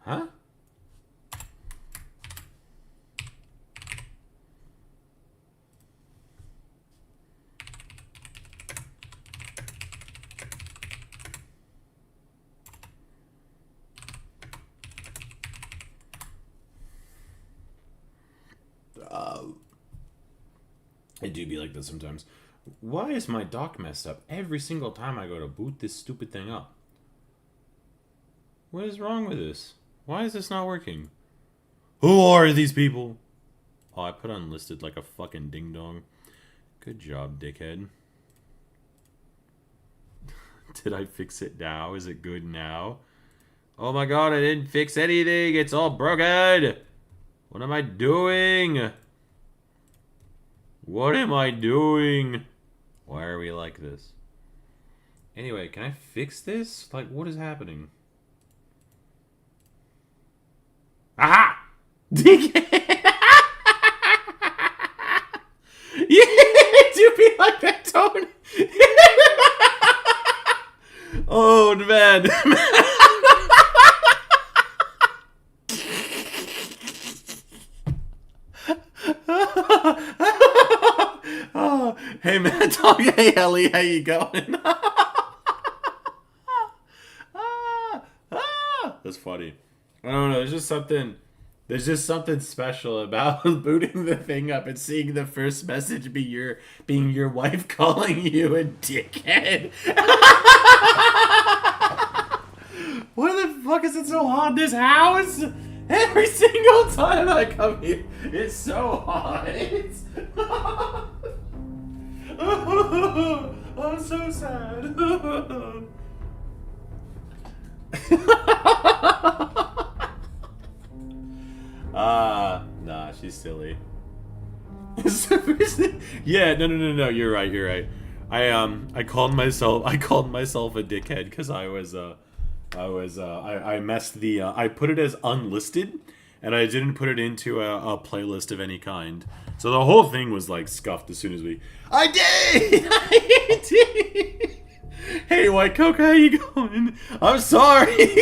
Huh? I do be like this sometimes. Why is my dock messed up every single time I go to boot this stupid thing up? What is wrong with this? Why is this not working? Who are these people? Oh, I put unlisted like a fucking ding-dong. Good job, dickhead. Did I fix it now? Is it good now? Oh my god, I didn't fix anything! It's all broken! What am I doing? What am I doing? Why are we like this? Anyway, can I fix this? Like, what is happening? Aha! Dickhead! Yeah, do be like that tone. Oh man. Oh, hey man, dog. Hey Ellie, how you going? That's funny. I don't know. There's just something special about booting the thing up and seeing the first message being your wife calling you a dickhead. Why the fuck is it so hot in this house? Every single time I come here, it's so hot. I'm so sad. Nah, she's silly. Yeah, no. You're right. I called myself a dickhead because I messed the I put it as unlisted, and I didn't put it into a playlist of any kind. So the whole thing was like scuffed as soon as I did. Hey, White Coke, how you going? I'm sorry.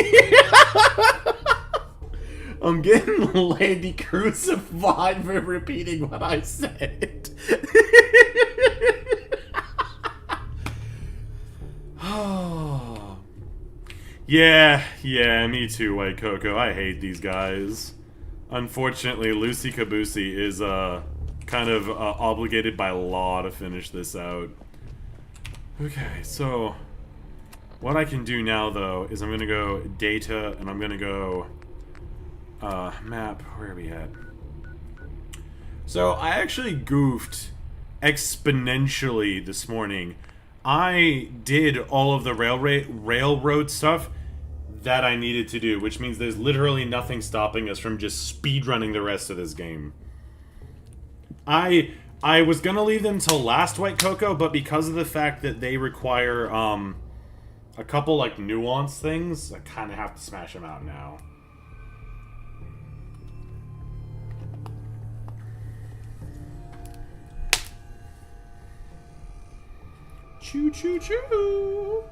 I'm getting Lady crucified for repeating what I said. Yeah, me too, White Cocoa. I hate these guys. Unfortunately, Lucy Kabusi is kind of obligated by law to finish this out. Okay, so what I can do now, though, is I'm going to go data, and I'm going to go map. Where are we at? So I actually goofed exponentially this morning. I did all of the railroad stuff that I needed to do, which means there's literally nothing stopping us from just speedrunning the rest of this game. I was gonna leave them till last, White Cocoa, but because of the fact that they require a couple like nuance things, I kind of have to smash them out now. Choo choo choo.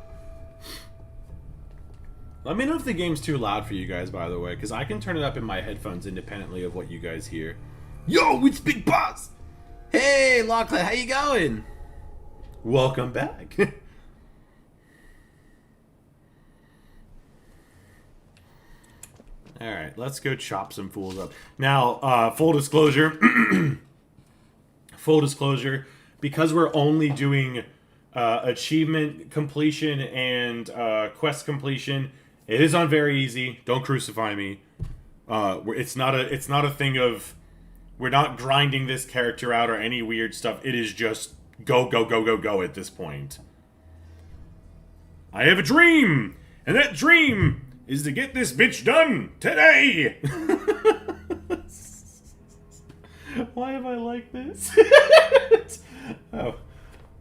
Let me know if the game's too loud for you guys, by the way, because I can turn it up in my headphones independently of what you guys hear. Yo, it's Big Boss! Hey, Lachlan, how you going? Welcome back. Alright, let's go chop some fools up. Now, full disclosure, because we're only doing achievement completion and quest completion, it is on very easy. Don't crucify me. It's not a thing of we're not grinding this character out or any weird stuff. It is just go at this point. I have a dream, and that dream is to get this bitch done today. Why am I like this? Oh,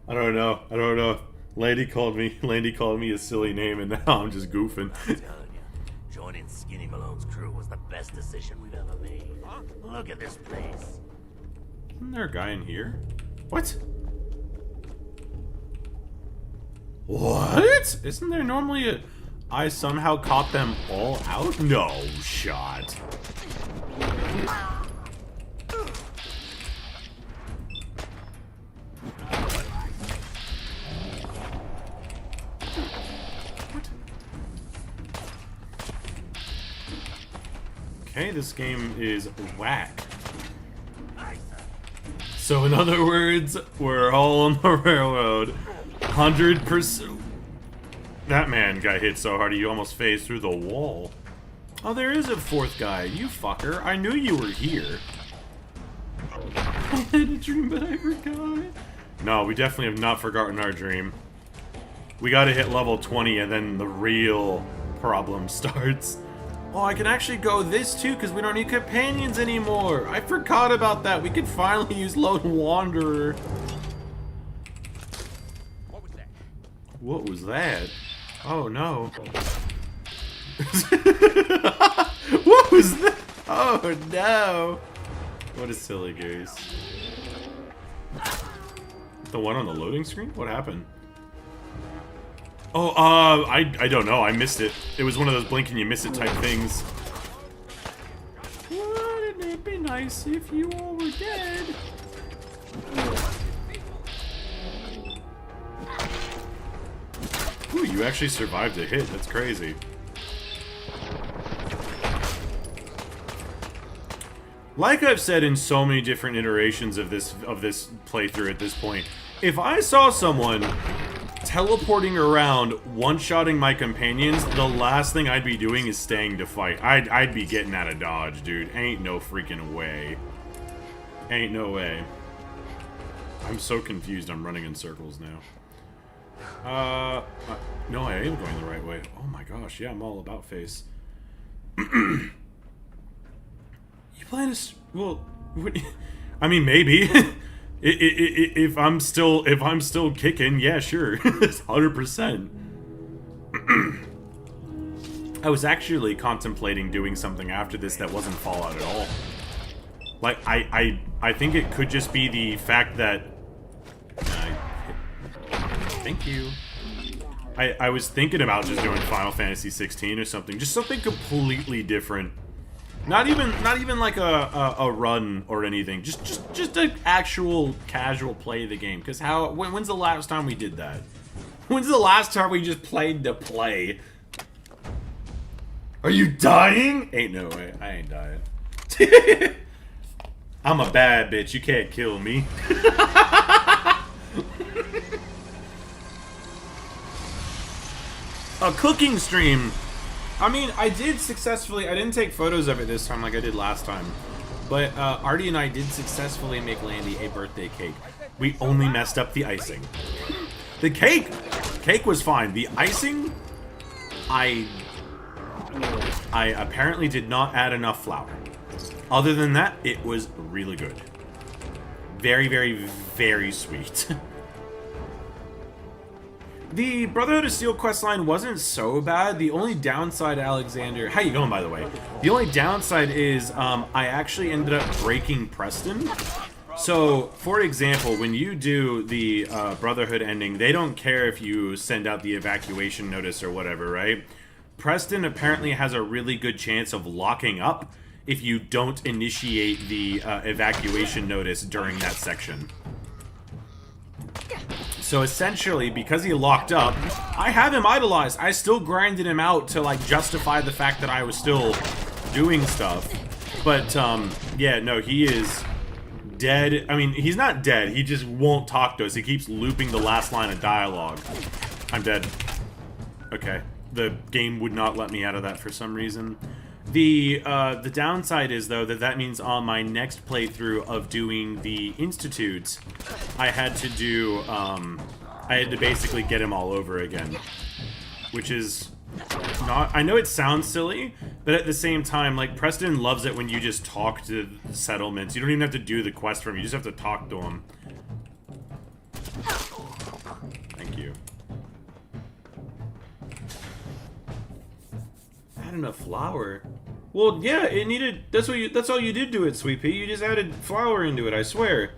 I don't know. Lady called me a silly name, and now I'm just goofing. I'm telling you, joining Skinny Malone's crew was the best decision we've ever made. Look at this place. Isn't there a guy in here? What? What? Isn't there normally a I somehow caught them all out? No shot. Okay, this game is whack. So in other words, we're all on the railroad. 100%. That man got hit so hard he almost phased through the wall. Oh, there is a fourth guy. You fucker. I knew you were here. I had a dream, but I forgot. No, we definitely have not forgotten our dream. We gotta hit level 20 and then the real problem starts. Oh, I can actually go this too because we don't need companions anymore. I forgot about that. We can finally use Lone Wanderer. What was that? What was that? Oh no. What was that? Oh no. What a silly goose. The one on the loading screen? What happened? Oh, I don't know. I missed it. It was one of those blink and you miss it type things. Wouldn't it be nice if you all were dead? Ooh, you actually survived a hit. That's crazy. Like I've said in so many different iterations of this playthrough at this point, if I saw someone teleporting around, one-shotting my companions, the last thing I'd be doing is staying to fight. I'd be getting out of dodge, dude. Ain't no freaking way. Ain't no way. I'm so confused. I'm running in circles now. No, I am going the right way. Oh my gosh, yeah, I'm all about face. You plan to... Well, what, I mean, maybe. If I'm still kicking, yeah, sure. 100%. I was actually contemplating doing something after this that wasn't Fallout at all. Like, I think it could just be the fact that... Thank you. I was thinking about just doing Final Fantasy 16 or something. Just something completely different. Not even like a run or anything. Just an actual casual play of the game. Because when's the last time we did that? When's the last time we just played to play? Are you dying? Ain't no way. I ain't dying. I'm a bad bitch. You can't kill me. A cooking stream. I mean, I did successfully... I didn't take photos of it this time like I did last time. But Artie and I did successfully make Landy a birthday cake. We only messed up the icing. The cake was fine. The icing, I apparently did not add enough flour. Other than that, it was really good. Very, very, very sweet. The Brotherhood of Steel questline wasn't so bad. The only downside, Alexander... How you going, by the way? The only downside is I actually ended up breaking Preston. So, for example, when you do the Brotherhood ending, they don't care if you send out the evacuation notice or whatever, right? Preston apparently has a really good chance of locking up if you don't initiate the evacuation notice during that section. So essentially, because he locked up, I have him idolized. I still grinded him out to, like, justify the fact that I was still doing stuff. But, yeah, no, he is dead. I mean, he's not dead. He just won't talk to us. He keeps looping the last line of dialogue. I'm dead. Okay. The game would not let me out of that for some reason. The downside is, though, that means on my next playthrough of doing the Institute, I had to do, I had to basically get him all over again. Which is not... I know it sounds silly, but at the same time, like, Preston loves it when you just talk to the settlements. You don't even have to do the quest for him, you just have to talk to him. Thank you. Add enough flour? Well, yeah, it needed... That's all you did to it, Sweet Pea. You just added flour into it, I swear.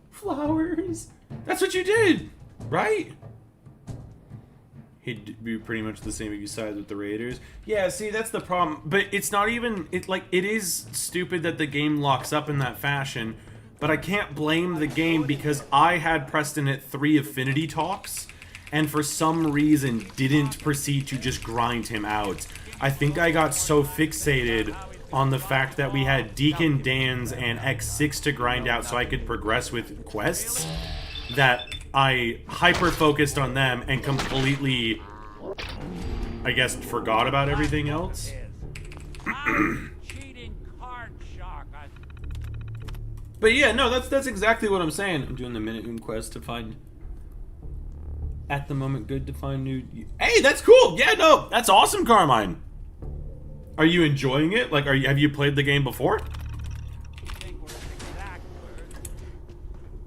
Flowers? That's what you did, right? He'd be pretty much the same if you sided with the Raiders. Yeah, see, that's the problem. But it's not even... it is stupid that the game locks up in that fashion, but I can't blame the game because I had Preston at 3 affinity talks, and for some reason didn't proceed to just grind him out. I think I got so fixated on the fact that we had Deacon Dan's and X6 to grind out so I could progress with quests, that I hyper-focused on them and completely, I guess, forgot about everything else. But yeah, no, that's exactly what I'm saying. I'm doing the Minute Moon quest to find... At the moment, good to find new... Hey, that's cool! Yeah, no, that's awesome, Carmine! Are you enjoying it? Like, have you played the game before?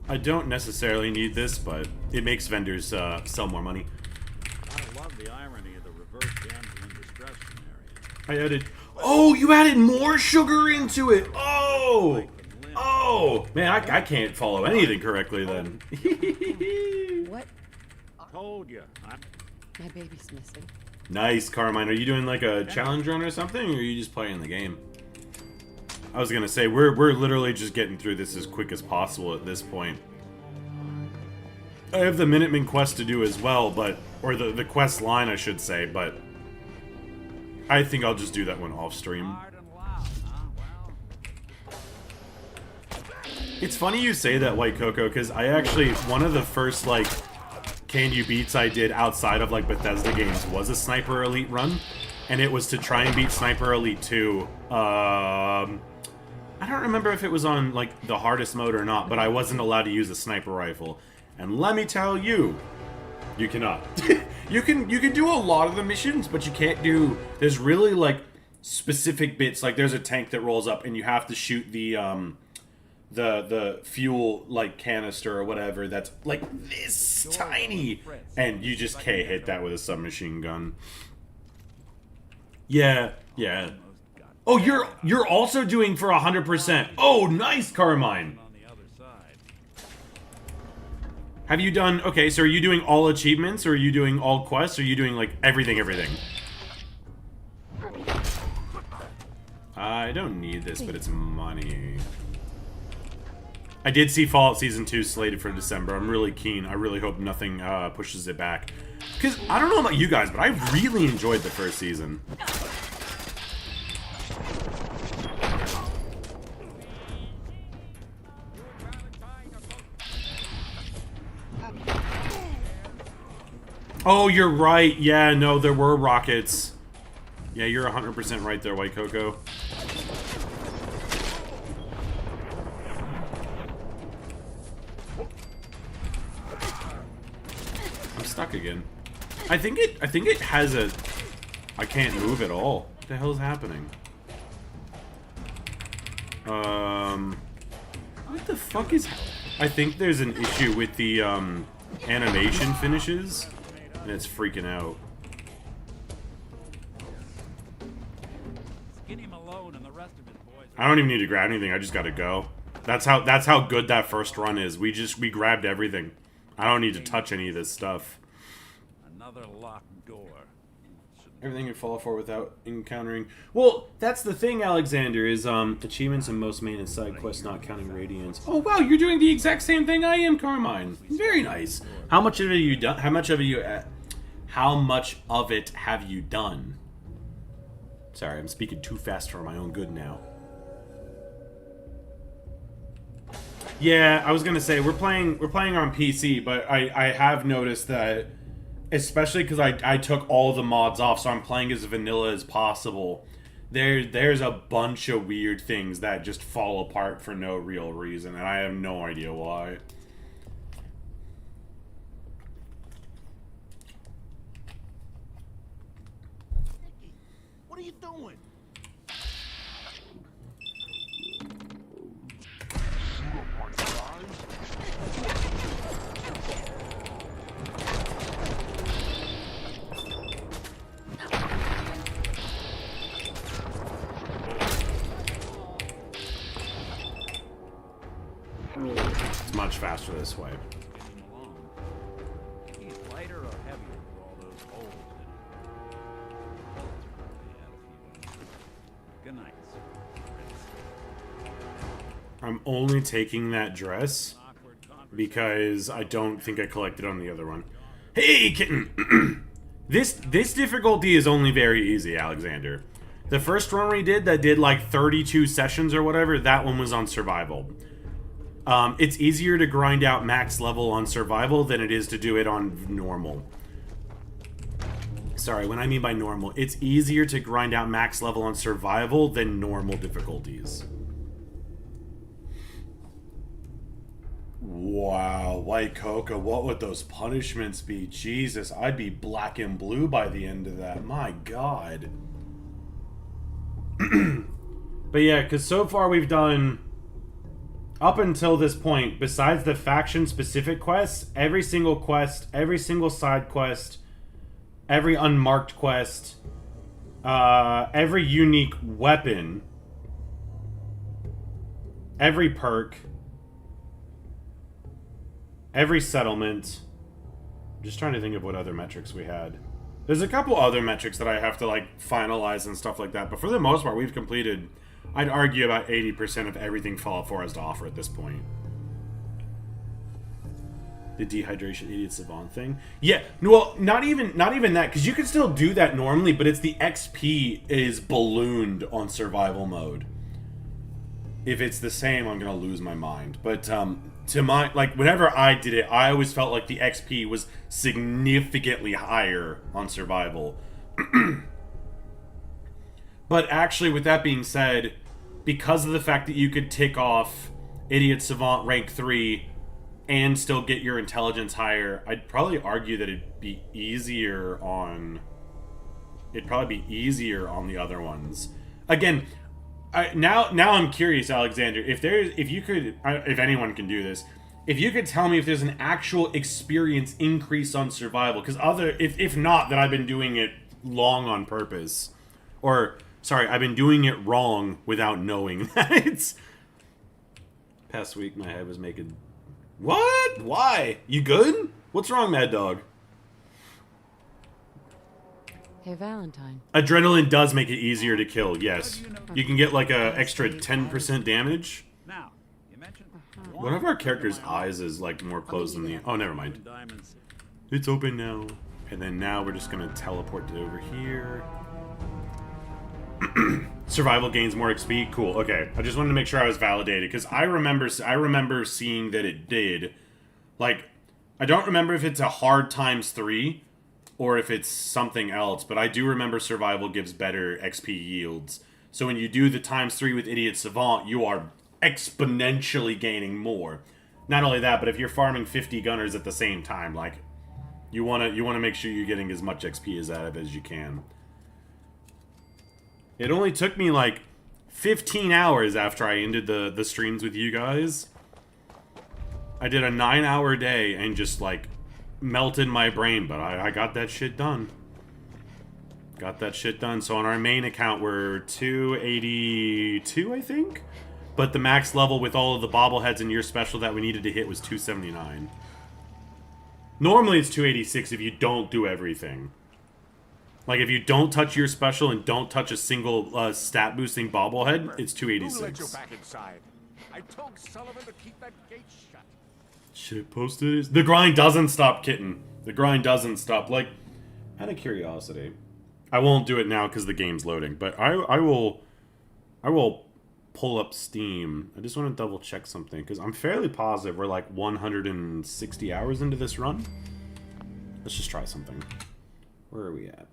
I don't necessarily need this, but it makes vendors sell more money. I love the irony of the reverse damsel in distress scenario. I added... Oh, you added more sugar into it! Oh! Oh! Man, I can't follow anything correctly then. What? Told you. My baby's missing. Nice, Carmine. Are you doing like a challenge run or something, or are you just playing the game? I was gonna say, we're literally just getting through this as quick as possible at this point. I have the Minuteman quest to do as well, but... Or the quest line, I should say, but... I think I'll just do that one off-stream. It's funny you say that, White Cocoa, because I actually... One of the first, like, Can You Beats I did outside of, like, Bethesda games was a Sniper Elite run. And it was to try and beat Sniper Elite 2. I don't remember if it was on, like, the hardest mode or not, but I wasn't allowed to use a sniper rifle. And let me tell you, you cannot. you can do a lot of the missions, but you can't do... There's really, like, specific bits. Like, there's a tank that rolls up, and you have to shoot the fuel, like, canister or whatever that's, like, this tiny. And you just can't hit that with a submachine gun. Yeah, yeah. Oh, you're also doing for 100%. Oh, nice, Carmine. Have you done... Okay, so are you doing all achievements, or are you doing all quests, or are you doing, like, everything? I don't need this, but it's money. I did see Fallout Season 2 slated for December. I'm really keen. I really hope nothing pushes it back. Because, I don't know about you guys, but I really enjoyed the first season. Oh, you're right. Yeah, no, there were rockets. Yeah, you're 100% right there, White Cocoa. I'm stuck again. I think it has a... I can't move at all. What the hell is happening? What the fuck is... I think there's an issue with the, animation finishes. And it's freaking out. I don't even need to grab anything. I just gotta go. That's how good that first run is. We grabbed everything. I don't need to touch any of this stuff. Another locked door. Everything you fall for without encountering... Well, that's the thing, Alexander, is achievements in most main and side quests not counting radiance. Oh, wow, you're doing the exact same thing I am, Carmine. Very nice. How much of it have you done? How much of it have you done? Sorry, I'm speaking too fast for my own good now. Yeah, I was gonna say we're playing on PC, but I have noticed that, especially because I took all the mods off, so I'm playing as vanilla as possible. There's a bunch of weird things that just fall apart for no real reason, and I have no idea why. What are you doing? It's much faster this way. He's lighter or heavier with all those holes I'm only taking that dress because I don't think I collected on the other one. Hey, kitten! This difficulty is only very easy, Alexander. The first run we did that did like 32 sessions or whatever, that one was on survival. It's easier to grind out max level on survival than it is to do it on normal. Sorry, when I mean by normal, it's easier to grind out max level on survival than normal difficulties. Wow, White Coca, what would those punishments be? Jesus, I'd be black and blue by the end of that. My God. But yeah, because so far we've done, up until this point, besides the faction-specific quests, every single quest, every single side quest, every unmarked quest, every unique weapon, every perk, every settlement. I'm just trying to think of what other metrics we had. There's a couple other metrics that I have to, like, finalize and stuff like that, but for the most part, we've completed, I'd argue, about 80% of everything Fallout 4 has to offer at this point. The dehydration idiot savant thing? Yeah, well, not even that, because you can still do that normally, but it's the XP is ballooned on survival mode. If it's the same, I'm gonna lose my mind. But, to my, like, whenever I did it, I always felt like the XP was significantly higher on survival. But actually, with that being said, because of the fact that you could tick off Idiot Savant rank 3 and still get your intelligence higher, I'd probably argue that it'd be easier on... It'd probably be easier on the other ones. Again... now I'm curious, Alexander, if anyone can do this, if you could tell me if there's an actual experience increase on survival, because if not, then I've been doing it long on purpose. Or, sorry, I've been doing it wrong without knowing that it's... Past week, my head was making... What? Why? You good? What's wrong, Mad Dog? Hey, Valentine. Adrenaline does make it easier to kill, yes. You can get like a extra 10% damage. Now, you mentioned One of our characters' eyes is like more closed than the... Oh, never mind. diamonds. It's open now. And then now we're just gonna teleport to over here. Survival gains more XP. Cool. Okay. I just wanted to make sure I was validated because I remember seeing that it did. Like, I don't remember if it's a hard ×3 or if it's something else, but I do remember survival gives better XP yields. So when you do the ×3 with Idiot Savant, you are exponentially gaining more. Not only that, but if you're farming 50 gunners at the same time, like, you wanna make sure you're getting as much XP out of it as you can. It only took me like 15 hours after I ended the streams with you guys. I did a 9-hour day and just like melted my brain, but I got that shit done. Got that shit done. So on our main account, we're 282, I think? But the max level with all of the bobbleheads and your special that we needed to hit was 279. Normally it's 286 if you don't do everything. Like, if you don't touch your special and don't touch a single stat-boosting bobblehead, it's 286. Who let you back inside? I told Sullivan to keep that gate shut. Should have posted it. The grind doesn't stop, kitten. The grind doesn't stop. Like, out of curiosity, I won't do it now because the game's loading, but I will pull up Steam. I just want to double check something because I'm fairly positive we're like 160 hours into this run. Let's just try something. Where are we at?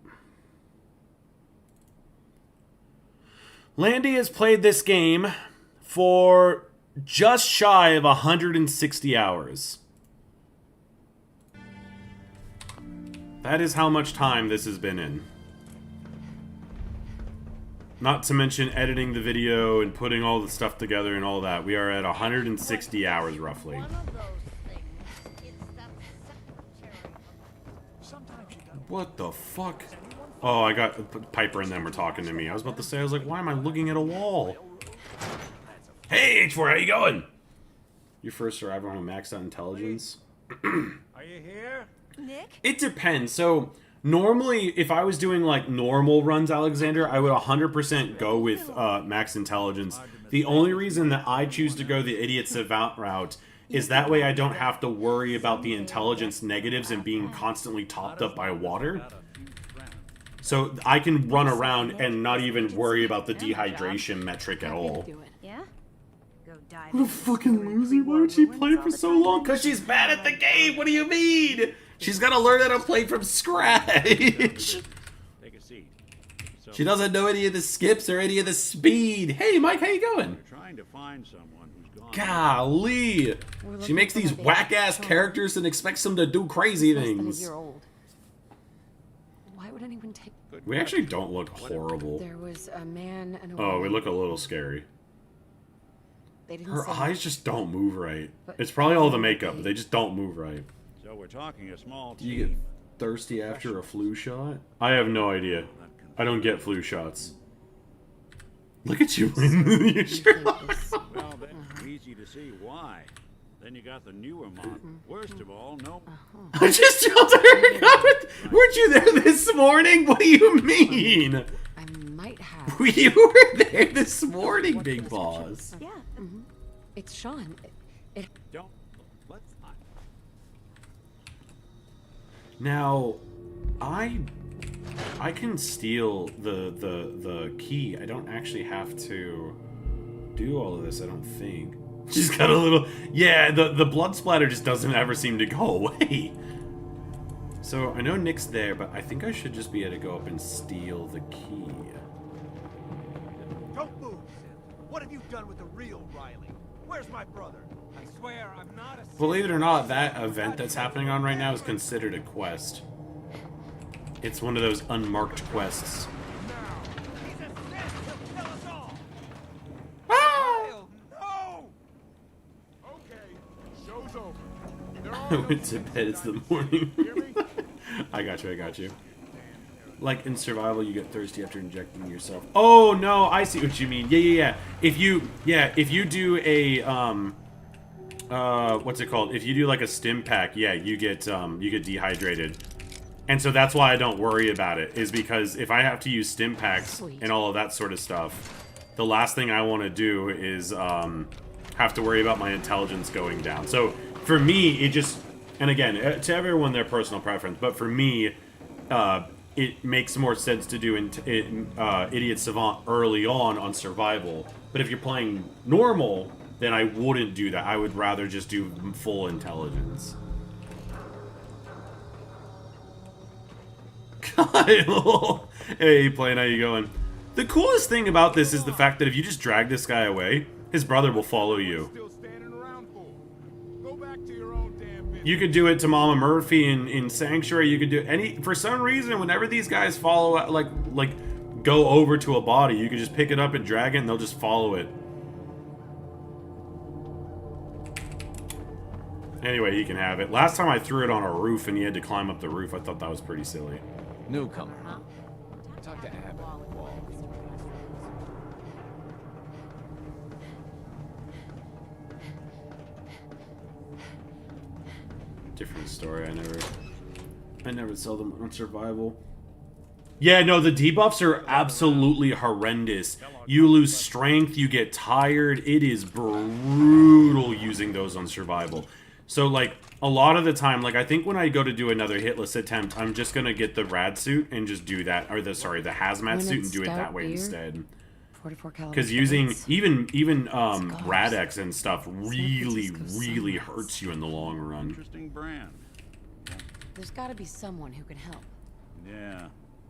Landy has played this game for just shy of 160 hours. That is how much time this has been in. Not to mention editing the video and putting all the stuff together and all that. We are at 160 hours roughly. What the fuck? Oh, I got Piper and them were talking to me. I was about to say, I was like, why am I looking at a wall? Hey, H4, how you going? Your first survivor on a maxed out intelligence? Are you here? Nick? It depends. So, normally, if I was doing, like, normal runs, Alexander, I would 100% go with max intelligence. The only reason that I choose to go the idiot savant route is that way I don't have to worry about the intelligence negatives and being constantly topped up by water. So I can run around and not even worry about the dehydration metric at all. Yeah? Go dive. What a fucking loser. Why would she play for so long? Because she's bad at the game. What do you mean? She's got to learn how to play from scratch. Take a seat. So She doesn't know any of the skips or any of the speed. Hey, Mike, how you going? we're trying to find someone who's gone. Golly. She makes these whack-ass characters and expects them to do crazy Less than a things. year old. Why would anyone take... Good We actually don't look horrible. There was a man and a Oh, woman. we look a little scary. They didn't Her say eyes much. just don't move right. It's probably all the makeup, but they just don't move right. So we're talking a small Do you get team. thirsty after a flu shot? I have no idea. I don't get flu shots. Look at you in your shirt. Well, that's easy to see why. Then you got the newer model. Worst of all, no. I just jumped her comment. Weren't you there this morning? What do you mean? I might have... You were there this morning, What's Big the Boss. description? Yeah. It's Sean. Don't. Let's not. Now, I can steal the key. I don't actually have to do all of this, I don't think. She's got a little... Yeah, the blood splatter just doesn't ever seem to go away. So, I know Nick's there, but I think I should just be able to go up and steal the key. Don't move, Sim. What have you done with the real Riley? Where's my brother? I swear I'm not a... Believe it or not, that event that's happening on right now is considered a quest. It's one of those unmarked quests. He's a Sith. He'll kill us all. Ah! Kyle, no! Okay, show's over. There I are went to bed, it's the morning. I got you. Like in survival, you get thirsty after injecting yourself. Oh no, I see what you mean. Yeah. If you do a what's it called? If you do like a stim pack, yeah, you get dehydrated. And so that's why I don't worry about it, is because if I have to use stim packs Sweet. and all of that sort of stuff, the last thing I want to do is have to worry about my intelligence going down. So for me, it just, and again, to everyone their personal preference, but for me, it makes more sense to do Idiot Savant early on survival. But if you're playing normal, then I wouldn't do that. I would rather just do full intelligence. Kyle! Hey, Plane, how you going? The coolest thing about this is the fact that if you just drag this guy away, his brother will follow you. Still standing around for? Go back to your own damn business. You could do it to Mama Murphy in Sanctuary. You could do any... For some reason, whenever these guys follow... Like go over to a body, you could just pick it up and drag it, and they'll just follow it. Anyway, he can have it. Last time I threw it on a roof and he had to climb up the roof, I thought that was pretty silly. Newcomer, huh? Talk to Abbott. Wall. Different story. I never saw them on survival. Yeah, no, the debuffs are absolutely horrendous. You lose strength, you get tired. It is brutal using those on survival. So, like, a lot of the time, like, I think when I go to do another hitless attempt, I'm just gonna get the rad suit and just do that, or the hazmat suit and do it that way instead. 44 caliber. Because using bullets. even Scars. Radex and stuff really Francisco hurts you in the long run. Interesting brand. There's got to be someone who can help. Yeah,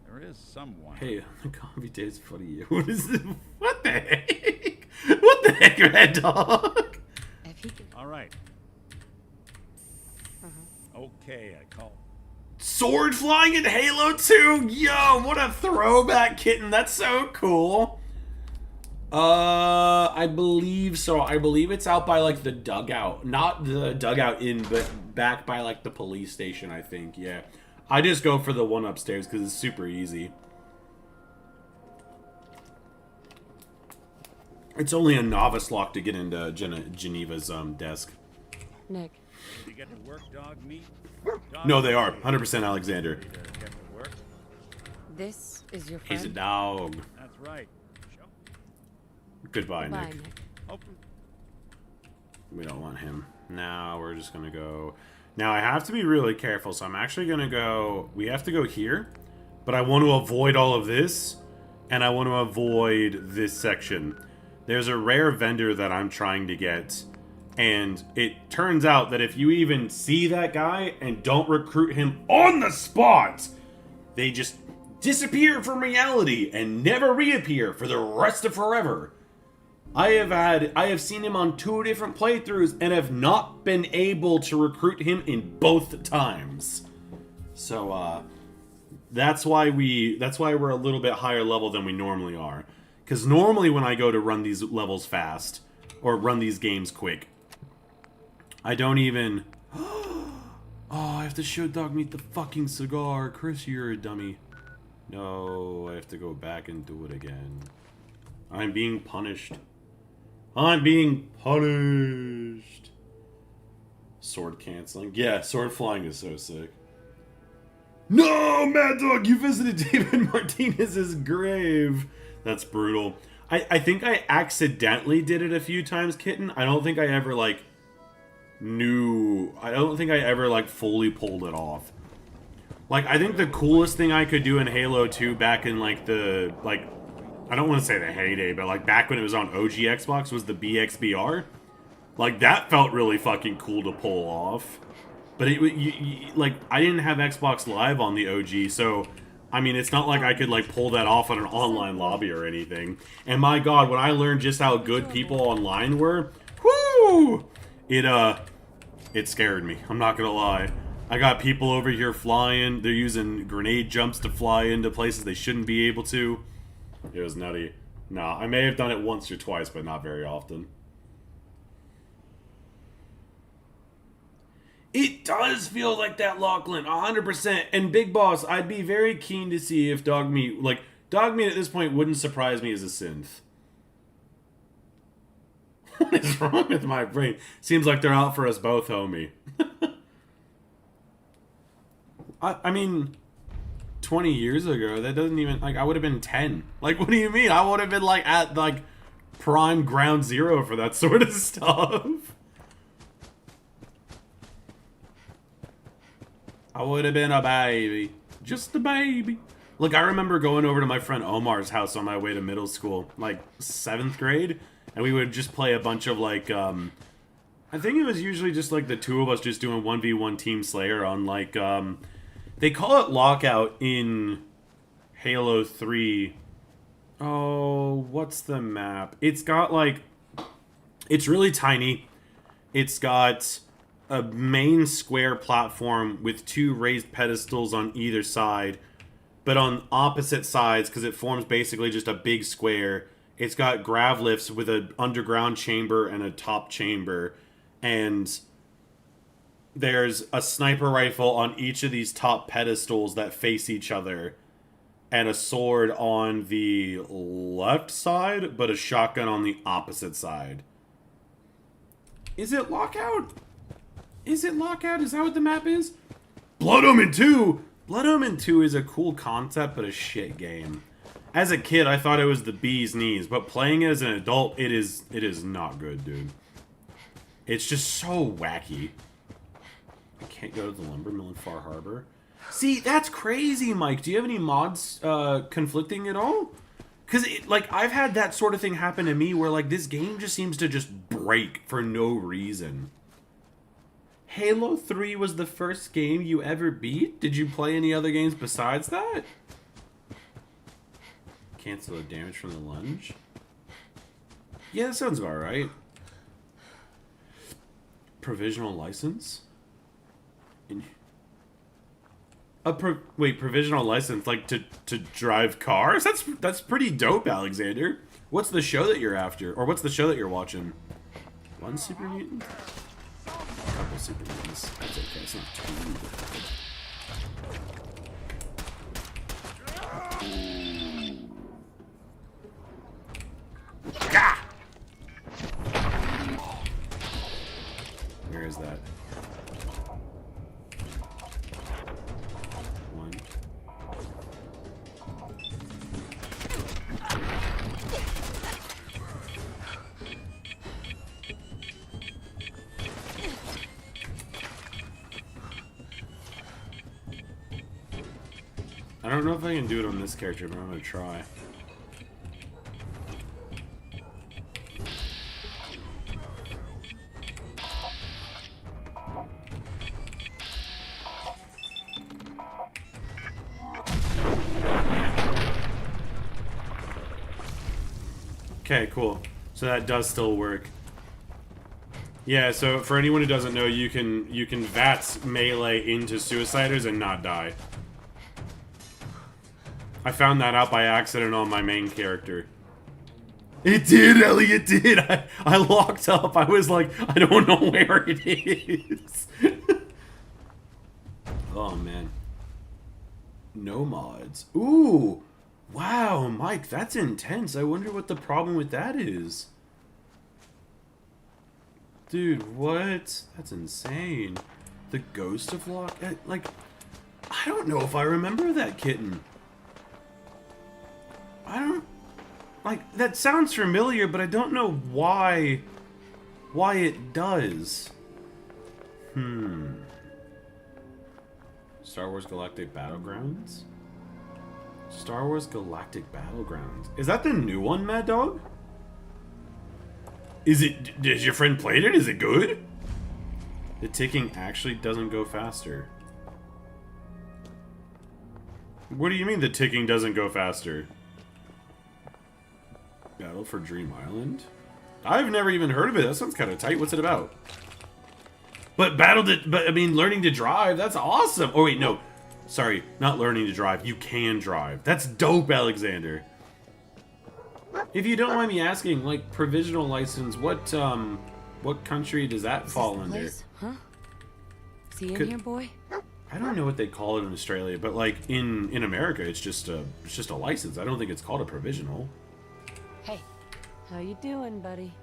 there is someone. Hey, the coffee tastes funny. What is this? What the heck? What the heck, Red Dog? If he could... All right. Okay, I call. Sword flying in Halo 2? Yo, what a throwback, kitten. That's so cool. I believe so. I believe it's out by, like, the dugout. Not the dugout in, but back by, like, the police station, I think. Yeah. I just go for the one upstairs because it's super easy. It's only a novice lock to get into Geneva's desk. Nick, Did you get to work, dog meat? No, they are. 100% Alexander. Get to work? this is your friend? He's a dog. That's right. Show. Goodbye, Goodbye, Nick. Nick. We don't want him. Now we're just gonna go. Now I have to be really careful, so I'm actually gonna go. We have to go here, but I want to avoid all of this, and I want to avoid this section. There's a rare vendor that I'm trying to get, and it turns out that if you even see that guy and don't recruit him on the spot, they just disappear from reality and never reappear for the rest of forever. I have seen him on 2 different playthroughs and have not been able to recruit him in both times. So that's why we're a little bit higher level than we normally are. Because normally when I go to run these levels fast or run these games quick, I don't even. Oh, I have to show Dog Meat the fucking cigar. Chris, you're a dummy. No, I have to go back and do it again. I'm being punished. I'm being punished. Sword canceling. Yeah, sword flying is so sick. No, Mad Dog, you visited David Martinez's grave. That's brutal. I think I accidentally did it a few times, Kitten. I don't think I ever, like, I don't think I ever, like, fully pulled it off. Like, I think the coolest thing I could do in Halo 2 back in, like, the, like, I don't want to say the heyday, but, like, back when it was on OG Xbox was the BXBR. Like, that felt really fucking cool to pull off. But, like, I didn't have Xbox Live on the OG, so, I mean, it's not like I could, like, pull that off on an online lobby or anything. And my god, when I learned just how good people online were, whoo! It scared me. I'm not gonna lie. I got people over here flying. They're using grenade jumps to fly into places they shouldn't be able to. It was nutty. Nah, I may have done it once or twice, but not very often. It does feel like that, Lachlan, 100%. And Big Boss, I'd be very keen to see if Dog Meat, like, Dog Meat at this point wouldn't surprise me as a synth. What is wrong with my brain? Seems like they're out for us both, homie. I mean, 20 years ago, that doesn't even, like, I would have been 10. Like, what do you mean? I would have been, like, at, like, prime ground zero for that sort of stuff. I would have been a baby. Just a baby. Look, I remember going over to my friend Omar's house on my way to middle school, like, 7th grade, and we would just play a bunch of, like, I think it was usually just, like, the two of us just doing 1v1 Team Slayer on, like, they call it Lockout in Halo 3. Oh, what's the map? It's got, like, it's really tiny. It's got a main square platform with 2 raised pedestals on either side. But on opposite sides, because it forms basically just a big square, it's got grav lifts with an underground chamber and a top chamber. And there's a sniper rifle on each of these top pedestals that face each other. And a sword on the left side, but a shotgun on the opposite side. Is it Lockout? Is it Lockout? Is that what the map is? Blood Omen 2! Blood Omen 2 is a cool concept, but a shit game. As a kid, I thought it was the bee's knees, but playing it as an adult, it is not good, dude. It's just so wacky. I can't go to the lumber mill in Far Harbor. See, that's crazy, Mike. Do you have any mods conflicting at all? Because, like, I've had that sort of thing happen to me where, like, this game just seems to just break for no reason. Halo 3 was the first game you ever beat? Did you play any other games besides that? Cancel the damage from the lunge? Yeah, that sounds about right. Provisional license? Wait, provisional license, like to drive cars? That's pretty dope, Alexander. What's the show that you're after? Or what's the show that you're watching? One super mutant? A couple super mutants. That's okay, it's not too bad. Gah! Where is that? One. don't know if I can do it on this character, but I'm gonna try. Okay, cool. So that does still work. Yeah, so for anyone who doesn't know, you can VATS melee into Suiciders and not die. I found that out by accident on my main character. It did, Ellie, it did! I locked up, I was like, I don't know where it is. Oh, man. No mods. Ooh! Wow, Mike, that's intense. I wonder what the problem with that is. Dude, what? That's insane. The Ghost of Lock... Like, I don't know if I remember that kitten. I don't... Like, that sounds familiar, but I don't know why it does. Star Wars Galactic Battlegrounds? Star Wars Galactic Battlegrounds. Is that the new one, Mad Dog? Is it... Has your friend played it? Is it good? The ticking actually doesn't go faster. What do you mean the ticking doesn't go faster? Battle for Dream Island? I've never even heard of it. That sounds kind of tight. What's it about? But I mean, learning to drive, that's awesome. Oh, wait, no. Sorry, not learning to drive. You can drive. That's dope, Alexander. If you don't mind me asking, like, provisional license, what country does that fall under? Place? Huh? Is he in here, boy? I don't know what they call it in Australia, but like in America, it's just a license. I don't think it's called a provisional. Hey, how you doing, buddy?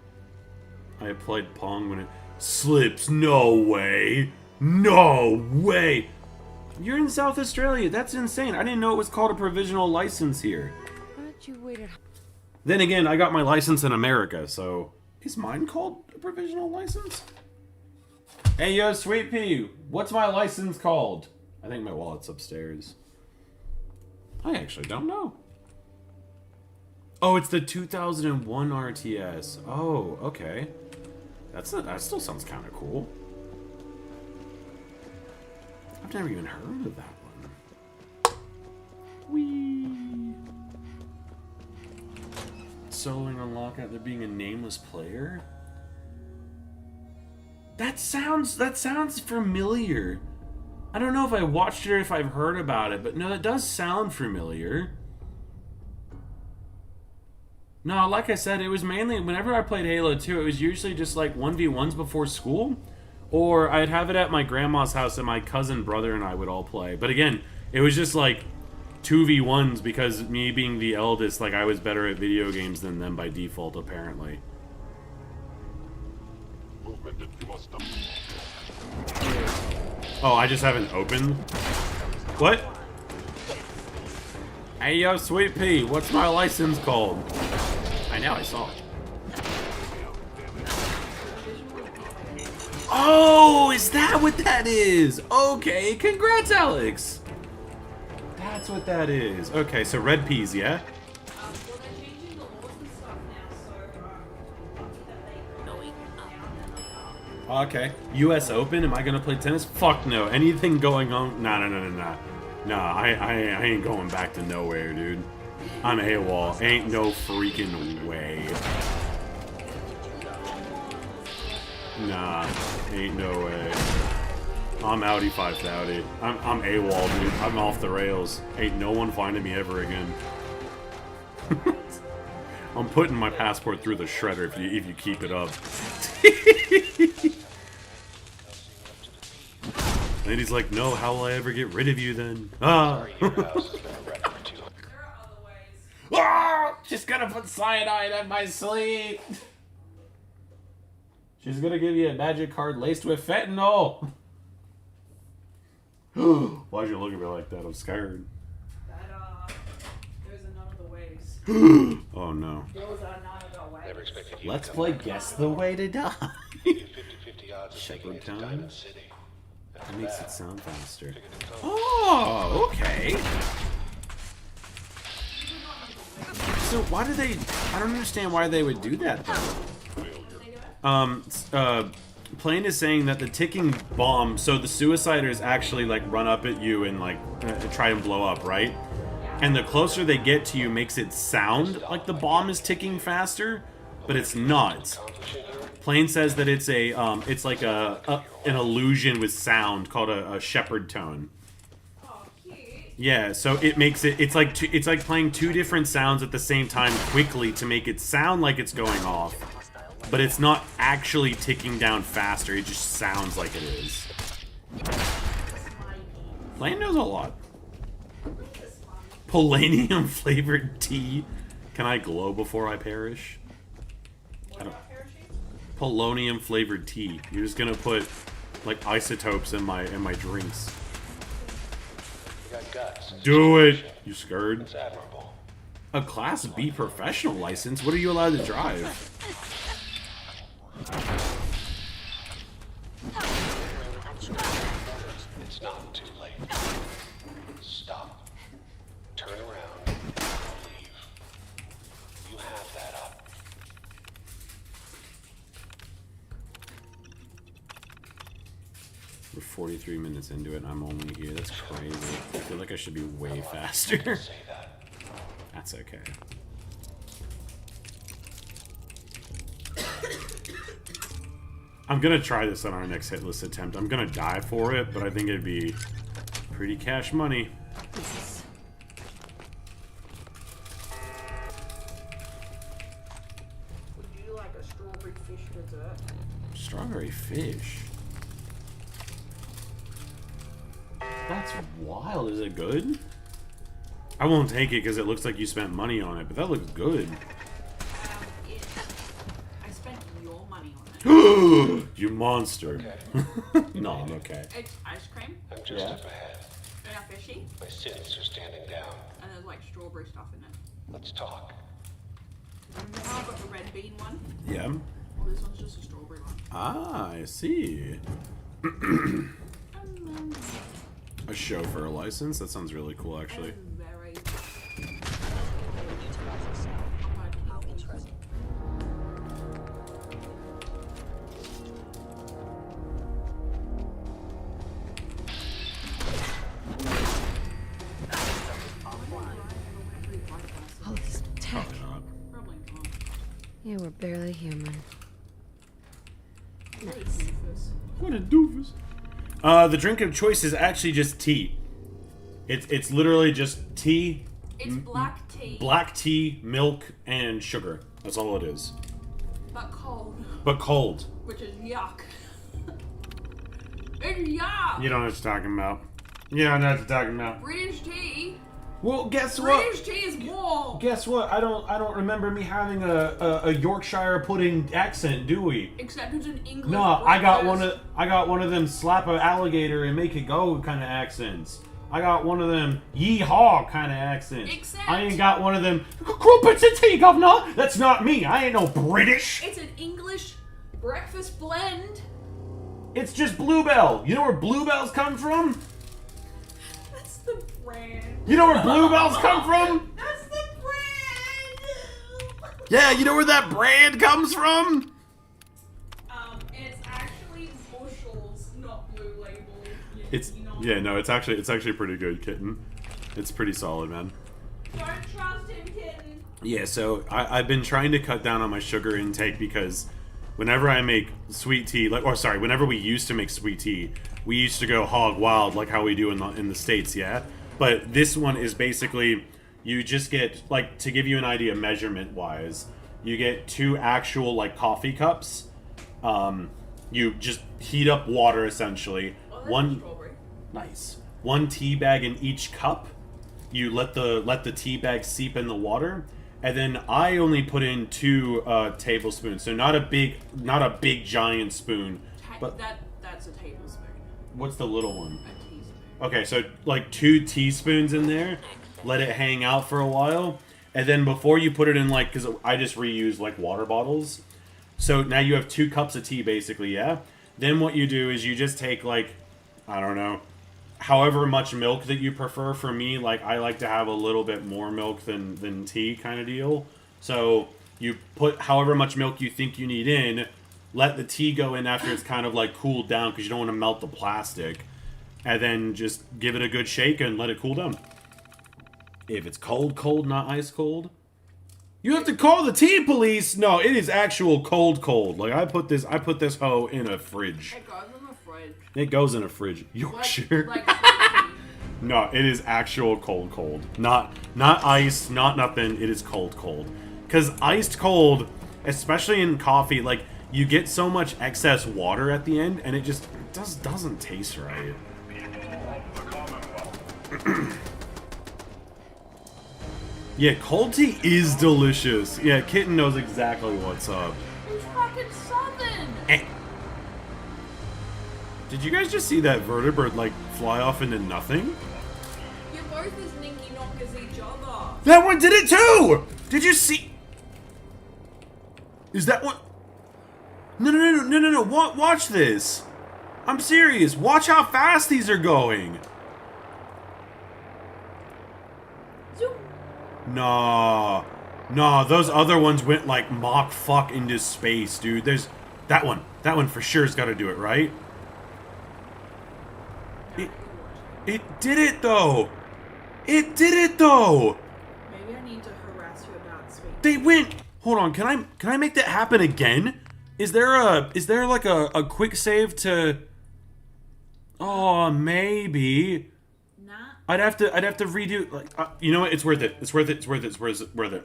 I played Pong when it slips. No way. No way. You're in South Australia. That's insane. I didn't know it was called a provisional license here. Why don't you wait at... Then again, I got my license in America, so... Is mine called a provisional license? Hey, yo, Sweet Pea, what's my license called? I think my wallet's upstairs. I actually don't know. Oh, it's the 2001 RTS. Oh, okay. That still sounds kind of cool. I've never even heard of that one. Whee! Soloing on Lockout, there being a nameless player? That sounds familiar. I don't know if I watched it or if I've heard about it, but no, that does sound familiar. No, like I said, it was mainly, whenever I played Halo 2, it was usually just like 1v1s before school, or I'd have it at my grandma's house and my cousin, brother, and I would all play. But again, it was just like 2v1s because me being the eldest, like I was better at video games than them by default, apparently. Oh, I just haven't opened? What? Hey, yo, Sweet Pea, what's my license called? I know, I saw it. Oh, is that what that is? Okay, congrats, Alex. That's what that is. Okay, so red peas, yeah? Okay. US Open? Am I gonna play tennis? Fuck no. Anything going on? Nah. Nah, I ain't going back to nowhere, dude. I'm AWOL. Ain't no freaking way. Nah, ain't no way. I'm outie 5,000. I'm AWOL, dude. I'm off the rails. Ain't no one finding me ever again. I'm putting my passport through the shredder if you keep it up. And he's like, no, how will I ever get rid of you then? Ah! Ah! She's gonna put cyanide in my sleeve! She's gonna give you a magic card laced with fentanyl! Why'd you look at me like that? I'm scared. There's another ways. Oh no. Those are none of the ways. Let's play Guess the Way to Die. Shepherd time? That makes it sound faster. Oh, okay. So why do they... I don't understand why they would do that, though. Plane is saying that the ticking bomb... So the suiciders actually, like, run up at you and, like, try and blow up, right? And the closer they get to you makes it sound like the bomb is ticking faster, but it's not. Plane says that it's a, it's like an illusion with sound called a shepherd tone. Yeah, so it makes it, it's like playing two different sounds at the same time quickly to make it sound like it's going off, but it's not actually ticking down faster, it just sounds like it is. Plane knows a lot. Polonium flavored tea. Can I glow before I perish? I don't. Polonium flavored tea. You're just gonna put like isotopes in my drinks. Do it. You scared? A Class B professional license. What are you allowed to drive? It's not too late. Stop. Turn around. Leave. You have that up. We're 43 minutes into it and I'm only here. That's crazy. I feel like I should be way faster. That's okay. I'm gonna try this on our next hit list attempt. I'm gonna die for it, but I think it'd be pretty cash money. Would you like a strawberry fish dessert? Strawberry fish? That's wild. Is it good? I won't take it because it looks like you spent money on it, but that looks good. I spent your money on it. You monster. Okay. No, I'm okay. It's ice cream I'm just up ahead. and a fishy, My sins are standing down. and there's like strawberry stuff in it. Let's talk. Remember how I got the red bean one? Yeah. Well, this one's just a strawberry one. Ah, I see. A chauffeur license? That sounds really cool, actually. Very. All this tech. Probably not. Probably not. You were barely human. What is this? What a doofus. The drink of choice is actually just tea. It's literally just tea. It's black tea. Black tea, milk, and sugar. That's all it is. But cold. But cold. Which is yuck. It's yuck! You don't know what you're talking about. You don't know what you're talking about. British tea. Well, guess what? British tea is warm. Guess what? I don't remember me having a Yorkshire pudding accent, do we? Except it's an English. No, I got breakfast. one of them slap an alligator and make it go kind of accents. I got one of them yeehaw kind of accents. Except I ain't got one of them crumpets and tea, governor. That's not me. I ain't no British. it's an English breakfast blend. It's just Bluebell. You know where Bluebells come from? That's the brand. You know where Bluebells come from? That's the brand. Yeah, you know where that brand comes from? It's actually Bushels, not Blue Label. It's yeah, no, it's actually pretty good, kitten. It's pretty solid, man. Don't trust him, kitten. Yeah, so I've been trying to cut down on my sugar intake because whenever I make sweet tea, whenever we used to make sweet tea, we used to go hog wild like how we do in the States, yeah? But this one is basically, you just get, like, to give you an idea measurement-wise, you get 2 actual, like, coffee cups. You just heat up water, essentially. Oh, that's One... strawberry. Nice. 1 tea bag in each cup. You let the tea bag seep in the water, and then I only put in 2 tablespoons. So not a big giant spoon, but That's a tablespoon. what's the little one? A teaspoon. Okay, so like 2 teaspoons in there. Let it hang out for a while, and then before you put it in, like, because I just reuse like water bottles. So now you have 2 cups of tea basically, yeah. Then what you do is you just take, like, I don't know, however much milk that you prefer. For me, like, I like to have a little bit more milk than tea kind of deal. So you put however much milk you think you need in, let the tea go in after it's kind of like cooled down because you don't want to melt the plastic, and then just give it a good shake and let it cool down. If it's cold, not ice cold, you have to call the tea police. No, it is actual cold. Like, I put this hoe in a fridge. It goes in the fridge. It goes in a fridge. Yorkshire. Like No, it is actual cold. Not iced, not nothing. It is cold. Because iced cold, especially in coffee, like, you get so much excess water at the end, and it just doesn't taste right. Yeah, cold tea is delicious. Yeah, Kitten knows exactly what's up. He's fucking southern. Did you guys just see that vertebrate, like, fly off into nothing? You're both as ninky knock as each other. That one did it too! Did you see? Is that one? No. Watch this. I'm serious. Watch how fast these are going. Zoom. Nah, those other ones went like Mach fuck into space, dude. There's that one for sure's got to do it, right? It did it though. Maybe I need to harass you about sweet. They went. Hold on. Can I make that happen again? Is there like a quick save to? Oh, maybe. Nah. I'd have to redo, like, you know what? It's worth it. It's worth it.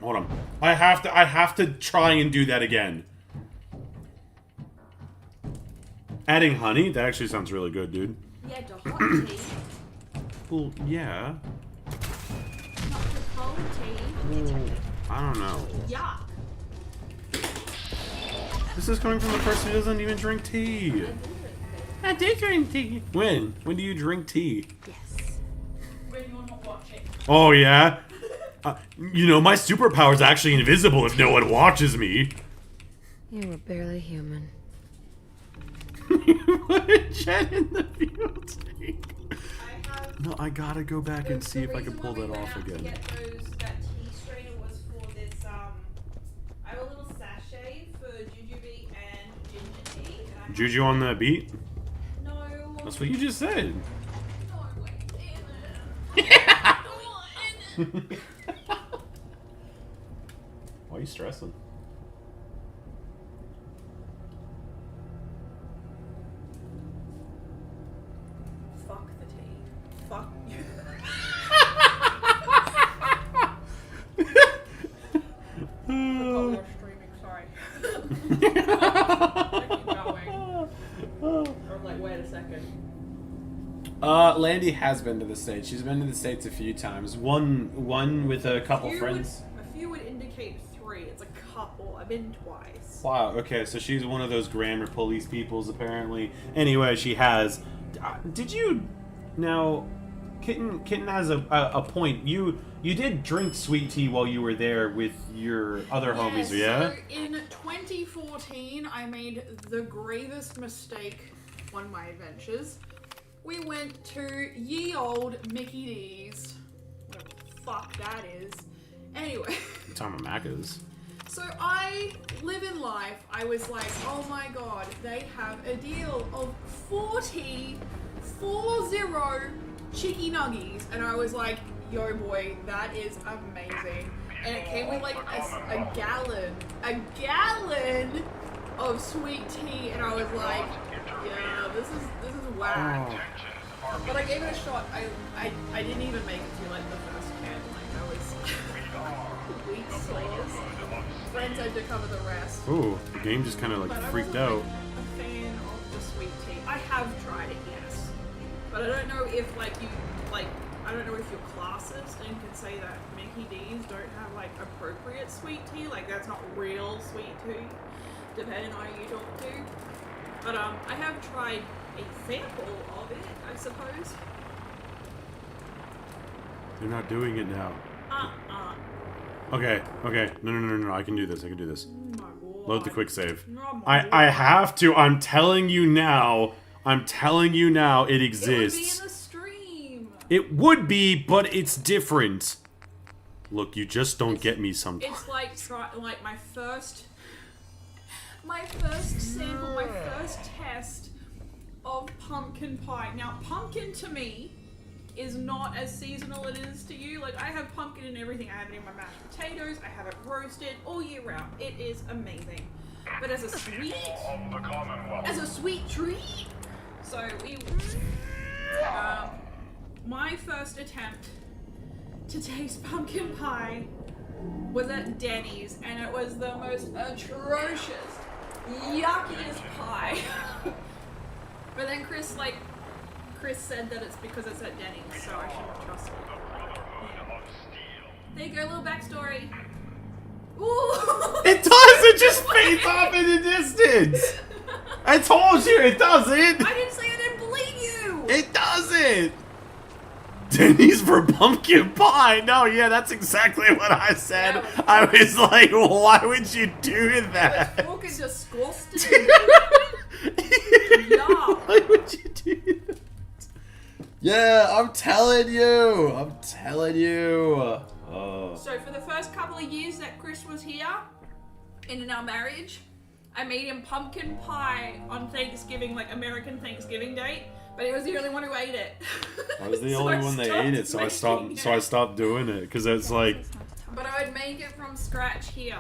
Hold on. I have to try and do that again. Adding honey? That actually sounds really good, dude. Yeah, to hot tea. Well, yeah. Not to cold tea. I don't know. Yuck. This is coming from the person who doesn't even drink tea. I did drink tea. When? When do you drink tea? Yes. When you're not watching. Oh, yeah? You know, my superpower's actually invisible if no one watches me. You were barely human. You put a jet in the fuel tank. I have. No, I gotta go back and see if I can The pull reason that why we off went out to again. get that tea strainer was for this. I have a little sachet for jujube and ginger tea. And I have Juju on the beat? no. That's what you just said. No, wait, in it. Why are you stressing? Fuck the tea. Fuck you. We're streaming, sorry. Keep going. Or like, wait a second. Landy has been to the States. She's been to the States a few times. One with a couple friends. A few would indicate 3. It's a couple. I've been twice. Wow, okay, so she's one of those grammar police peoples, apparently. Anyway, she has... did you... Now, Kitten has a point. You did drink sweet tea while you were there with your other homies, yeah? So in 2014, I made the gravest mistake on my adventures. We went to ye old Mickey D's. Whatever the fuck that is. Anyway. Tom and Macca's. So I live in life. I was like, oh my god, they have a deal of 40 chicky nuggies. And I was like, yo boy, that is amazing. And it came with like a gallon of sweet tea. And I was like, yeah, this is whack. Oh. But I gave it a shot. I didn't even make it to like the first can. Like I was weak sauce. Friends had to cover the rest. Ooh, the game just kind of like But freaked I out. wasn't like, a fan of the sweet tea. I have tried it, yes. But I don't know if like you I don't know if you're classist and can say that Mickey D's don't have like appropriate sweet tea. Like that's not real sweet tea, depending on who you talk to. But I have tried a sample of it, I suppose. They're not doing it now. Okay. No. I can do this. My God. Load the quick save. Oh my I God. have to. I'm telling you now. It It would be in exists. the stream. It would be, but it's different. Look, you just don't get me sometimes. It's like my first sample, my first test of pumpkin pie. Now, pumpkin to me is not as seasonal as it is to you. Like, I have pumpkin in everything. I have it in my mashed potatoes. I have it roasted all year round. It is amazing. But as a sweet treat. So we, my first attempt to taste pumpkin pie was at Denny's, and it was the most atrocious, yuckiest pie. But then Chris said that it's because it's at Denny's, so I shouldn't trust it. There you go, little backstory. Ooh! It does! It just fades off in the distance! I told you it doesn't! I didn't say I didn't believe you! It doesn't! Denny's for pumpkin pie! No, yeah, that's exactly what I said. Yeah. I was like, why would you do that? It's fucking disgusting. Yeah. Why would you do that? Yeah, I'm telling you! I'm telling you! Oh. So for the first couple of years that Chris was here, in our marriage, I made him pumpkin pie on Thanksgiving, like American Thanksgiving Day, but he was the only one who ate it. I was the So only I one that stopped ate it, so I stopped doing it, because it's like, But I would make it from scratch here.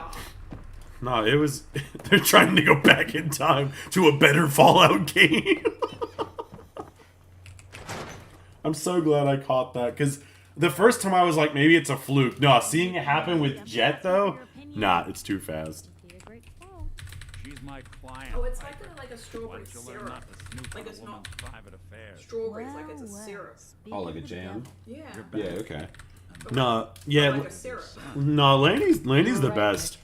no, it was, they're trying to go back in time to a better Fallout game. I'm so glad I caught that, because the first time I was like, maybe it's a fluke. No, seeing it happen with Jet, though, nah, it's too fast. She's my client. Oh, it's like a strawberry Once you learn syrup. not to snoop Like on a it's not woman's private affairs. strawberries, like it's a syrup. Oh, like a jam? Yeah. Yeah, okay. No, yeah, Like a syrup. no, Landy's the best.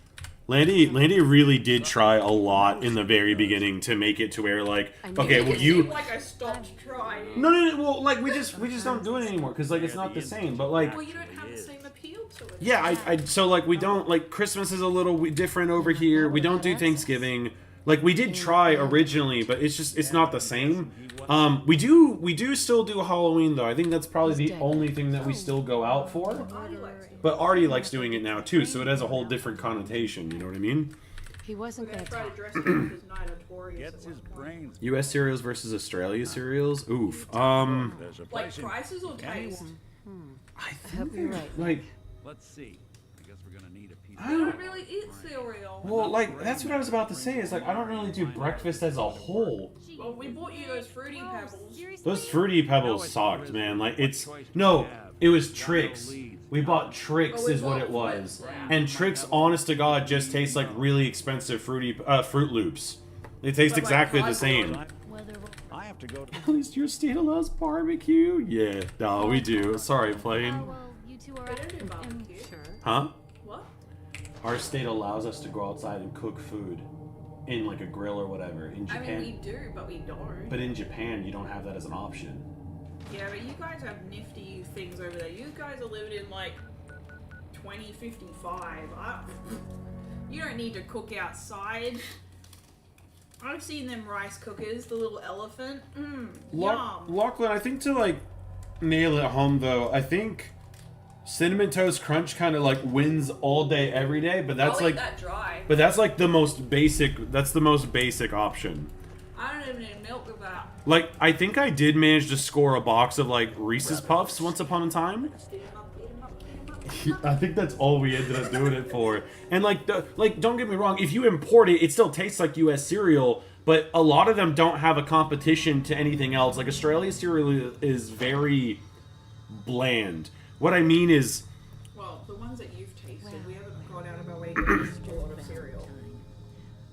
Landy really did try a lot in the very beginning to make it to where, like, okay, well, It you... seemed like I stopped trying. No, well, like, we just don't do it anymore, because, like, it's not the same, but, like... Well, you don't have the same appeal to it. Yeah, so, like, we don't, like, Christmas is a little different over here, we don't do Thanksgiving, like, we did try originally, but it's not the same. We do still do Halloween, though. I think that's probably the only thing that we still go out for. But Artie likes doing it now, too, so it has a whole different connotation, you know what I mean? He wasn't We're gonna gonna try talk. to dress him up as Night Gets his brains. US cereals versus Australia cereals? Oof. There's a Like place in prices or taste? I I hope you're right. like... Let's see. I guess we're gonna need a piece. I don't really eat cereal. Well, like, that's what I was about to say, is, like, I don't really do breakfast as a whole. Well, we bought you those Fruity Pebbles. Those Fruity Pebbles sucked, man. Like, it's... No, it was Trix. We bought Trix is what it was. And Trix, honest to God, just tastes like really expensive Fruit Loops. They taste But, like, exactly the cardboard. same. I have to go to At least your state allows barbecue? Yeah, no, we do. Sorry, Plane. You two are They don't do barbecue. Huh? What? Our state allows us to go outside and cook food. In, like, a grill or whatever. In I Japan. mean, we do, but we don't. But in Japan, you don't have that as an option. Yeah, but you guys have nifty things over there. You guys are living in like 2055. You don't need to cook outside. I've seen them rice cookers, the little elephant. Yum. Lachlan, I think to, like, nail it home, though, I think Cinnamon Toast Crunch kind of, like, wins all day, every day, but that's, I'll like... eat that dry. But that's, like, the most basic... That's the most basic option. I don't even need milk with that. Like, I think I did manage to score a box of, like, Reese's Puffs once upon a time. I think that's all we ended up doing it for. And, like, don't get me wrong, if you import it, it still tastes like US cereal, but a lot of them don't have a competition to anything else. Like, Australia cereal is very bland. What I mean is... Well, the ones that you've tasted, we haven't gone out of our way to taste a lot of cereal.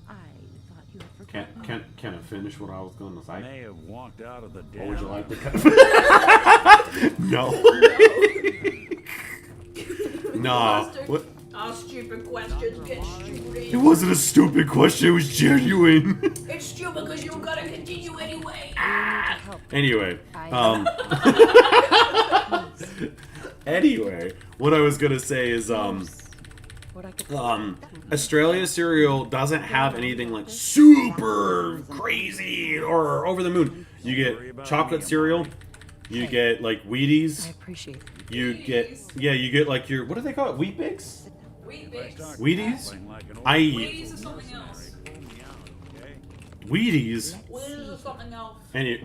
I thought you had forgotten. Can I finish what I was going to say? may have walked out of the den. Or would you like to cut? No. Nah. What? Ask stupid questions, get stupid. It wasn't a stupid question, it was genuine. It's stupid because you gotta continue anyway. Anyway, anyway, what I was gonna say is, Australia cereal doesn't have anything like super crazy or over the moon. You get chocolate cereal, You get like Wheaties. I appreciate it. You get you get like your what do they call it? Wheat Bix? Wheat Bix. Wheaties? I eat Wheaties is something else. Wheaties. Wheaties is something else. And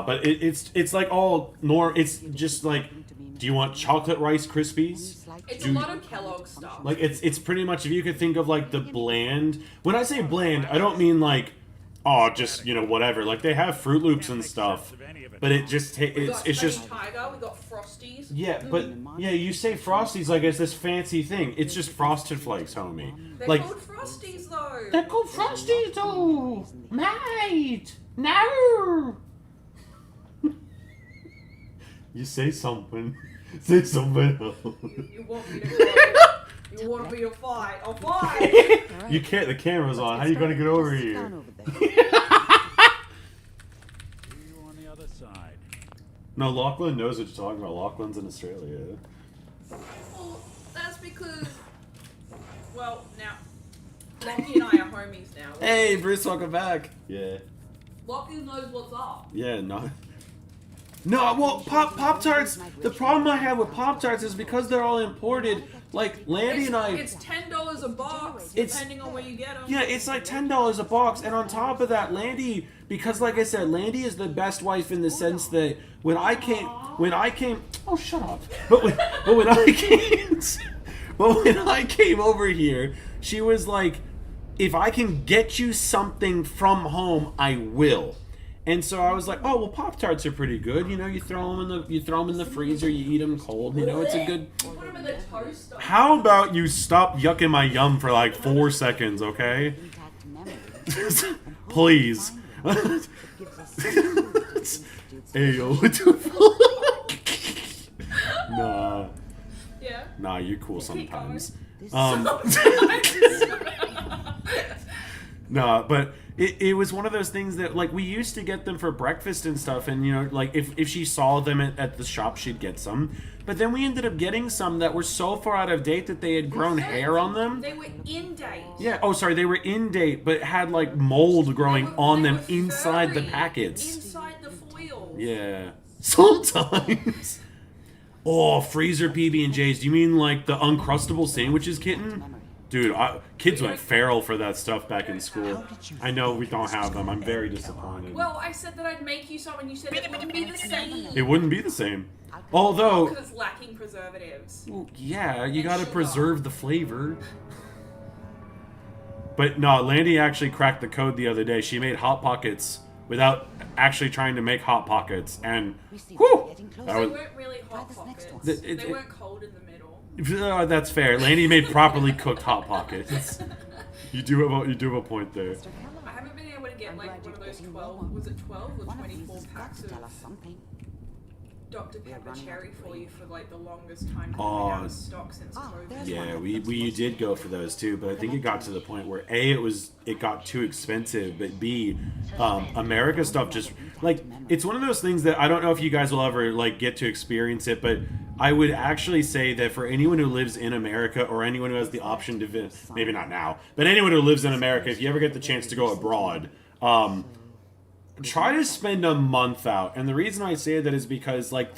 but it's like all it's just like, do you want chocolate Rice Krispies? It's a lot of Kellogg stuff. Like it's pretty much, if you could think of like the bland. When I say bland, I don't mean like, oh, just whatever. Like they have Fruit Loops and stuff, but it just it's just Tiger. We got Frosties. yeah. But yeah, you say Frosties like it's this fancy thing. It's just Frosted Flakes, homie. They're Like called Frosties though. they're called Frosties though, mate. No. You say something. Say something else. You want me to go? You want me to fight? I'll fight. You can't. The camera's on. How are you gonna get over here? On the other side. No, Lachlan knows what you're talking about. Lachlan's in Australia. Well, that's because. Well, now Lockie and I are homies now. Hey, Bruce, welcome back. Yeah. Lockie knows what's up. Yeah. No. No. Well, Pop-Tarts. The problem I have with Pop-Tarts is because they're all imported. Like Landy and I. It's $10 a box, It's- depending on where you get them. Yeah, it's like $10 a box, and on top of that, Landy, because like I said, Landy is the best wife in the sense that when I came, oh shut up, but when I came over here, she was like, if I can get you something from home, I will. And so I was like, oh well, Pop-Tarts are pretty good. You throw them in the freezer, you eat them cold. It's a good. You put them in the toaster. How about you stop yucking my yum for like 4 seconds, okay? Please. Hey yo, what the fuck? Nah. Yeah. Nah, you're cool sometimes. Nah, but it was one of those things that, like, we used to get them for breakfast and stuff, and, like, if she saw them at the shop, she'd get some. But then we ended up getting some that were so far out of date that they had grown hair on them. They were in date. Yeah, oh, sorry, they were in date, but had, like, mold growing on them inside the packets. Inside the foil. Yeah. Sometimes. Oh, freezer PB&Js. Do you mean, like, the Uncrustable sandwiches, kitten? Dude, kids went feral for that stuff back in school. I know we don't have them. I'm very disappointed. Well, I said that I'd make you some, and you said it wouldn't be the same. It wouldn't be the same. Although, Because it's lacking preservatives. well, yeah, you gotta sugar. preserve the flavor. But no, Landy actually cracked the code the other day. She made Hot Pockets without actually trying to make Hot Pockets, and whew, that They was, weren't really hot pockets. The- it- They it- weren't cold in the middle. that's fair. Landy made properly cooked Hot Pockets. You do have a point there. I haven't been able to get like one of those 12, was it 12 or 24 packs of Dr. Pepper Cherry for you for like the longest time. It's been out of stock since COVID. Yeah, we did go for those too, but I think it got to the point where it got too expensive, but B, America stuff just like, it's one of those things that I don't know if you guys will ever like get to experience it, but I would actually say that for anyone who lives in America or anyone who has the option to maybe not now, but anyone who lives in America, if you ever get the chance to go abroad, try to spend a month out. And the reason I say that is because like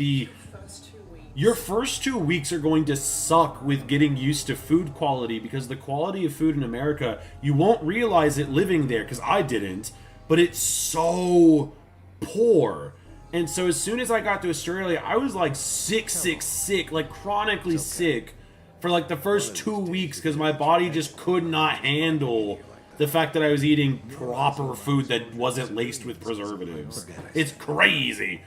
your first 2 weeks are going to suck with getting used to food quality, because the quality of food in America, you won't realize it living there, because I didn't, but it's so poor. And so as soon as I got to Australia, I was like sick, like chronically sick for like the first 2 weeks, because my body just could not handle the fact that I was eating proper food that wasn't laced with preservatives. It's crazy.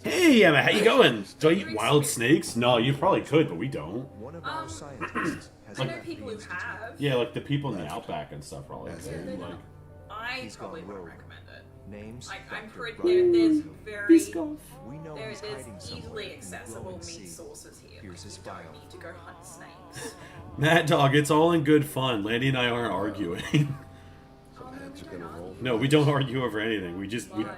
Hey, Emma, how you going? Do I eat wild snakes? No, you probably could, but we don't. I know people who have. Yeah, like the people in the Outback and stuff probably do. Like, I probably wouldn't recommend it. Names. Like, I'm pretty. There's very. We know There's he's hiding somewhere easily in the accessible glowing meat sea. sources here. Here's his You file. don't need to go hunt snakes. Mad Dog, it's all in good fun. Landy and I aren't arguing. No, we don't argue over anything. We just... What?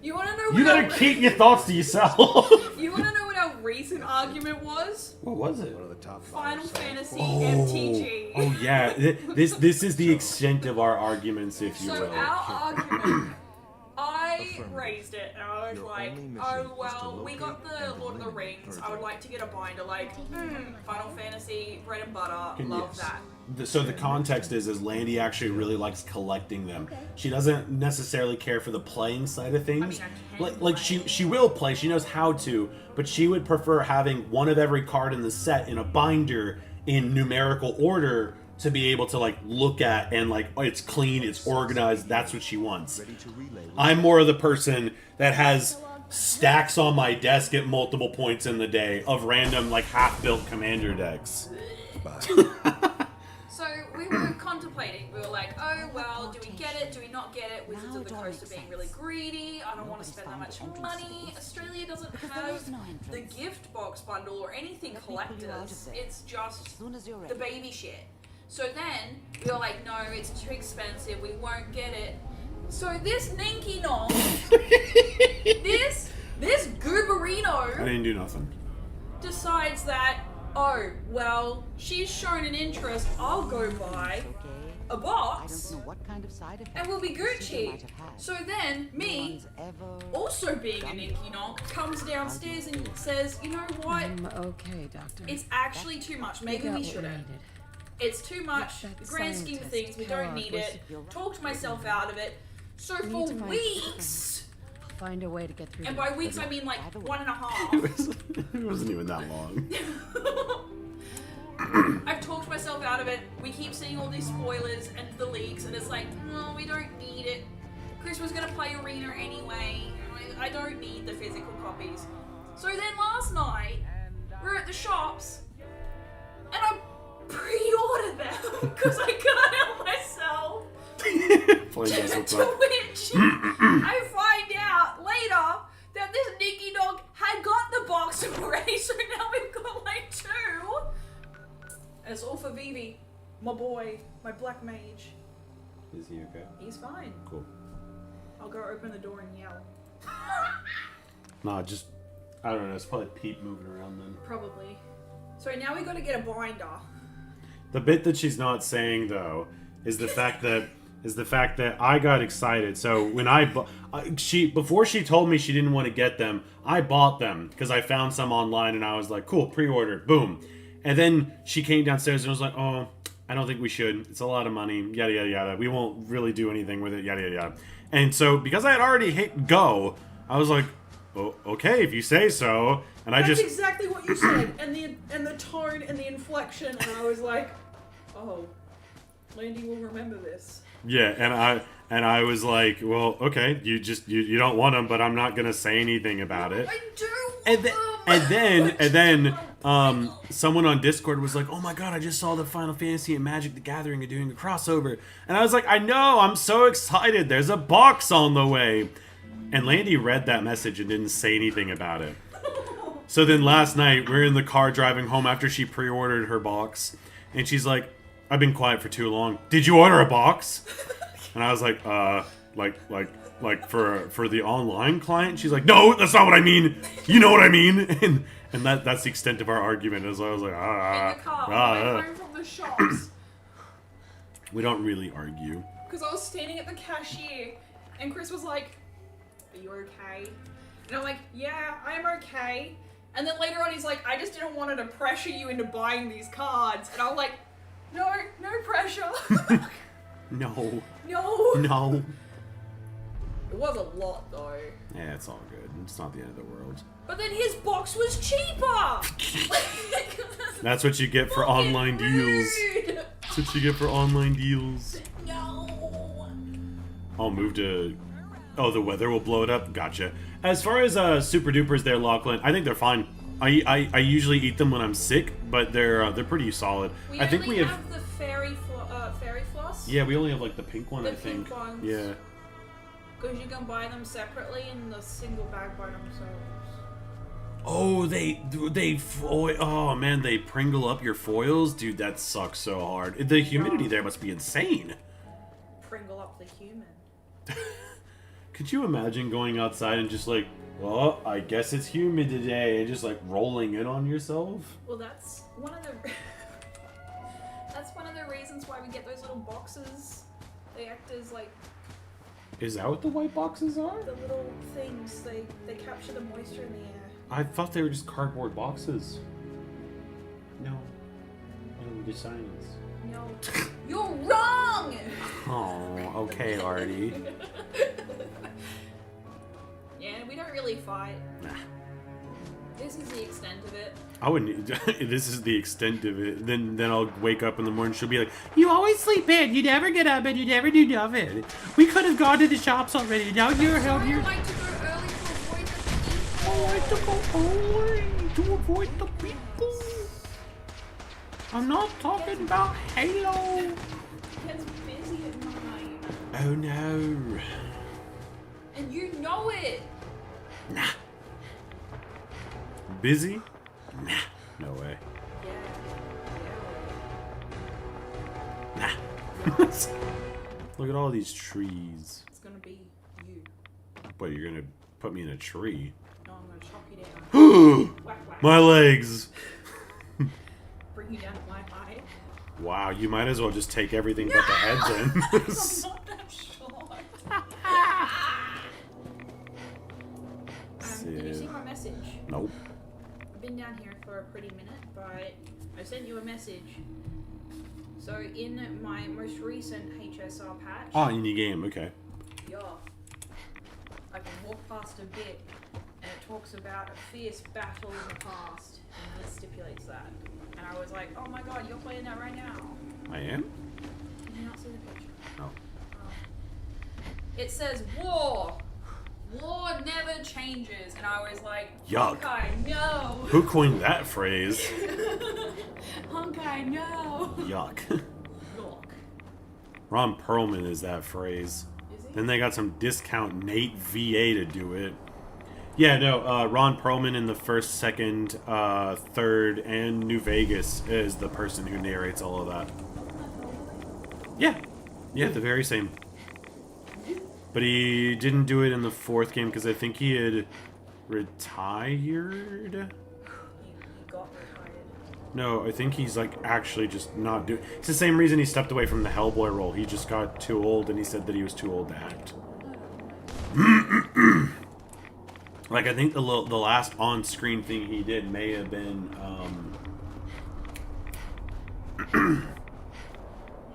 You want to know what You gotta our, keep your thoughts to yourself. You want to know what our recent argument was? What was it? Final Fantasy MTG. Oh yeah, this is the extent of our arguments, if you So will. our argument raised it, and I was like, oh well, we got the Lord of the Rings. I would like to get a binder, like, Final Fantasy, bread and butter, love that. So the context is Landy actually really likes collecting them. She doesn't necessarily care for the playing side of things. Like she will play, she knows how to, but she would prefer having one of every card in the set in a binder in numerical order to be able to like look at and like, oh, it's clean, it's organized. That's what she wants. I'm more of the person that has stacks on my desk at multiple points in the day of random like half-built commander decks. So we were contemplating. We were like, oh well, do we get it? Do we not get it? Wizards of the Coast are being really greedy. I don't want to spend that much money. Australia doesn't have the gift box bundle or anything collectors. It's just the baby shit. So then we were like, no, it's too expensive. We won't get it. So this Ninky Nonk, this gooberino, I didn't do nothing. decides that, oh, well, she's shown an interest, I'll go buy a box, and we'll be Gucci. So then, me, also being a Ninky Nonk, comes downstairs and says, you know what? I'm okay, Doctor. It's actually too much. Maybe we shouldn't. It's too much. The grand scheme of things, we don't need it. Talked myself out of it. So for weeks, I'll find a way to get through. and by weeks I mean like 1.5. It wasn't even that long. I've talked myself out of it. We keep seeing all these spoilers and the leaks, and it's like, no, we don't need it. Chris was gonna play Arena anyway. I don't need the physical copies. So then last night, we're at the shops, and I pre-ordered them because I can't help myself. To which I find out later that this Ninky Nonk had got the box already, so now we've got like 2. And it's all for Vivi, my boy, my black mage. Is he okay? He's fine. Cool. I'll go open the door and yell. Nah, just, I don't know, it's probably Pete moving around then. Probably. So now we gotta get a binder. The bit that she's not saying though is the fact that I got excited. So when before she told me she didn't want to get them, I bought them because I found some online and I was like, cool, pre-ordered, boom. And then she came downstairs and was like, oh, I don't think we should. It's a lot of money, yada yada yada. We won't really do anything with it, yada yada yada. And so because I had already hit go, I was like, oh, okay, if you say so. And That's exactly what you said, and the tone and the inflection, and I was like, oh, Landy will remember this. Yeah, and I was like, well, okay, you don't want them, but I'm not gonna say anything about it. I do. And then someone on Discord was like, oh my god, I just saw the Final Fantasy and Magic the Gathering are doing a crossover, and I was like, I know, I'm so excited. There's a box on the way. And Landy read that message and didn't say anything about it. So then last night, we're in the car driving home after she pre-ordered her box. And she's like, I've been quiet for too long. Did you order a box? And I was like, like for the online client? She's like, no, that's not what I mean. You know what I mean? And that's the extent of our argument. As I was like, In the car, on the way home from the shops. We don't really argue. Because I was standing at the cashier, and Chris was like, are you okay? And I'm like, yeah, I'm okay. And then later on he's like, I just didn't want to pressure you into buying these cards. And I'm like, no pressure. No. No. It was a lot though. Yeah, it's all good. It's not the end of the world. But then his box was cheaper! That's what you get for online deals. That's what you get for online deals. No. I'll move to... Oh, the weather will blow it up? Gotcha. As far as Super Dupers there, Lachlan, I think they're fine. I usually eat them when I'm sick, but they're pretty solid. We I think we have the fairy floss. Yeah, we only have like the pink one, The I think. pink ones. Yeah. Because you can buy them separately in the single bag by themselves. Oh, oh man, they Pringle up your foils? Dude, that sucks so hard. The humidity there must be insane. Pringle up the human. Could you imagine going outside and just like, well, I guess it's humid today, and just like rolling in on yourself? Well, that's one of the that's one of the reasons why we get those little boxes. They act as like Is that what the white boxes are? The little things, they capture the moisture in the air. I thought they were just cardboard boxes. No. No, the science. No. You're wrong! Oh, okay, Artie. Yeah, we don't really fight. Nah. This is the extent of it. I wouldn't. This is the extent of it. Then I'll wake up in the morning. She'll be like, "You always sleep in. You never get up, and you never do nothing. We could have gone to the shops already. Now you're held here." I like to go early to avoid the people. I like to go early to avoid the people. I'm not talking about Halo. It gets busy at night. Oh no. And you know it. Nah. Busy? Nah. No way. Yeah. Nah. Look at all these trees. It's gonna be you. What, you're gonna put me in a tree? No, I'm gonna chop you down. Whack, whack. My legs! Bring you down to my height. Wow, you might as well just take everything but the head then. I'm not that short. Did you see my message? Nope. I've been down here for a pretty minute, but I sent you a message. So in my most recent HSR patch, Oh, in your game, okay. yeah, I can walk past a bit, and it talks about a fierce battle in the past, and it stipulates that. And I was like, oh my god, you're playing that right now. I am? Did you not see the picture? No. It says war. War never changes, and I was like, Yuck. Honkai, no. Who coined that phrase? Honkai, no. Yuck. Yuck. Ron Perlman is that phrase. Is he? Then they got some discount Nate VA to do it. Yeah, no, Ron Perlman in the first, second, third, and New Vegas is the person who narrates all of that. Yeah. Yeah, the very same. But he didn't do it in the fourth game because I think he had retired. He got retired. No, I think he's like actually just not doing. It's the same reason he stepped away from the Hellboy role. He just got too old, and he said that he was too old to act. Like I think the last on-screen thing he did may have been.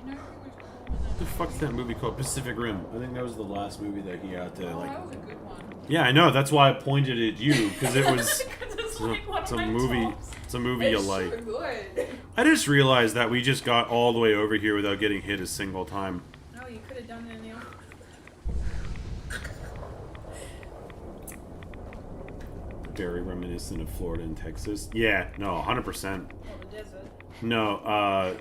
What the fuck's that movie called? Pacific Rim. I think that was the last movie that he had to like. That was a good one. Yeah, I know. That's why I pointed at you because it was. It's like one It's of a my movie. tops. It's a movie you It's like. so good. I just realized that we just got all the way over here without getting hit a single time. No, you could have done it in the Very reminiscent of Florida and Texas. Yeah, no, 100%. the desert. No,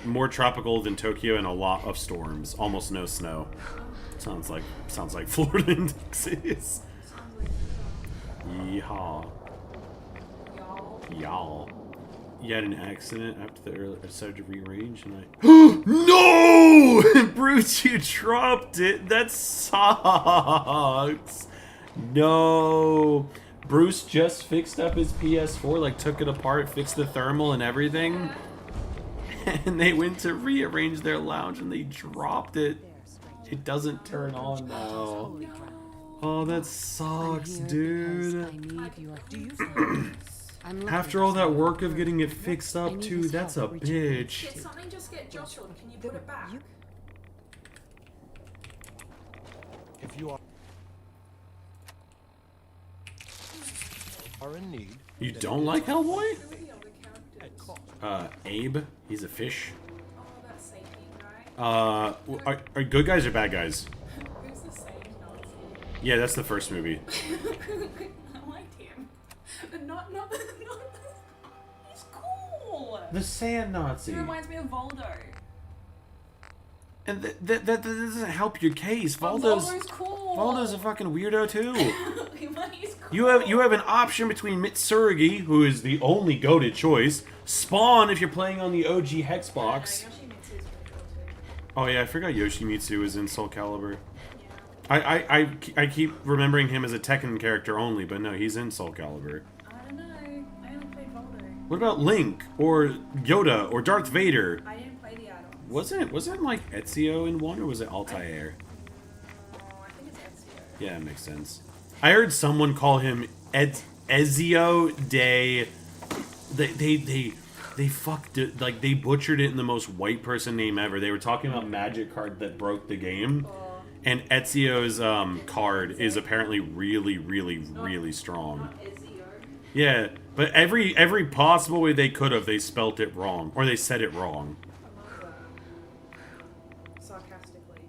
more tropical than Tokyo and a lot of storms. Almost no snow. Sounds like Florida and Texas. Sounds like Yeehaw. y'all. Y'all. You had an accident after the early episode to rearrange, and I. No! Bruce, you dropped it. That sucks. No. Bruce just fixed up his PS4, like took it apart, fixed the thermal and everything. And they went to rearrange their lounge and they dropped it. It doesn't turn on now. Oh, that sucks, dude. After all that work of getting it fixed up too, that's a bitch. Did something just get jostled? Can you put it back? If you are in need, You don't like Hellboy? Who are the other characters? Abe. He's a fish. Oh, that Satan guy. Are good guys or bad guys? Who's the Satan Nazi? Yeah, that's the first movie. I liked him. But not he's cool. The Sand Nazi. He reminds me of Voldo. And that doesn't help your case. But Voldo's Voldo's cool. Voldo's a fucking weirdo too. But he's cool. You have an option between Mitsurugi, who is the only goated choice, Spawn if you're playing on the OG Hexbox. Yoshimitsu's pretty cool too. Oh yeah, I forgot Yoshimitsu was in Soul Calibur. Yeah. I keep remembering him as a Tekken character only, but no, he's in Soul Calibur. I don't know. I only played Voldo. What about Link or Yoda or Darth Vader? I didn't play the add-ons. Wasn't like Ezio in one, or was it Altair? Yeah, it makes sense. I heard someone call him Ezio de... They fucked it, like, they butchered it in the most white person name ever. They were talking about Magic card that broke the game. And Ezio's card is apparently really, really, really strong. Yeah, but every possible way they could have, they spelt it wrong. Or they said it wrong. Sarcastically.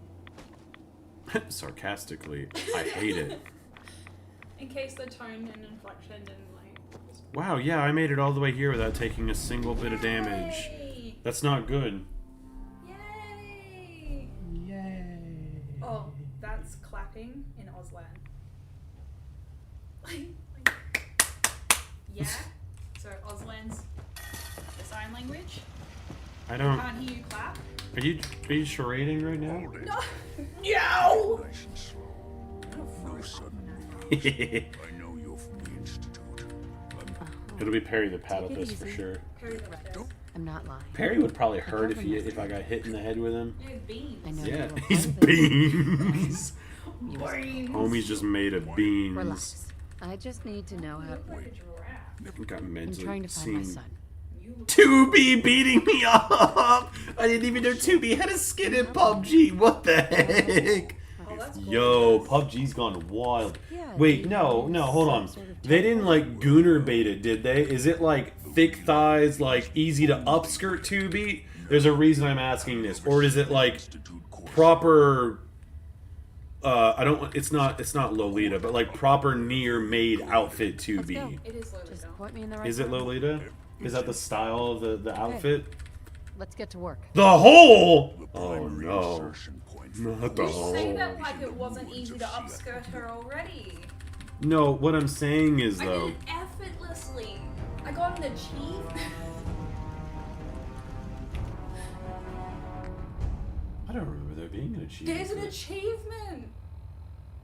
Sarcastically. I hate it. In case the tone and inflection didn't like. Wow, yeah, I made it all the way here without taking a single bit of damage. That's not good. Yay! Yay! Oh, that's clapping in Auslan. Yeah. So Auslan's the sign language. I don't. Can't hear you clap. Are you charading right now? No. No. Nice and slow. No sudden movements. I know you're from the Institute. It'll be Perry the platypus for sure. I'm not lying. Perry would probably hurt if I got hit in the head with him. Yeah, beans. I know Yeah, you he's were beans. Beans. Homie's just made of beans. Relax. I just need to know how. Got I'm mentally trying to find my seen. son. 2B beating me up! I didn't even know 2B had a skin in PUBG. What the heck? Yo, PUBG's gone wild. Wait, no, hold on. They didn't like Gooner bait it, did they? Is it like thick thighs, like easy to upskirt 2B? There's a reason I'm asking this. Or is it like proper it's not Lolita, but like proper near made outfit 2B? It is Lolita. Just point me in the right Is it Lolita? Is that the style of the outfit? Let's get to work. The hole! Oh no. Not the You say hole. that like it wasn't easy to upskirt her already. No, what I'm saying is I though. did it effortlessly. I got an achievement. I don't remember there being an achievement. There's an achievement.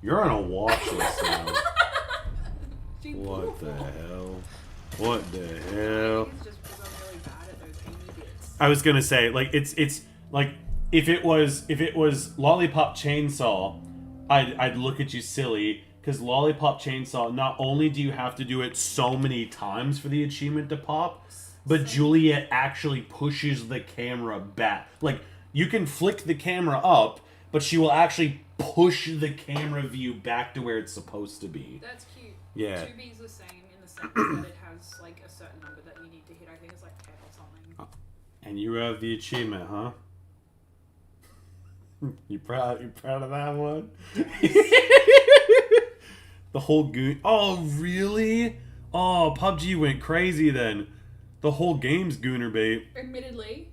You're on a watch list now. She What blew the off. hell? What the hell? It's just because I'm really bad at those Amy bits. I was gonna say, like, it's like if it was Lollipop Chainsaw, I'd look at you silly, because Lollipop Chainsaw, not only do you have to do it so many times for the achievement to pop, but Juliet actually pushes the camera back. Like, you can flick the camera up, but she will actually push the camera view back to where it's supposed to be. That's cute. Yeah. 2B's the same in the sense that it has like a certain number that you need to hit. I think it's like 10 or something. And you have the achievement, huh? You proud of that one? The whole goon. Oh, really? Oh, PUBG went crazy then. The whole game's gooner bait. Admittedly,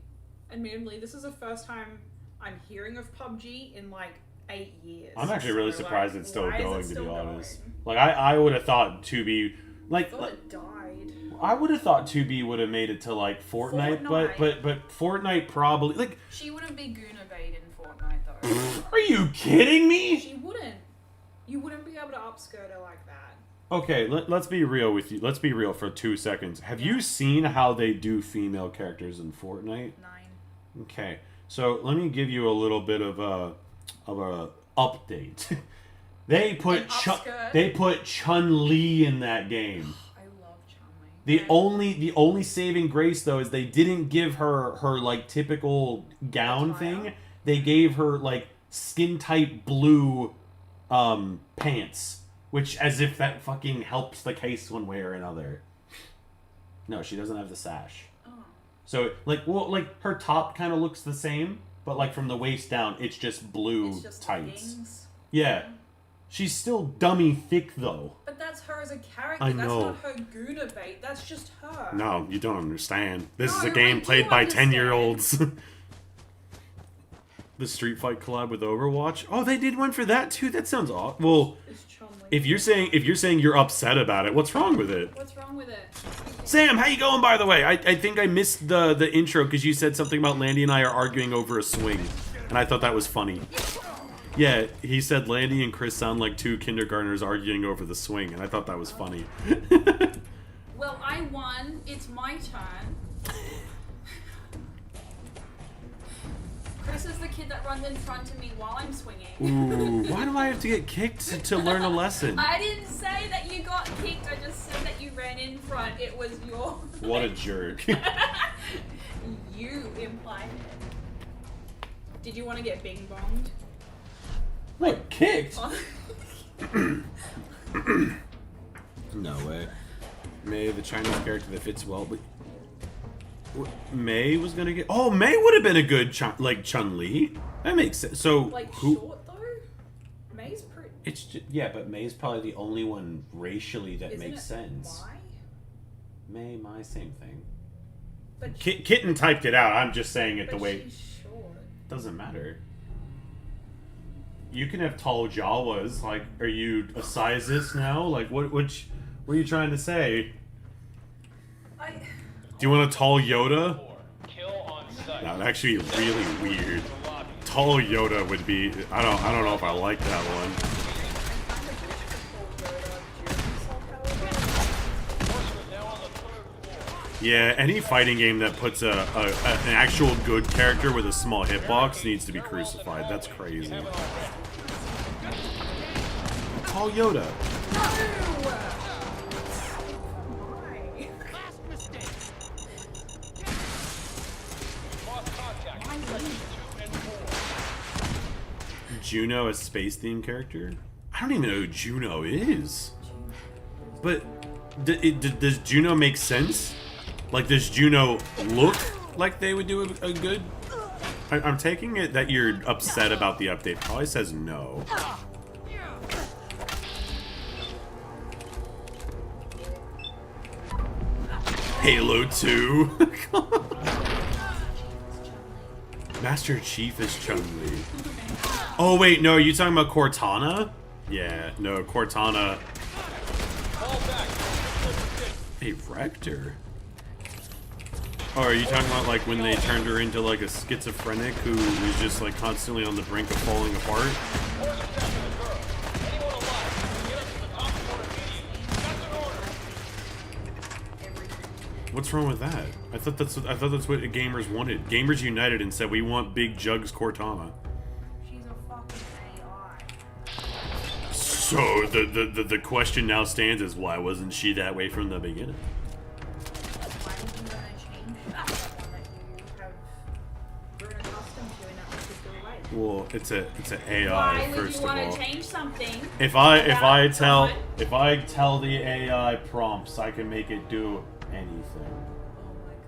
this is the first time I'm hearing of PUBG in like 8 years. I'm actually really So, surprised like, it's still why is it going, to still be honest. going? Like, I would have thought 2B... I Like, thought it died. I would have thought 2B would have made it to, like, Fortnite. But Fortnite probably... Like, She wouldn't be Gooner bait in Fortnite though. are you kidding me? She wouldn't. You wouldn't be able to upskirt her like that. Okay, let's be real with you. Let's be real for 2 seconds. Have you seen how they do female characters in Fortnite? 9. Okay, so let me give you a little bit of a update. They put Chun-Li in that game. I love Chun-Li. The only saving grace though is they didn't give her like typical gown thing. They gave her like skin tight blue pants. Which, as if that fucking helps the case one way or another. No, she doesn't have the sash. Oh. So, like, well, like, her top kind of looks the same, but, like, from the waist down, it's just blue It's just tights. leggings. Yeah. She's still dummy thick, though. But that's her as a character. I That's know. not her Gooner bait. That's just her. No, you don't understand. This is a No, game I played do by understand. 10-year-olds. The Street Fight collab with Overwatch? Oh, they did one for that, too? That sounds awesome. Well... It's Chun-Li. If you're saying you're upset about it, what's wrong with it? What's wrong with it? Sam, how you going, by the way? I think I missed the intro because you said something about Landy and I are arguing over a swing. And I thought that was funny. Yeah, he said Landy and Chris sound like 2 kindergartners arguing over the swing. And I thought that was funny. Well, I won. It's my turn. Chris This is the kid that runs in front of me while I'm swinging. Ooh, why do I have to get kicked to learn a lesson? I didn't say that you got kicked. I just said that you ran in front. It was your. What a jerk. You implied it. Did you want to get bing bonged? What, kicked? No way. May, the Chinese character that fits well, but May was gonna get. Oh, May would have been a good Chun-Li. That makes sense. So Like who? short though. May's pretty. It's just, yeah, but May's probably the only one racially that Isn't makes it sense. May, my same thing. But Kitten typed it out. I'm just saying it the way. she's short. Doesn't matter. You can have tall Jawas. Like, are you a sizist now? Like, what are you trying to say? Do you want a tall Yoda? That would actually be really weird. Tall Yoda would be. I don't know if I like that one. Yeah, any fighting game that puts an actual good character with a small hitbox needs to be crucified. That's crazy. Tall Yoda. Juno, a space-themed character? I don't even know who Juno is. But does Juno make sense? Like, does Juno look like they would do a good... I'm taking it that you're upset about the update. Probably says no. Halo 2. Master Chief is Chun-Li. Oh wait, no, are you talking about Cortana? Yeah, no, Cortana. They wrecked her. Oh, are you talking about like when they turned her into like a schizophrenic who was just like constantly on the brink of falling apart? What's wrong with that? I thought that's what gamers wanted. Gamers united and said we want Big Jugs Cortana. She's a fucking AI. So the question now stands is why wasn't she that way from the beginning? Why did you want to change that one that you have grown accustomed to in that particular way? Well, it's an AI Why would first you of want all. to change something? If I tell the AI prompts, I can make it do anything.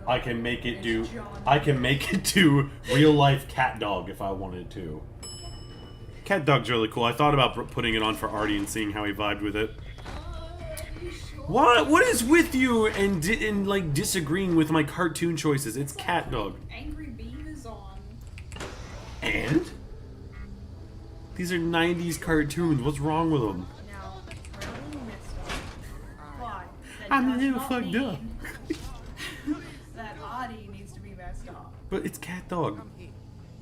I can make it do real life cat dog if I wanted to. Cat dog's really cool. I thought about putting it on for Artie and seeing how he vibed with it. What is with you and like disagreeing with my cartoon choices? It's cat dog. Angry Beam is on. And these are 90s cartoons. What's wrong with them? Now, really messed up. But that I'm a does little not fucked mean up. that Artie needs to be messed up. But it's cat dog.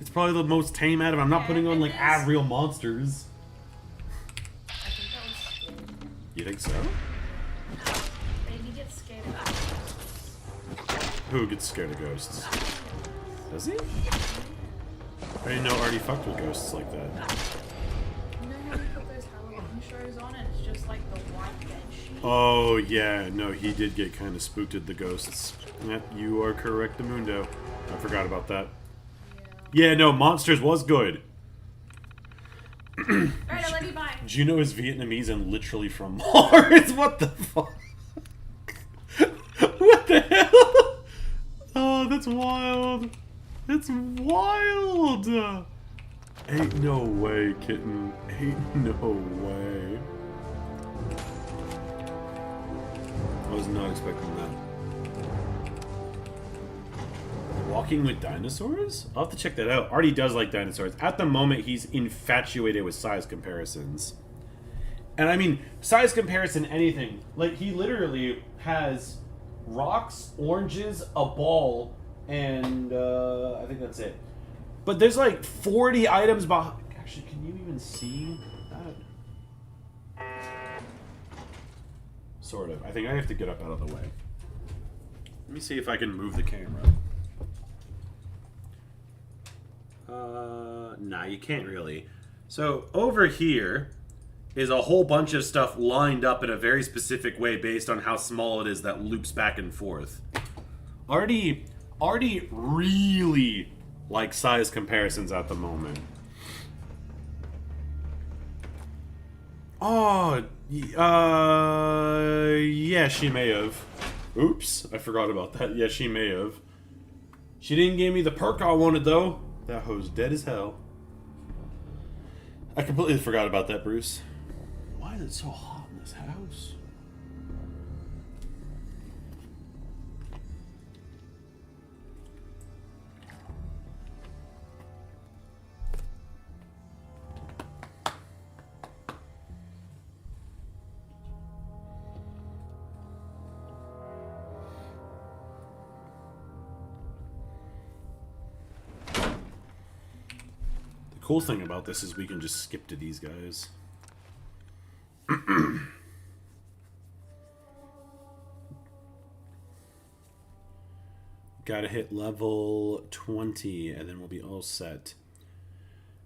It's probably the most tame out of them. I'm not putting on like real monsters. I think that was scary. You think so? Baby gets scared of Who gets scared of ghosts? Does he? I didn't know Artie fucked with ghosts like that. You know how we put those Halloween shows on and it's just like the white bed sheet? Oh yeah, no, he did get kind of spooked at the ghosts. Yep, you are correct, Mundo. I forgot about that. Yeah, no, Monsters was good. Alright, I love you, bye. Juno is Vietnamese and literally from Mars. What the fuck? What the hell? Oh, that's wild. That's wild. Ain't no way, kitten. Ain't no way. I was not expecting that. Walking with dinosaurs? I'll have to check that out. Artie does like dinosaurs. At the moment, he's infatuated with size comparisons. And I mean, size comparison, anything. Like, he literally has rocks, oranges, a ball, and I think that's it. But there's like 40 items behind. Actually, can you even see that? Sort of. I think I have to get up out of the way. Let me see if I can move the camera. Nah, you can't really. So over here is a whole bunch of stuff lined up in a very specific way based on how small it is that loops back and forth. Already really like size comparisons at the moment. Oh, yeah, she may have. Oops, I forgot about that. Yeah, she may have. She didn't give me the perk I wanted, though. That hoe's dead as hell. I completely forgot about that, Bruce. Why is it so hot in this house? The cool thing about this is we can just skip to these guys. Gotta hit level 20 and then we'll be all set.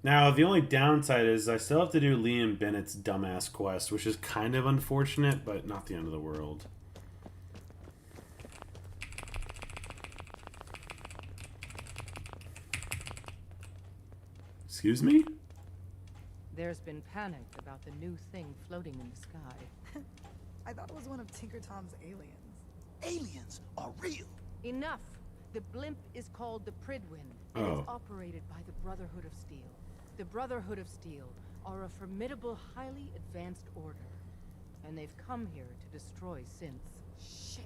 Now, the only downside is I still have to do Liam Bennett's dumbass quest, which is kind of unfortunate, but not the end of the world. Excuse me? There's been panic about the new thing floating in the sky. I thought it was one of Tinker Tom's aliens. Aliens are real. Enough! The blimp is called the Pridwin, and it's operated by the Brotherhood of Steel. The Brotherhood of Steel are a formidable, highly advanced order, and they've come here to destroy synths. Shit.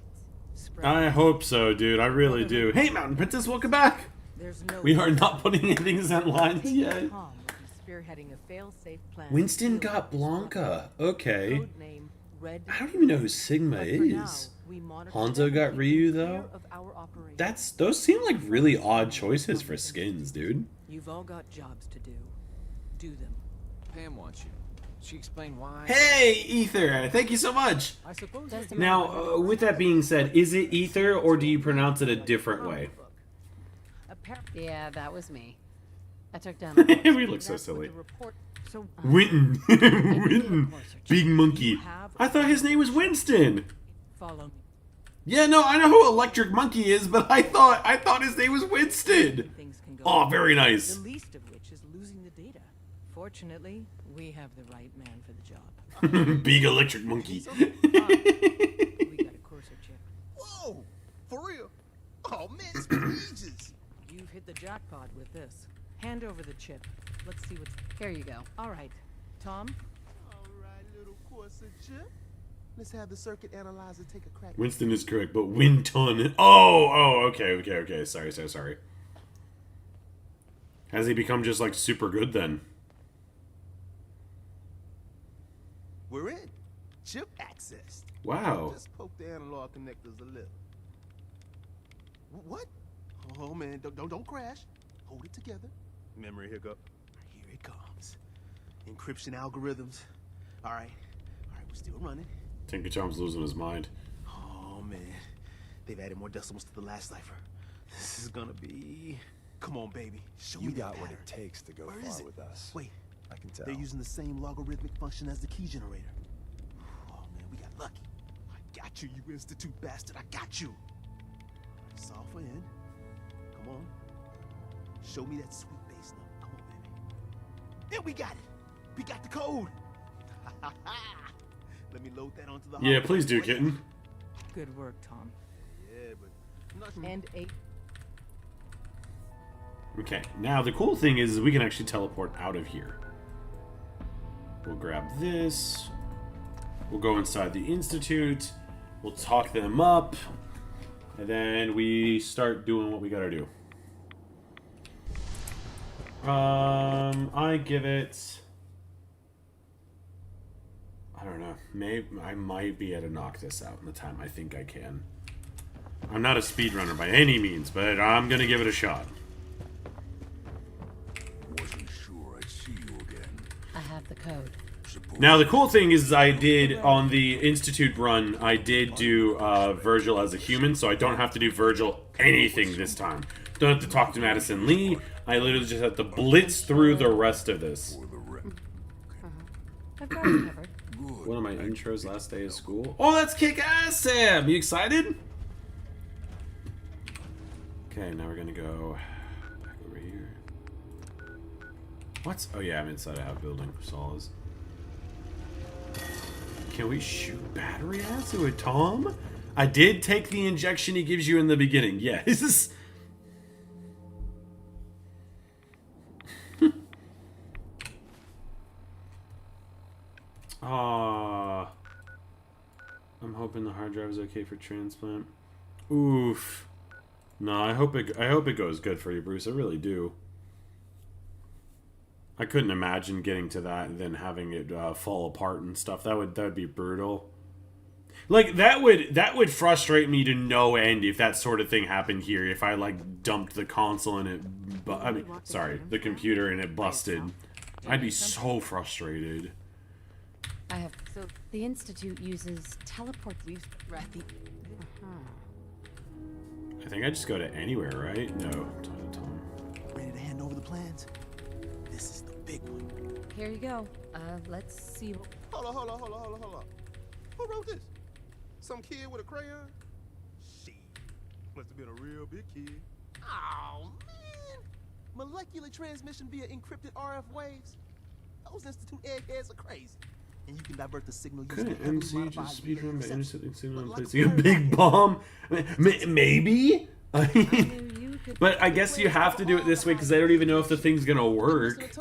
I hope so, dude. I really do. Hey, Mountain Princess, welcome back! There's no We are not putting anything on lines yet. Tom will be spearheading a fail-safe plan. Winston got Blanca. Okay. Codename Red. I don't even know who Sigma is. Hanzo got Ryu, though. Those seem like really odd choices for skins, dude. You've all got jobs to do. Do them. Pam wants you. She explained why. Hey, Ether! Thank you so much! I suppose Now, with that being said, is it Ether or do you pronounce it a different way? Yeah, that was me. I took down. We look so silly. Winton. Winton. Big monkey. I thought his name was Winston. Follow me. Yeah, no, I know who Electric Monkey is, but I thought his name was Winston. Oh, very nice. The least of which is losing the data. Fortunately, we have the right man for the job. Big Electric Monkey. We got a courser chip. Whoa! For real? Oh man, it's been ages. You've hit the jackpot with this. Hand over the chip. Let's see what's... Here you go. All right. Tom? All right, little courser chip. Let's have the circuit analyzer take a crack. Winston is correct, but Winton. Oh, okay. Sorry. Has he become just like super good then? We're in. Chip accessed. Wow. Just poke the analog connectors a little. What? Oh man, don't crash. Hold it together. Memory hiccup. Here it comes. Encryption algorithms. All right, we're still running. Tinker Tom's losing his mind. Oh man, they've added more decimals to the last cipher. This is gonna be... Come on, baby. Show me that got what pattern. it takes to go Where far is it? with us. Wait, I can tell. they're using the same logarithmic function as the key generator. Oh man, we got lucky. I got you, you institute bastard. I got you. Solve for N. Come on. Show me that sweet bass note. Come on, baby. And we got it. We got the code. Let me load that onto the... Yeah, please do, kitten. Good work, Tom. Yeah, but... nothing. And 8. Okay, now the cool thing is we can actually teleport out of here. We'll grab this. We'll go inside the Institute. We'll talk them up. And then we start doing what we gotta do. I give it... I don't know. Maybe I might be able to knock this out in the time I think I can. I'm not a speedrunner by any means, but I'm gonna give it a shot. Wasn't sure I'd see you again. I have the code. Now the cool thing is I did on the Institute run, I did do Virgil as a human, so I don't have to do Virgil anything this time. Don't have to talk to Madison Lee. I literally just have to blitz through the rest of this. I've got it covered. One of my intros last day of school. Oh, that's kick-ass, Sam! You excited? Okay, now we're gonna go back over here. What? Oh yeah, I'm inside a half building for Saws. Can we shoot battery acid with Tom? I did take the injection he gives you in the beginning. Yes. Ah, I'm hoping the hard drive is okay for transplant. Oof. No, I hope it goes good for you, Bruce. I really do. I couldn't imagine getting to that and then having it fall apart and stuff. That would be brutal. Like that would frustrate me to no end if that sort of thing happened here. If I like dumped the console and the computer and it busted, I'd be so frustrated. I have. So the institute uses teleport. I think I just go to anywhere, right? No, talk to Tom. Ready to hand over the plans? This is the big one. Here you go. Let's see. Hold on. Who wrote this? Some kid with a crayon? Shit. Must have been a real big kid. Oh, man. Molecular transmission via encrypted RF waves? Those Institute eggheads are crazy. And you can divert the signal using Couldn't MC just speedrun by intercepting signal and placing a big bomb? Maybe? But I guess you have to do it this way because I don't even know if the thing's gonna work.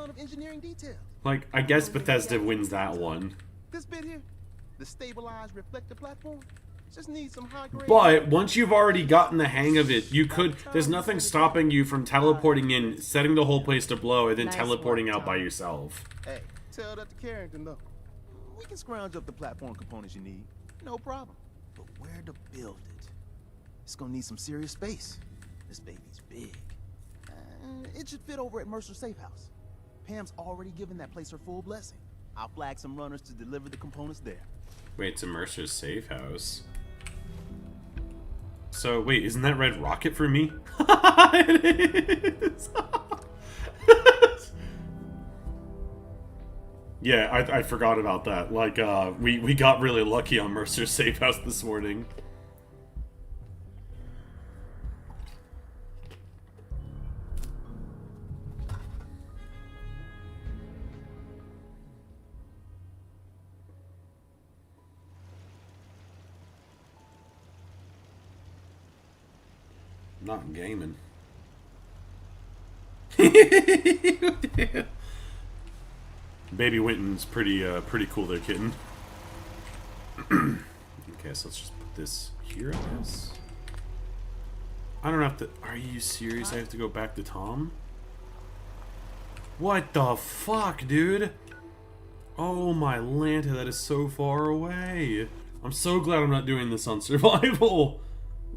Like, I guess Bethesda wins that one. This bit here, the stabilized reflector platform, just needs some high grade. But once you've already gotten the hang of it, you could. There's nothing stopping you from teleporting in, setting the whole place to blow, and then teleporting out by yourself. Hey, tell that to Carrington though. We can scrounge up the platform components you need. No problem. But where to build it? It's gonna need some serious space. This baby's big. It should fit over at Mercer's safe house. Pam's already given that place her full blessing. I'll flag some runners to deliver the components there. Wait, it's a Mercer's safe house. So, wait, isn't that Red Rocket for me? It is. Yeah, I forgot about that. Like, we got really lucky on Mercer's safe house this morning. Not gaming. Baby Winton's pretty cool there, kitten. Okay, so let's just put this here, I guess. I don't have to. Are you serious? I have to go back to Tom? What the fuck, dude? Oh my Lanta, that is so far away. I'm so glad I'm not doing this on survival.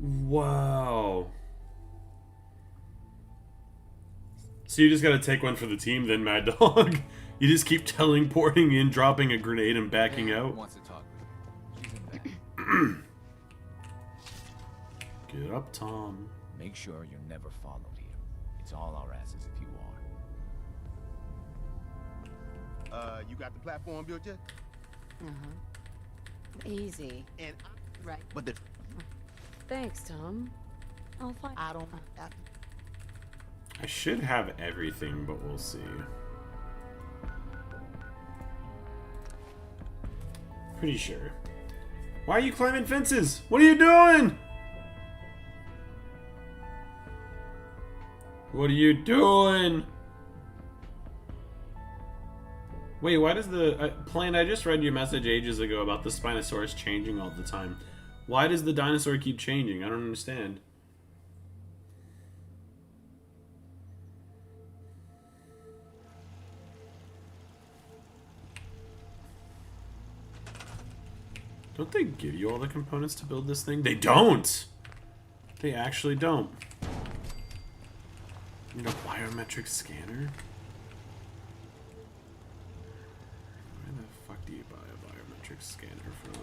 Wow. So you just gotta take one for the team then, Mad Dog? You just keep teleporting in, dropping a grenade, and backing out? Wants to talk. She's in there. Get up, Tom. Make sure you're never followed here. It's all our asses if you are. You got the platform built yet? Easy. And Right. But the Thanks, Tom. I'll find. I don't. I should have everything, but we'll see. Pretty sure. Why are you climbing fences? What are you doing? What are you doing? Wait, why does the... Plane, I just read your message ages ago about the Spinosaurus changing all the time. Why does the dinosaur keep changing? I don't understand. Don't they give you all the components to build this thing? They don't! They actually don't. You need a biometric scanner? Where the fuck do you buy a biometric scanner from?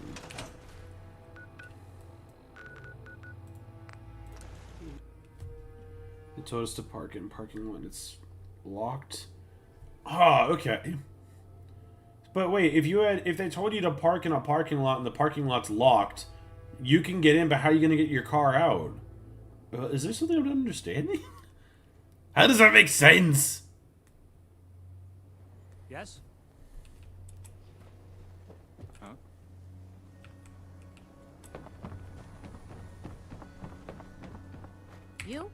told us to park in parking lot. It's locked. Oh, okay. But wait, if they told you to park in a parking lot and the parking lot's locked, you can get in, but how are you going to get your car out? Is there something I'm not understanding? How does that make sense? Yes? Huh? You?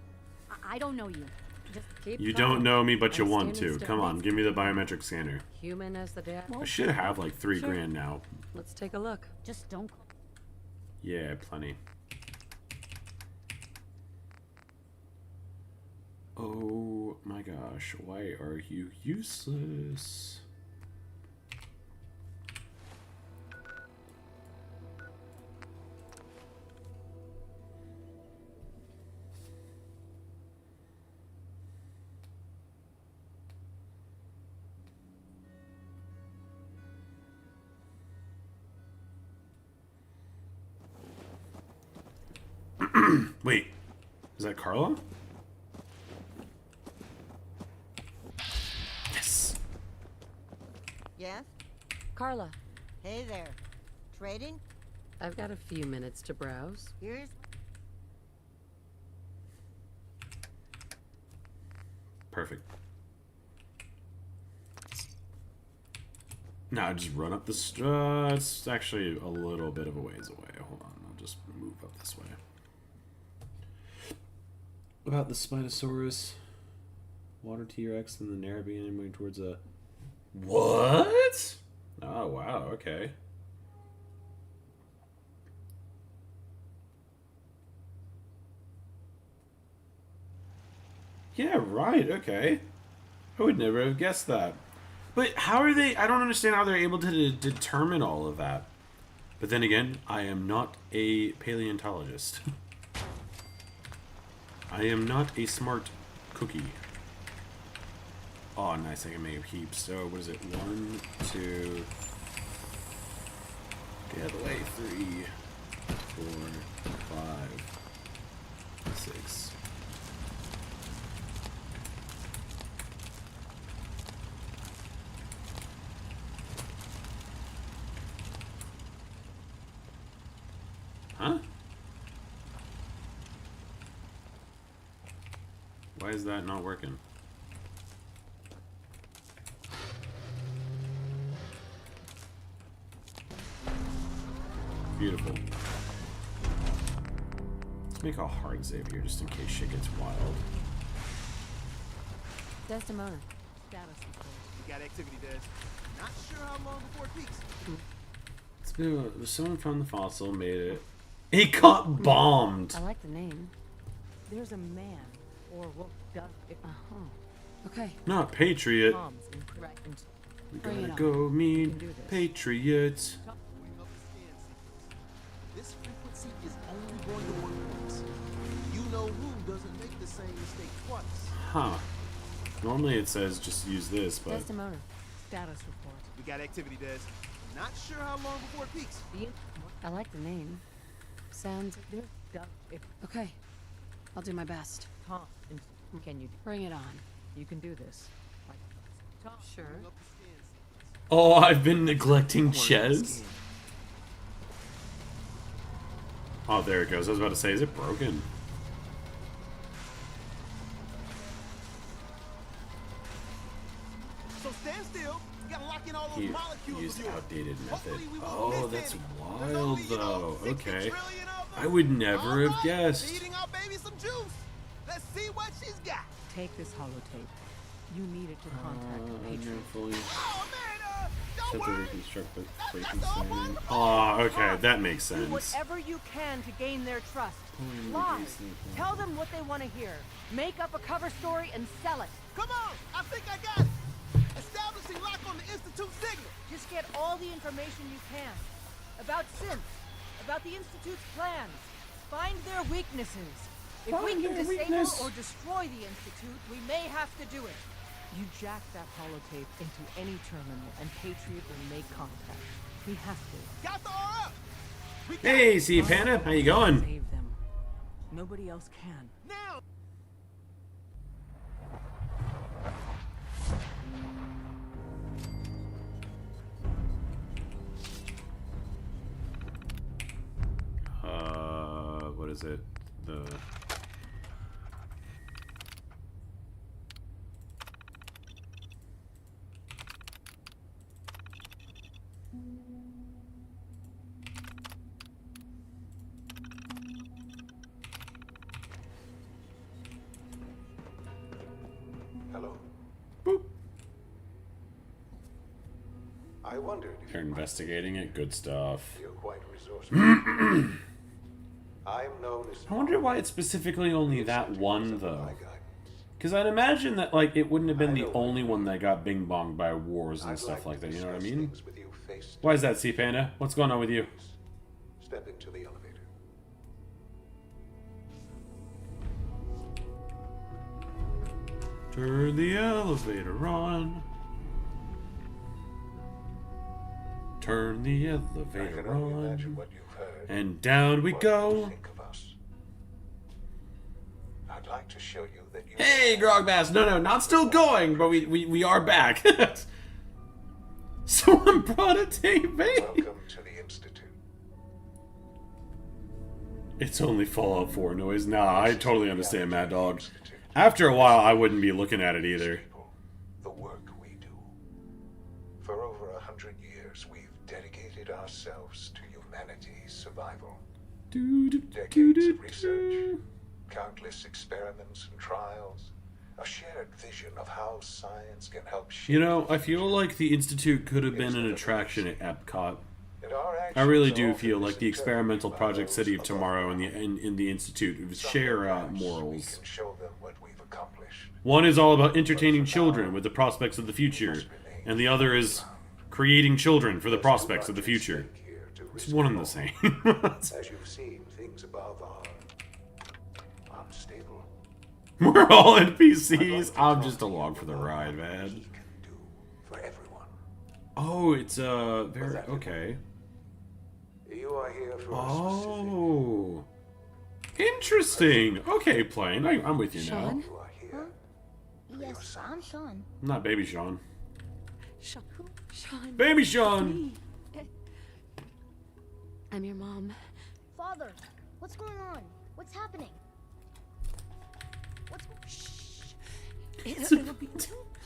I don't know you. Just Keep You calm. don't know me, but you I'm want standing to. still. Come on, give me the biometric scanner. Human as the dead. I should have like 3 Sure. grand now. Let's take a look. Just don't. Yeah, plenty. Oh my gosh, why are you useless? Wait, is that Carla? Yes. Yes? Carla, Hey there. Trading? I've got a few minutes to browse. Here's... Perfect. Now just run up the it's actually a little bit of a ways away. Hold on, I'll just move up this way. About the Spinosaurus, Water T-Rex, and the Narrabeen moving towards a... What? Oh, wow, okay. Yeah, right, okay. I would never have guessed that. But how are they... I don't understand how they're able to determine all of that. But then again, I am not a paleontologist. I am not a smart cookie. Oh, nice. I can make heaps. So, what is it? 1, 2... Get out of the way. 3, 4, 5, 6... Huh? Why is that not working? Beautiful. Let's make a hard save here just in case shit gets wild. Desdemona. Status report. We got activity, Des. Not sure how long before it peaks. It's been someone found the fossil, made it. He got bombed. I like the name. There's a man, or what does it? Okay. Not Patriot. Bombs in correct. We Bring gotta it go on. meet You can do this. Patriots. Bring up the scan sequence. This frequency is only going to work once. You know who doesn't make the same mistake twice. Huh. Normally it says just use this, but... Desdemona. Status report. We got activity, Des. Not sure how long before it peaks. I like the name. Sounds... Okay. I'll do my best. Tom, can you Bring it on. You can do this. Tom, Sure. Bring up the scan sequence. Oh, I've been neglecting chess. Oh, there it goes. I was about to say, is it broken? So stand still. You gotta lock in all those He molecules used of yours. outdated method. Hopefully we won't Oh, miss that's any. wild, There's only, you know, though. 60 Okay. trillion of them. I would never All have right, guessed. Feeding our baby some juice. Let's see what she's got. take this holotape. You need it to contact Patriot. Fully Oh man, don't set to worry. reconstruct with That's Frankenstein. wonderful. Oh, okay, that makes Do sense. whatever you can to gain their trust. Pulling Lie. the DC. Tell them what they want to hear. Make up a cover story and sell it. Come on, I think I got it. Establishing lock on the Institute signal. Just get all the information you can. About synths. About the Institute's plans. Find their weaknesses. If we Find can their disable weakness. or destroy the Institute, we may have to do it. You jack that holotape into any terminal and Patriot will make contact. We have to. Got the RF. We got Hey, see Panda, how you going? Save them. Nobody else can. now. What is it? The... Hello. Boop. I wondered if They're investigating it. Good stuff. you're quite resourceful. I'm known as I wonder why it's specifically only that one, though. Because I'd imagine that, like, it wouldn't have been the only one that got bing-bonged by wars and stuff like that, you know what I mean? Why is that, Sea Panda? What's going on with you? Step into the elevator. Turn the elevator on. Turn the elevator on. And down we go. I'd like to show you that you Hey, Grogbass! No, not still going, but we are back. Someone brought a TV. Welcome to the Institute. It's only Fallout 4 noise. Nah, I totally understand, Mad Dog. After a while, I wouldn't be looking at it either. The work we do. For over 100 years, we've dedicated ourselves to humanity's survival. Decades of research, countless experiments and trials, a shared vision of how science can help shape. You know, I feel like the Institute could have been an attraction at Epcot. I really do feel like the experimental project City of Tomorrow and the Institute share morals. One is all about entertaining children with the prospects of the future, and the other is creating children for the prospects of the future. It's one and the same. As you've seen, things above are unstable. We're all NPCs. I'm just along for the ride, man. For everyone. Oh, it's very okay. You are here for Oh, interesting. Okay, Plane. I'm with you now. You are here. Yes, I'm Sean. I'm not Baby Sean. Sean. Sean. Baby Sean. I'm your mom. Father, what's going on? What's happening? It'll be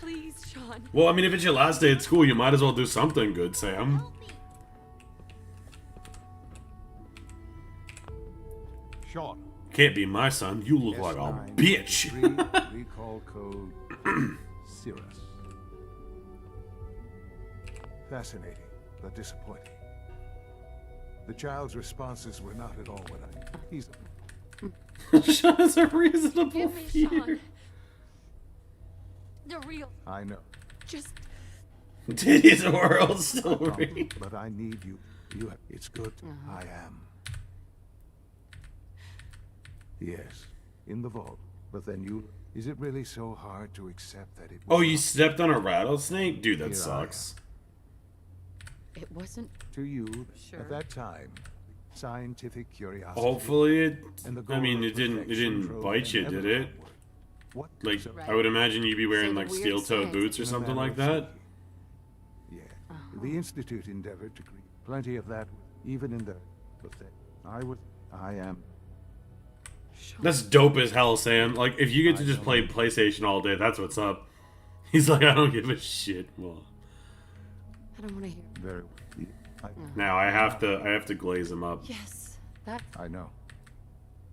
please, Sean. Well, I mean, if it's your last day at school, you might as well do something good, Sam. Sean. Can't be my son. You look like a bitch. Recall code Cirrus. Fascinating, but disappointing. The child's responses were not at all what he's. Sean has a reasonable Give me fear. Sean. The real. I know. Just. Diddy's world story. But I need you. It's good. I am. Yes, in the vault. But then you. Is it really so hard to accept that it? Oh, you stepped on a rattlesnake? Dude, that Here sucks. It wasn't. To you, Sure. at that time, scientific curiosity. Hopefully it. and the I goal mean, of it didn't perfection bite you, drove did them it? What? Like, Right. I would imagine you'd be wearing So the like weird steel-toed science boots or In a something manner like of that. Yeah. The Institute endeavored to create plenty of that, even in the. But I am. That's dope as hell, Sam. Like, if you get to just play PlayStation all day, that's what's up. He's like, I don't give a shit. Well, I don't want to hear. Very. now I have to glaze him up. Yes, that. I know.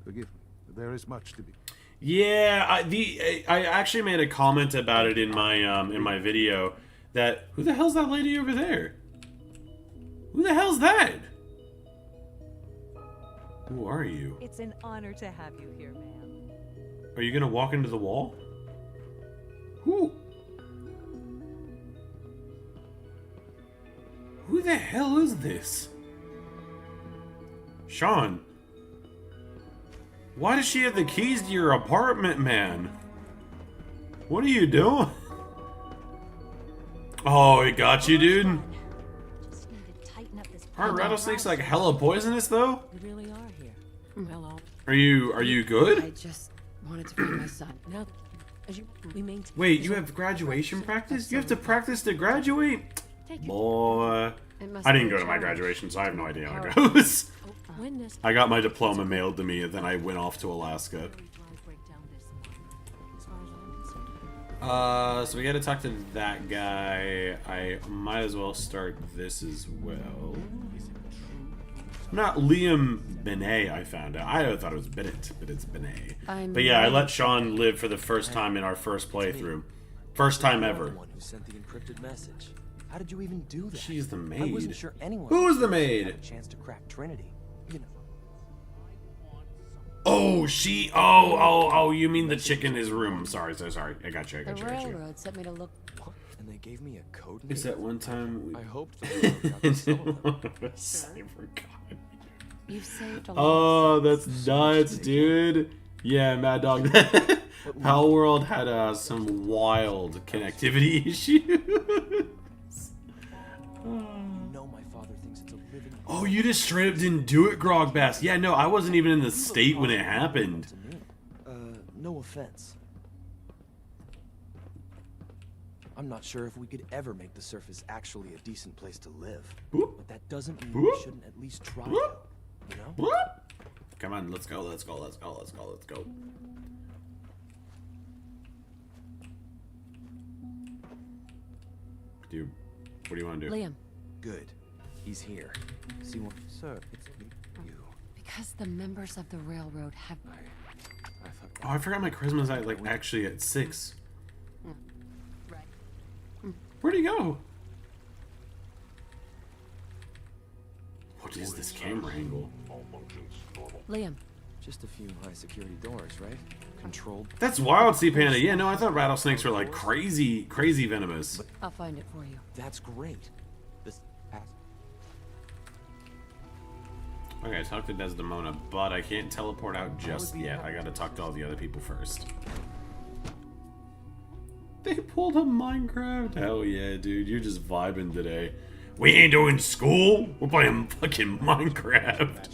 Forgive me. There is much to be. Yeah, I actually made a comment about it in my video. That who the hell's that lady over there? Who the hell's that? Who are you? It's an honor to have you here, ma'am. Are you gonna walk into the wall? Who? Who the hell is this? Sean. Why does she have the keys to your apartment, man? What are you doing? Oh, it got you, dude? Just need to tighten up this. Aren't rattlesnakes like hella poisonous, though? We really are here. Hello. Are you good? I just wanted to find my son. Now, Wait, you have graduation practice? You have to practice to graduate? Boy. I didn't go to my graduation, so I have no idea how it goes. I got my diploma mailed to me, and then I went off to Alaska. So we gotta talk to that guy. I might as well start this as well. Not Liam Benet, I found out. I thought it was Bennett, but it's Benet. But yeah, I let Sean live for the first time in our first playthrough. First time ever. Who sent the encrypted message? How did you even do that? She's the maid. I wasn't sure anyone Who's the maid? had a chance to crack Trinity. You know. Oh, she. Oh, you mean the chick in his room. Sorry. I got you. The railroad sent me to look. And they gave me a code. Is that one time? I hoped the railroad got some of them. I forgot. You've saved a lot. Oh, that's nuts, dude. Yeah, Mad Dog. Pal World had some wild connectivity issues. Oh, you just straight up didn't do it, Grogbass. Yeah, no, I wasn't even in the state when it happened. No offense. I'm not sure if we could ever make the surface actually a decent place to live. But that doesn't mean we shouldn't at least try it out, you know? Come on, let's go. Dude, what do you want to do? Liam. Good. He's here. See what? Sir, it's me. You. Because the members of the railroad have... Oh, I forgot my charisma's like actually at 6. Right. Where'd he go? What is this camera angle? Liam. Just a few high security doors, right? Controlled. That's wild, Sea Panda. Yeah, no, I thought rattlesnakes were like crazy venomous. I'll find it for you. That's great. This. Okay, talk to Desdemona, but I can't teleport out just yet. I gotta talk to all the other people first. They pulled a Minecraft. Hell yeah, dude. You're just vibing today. We ain't doing school. We're playing fucking Minecraft.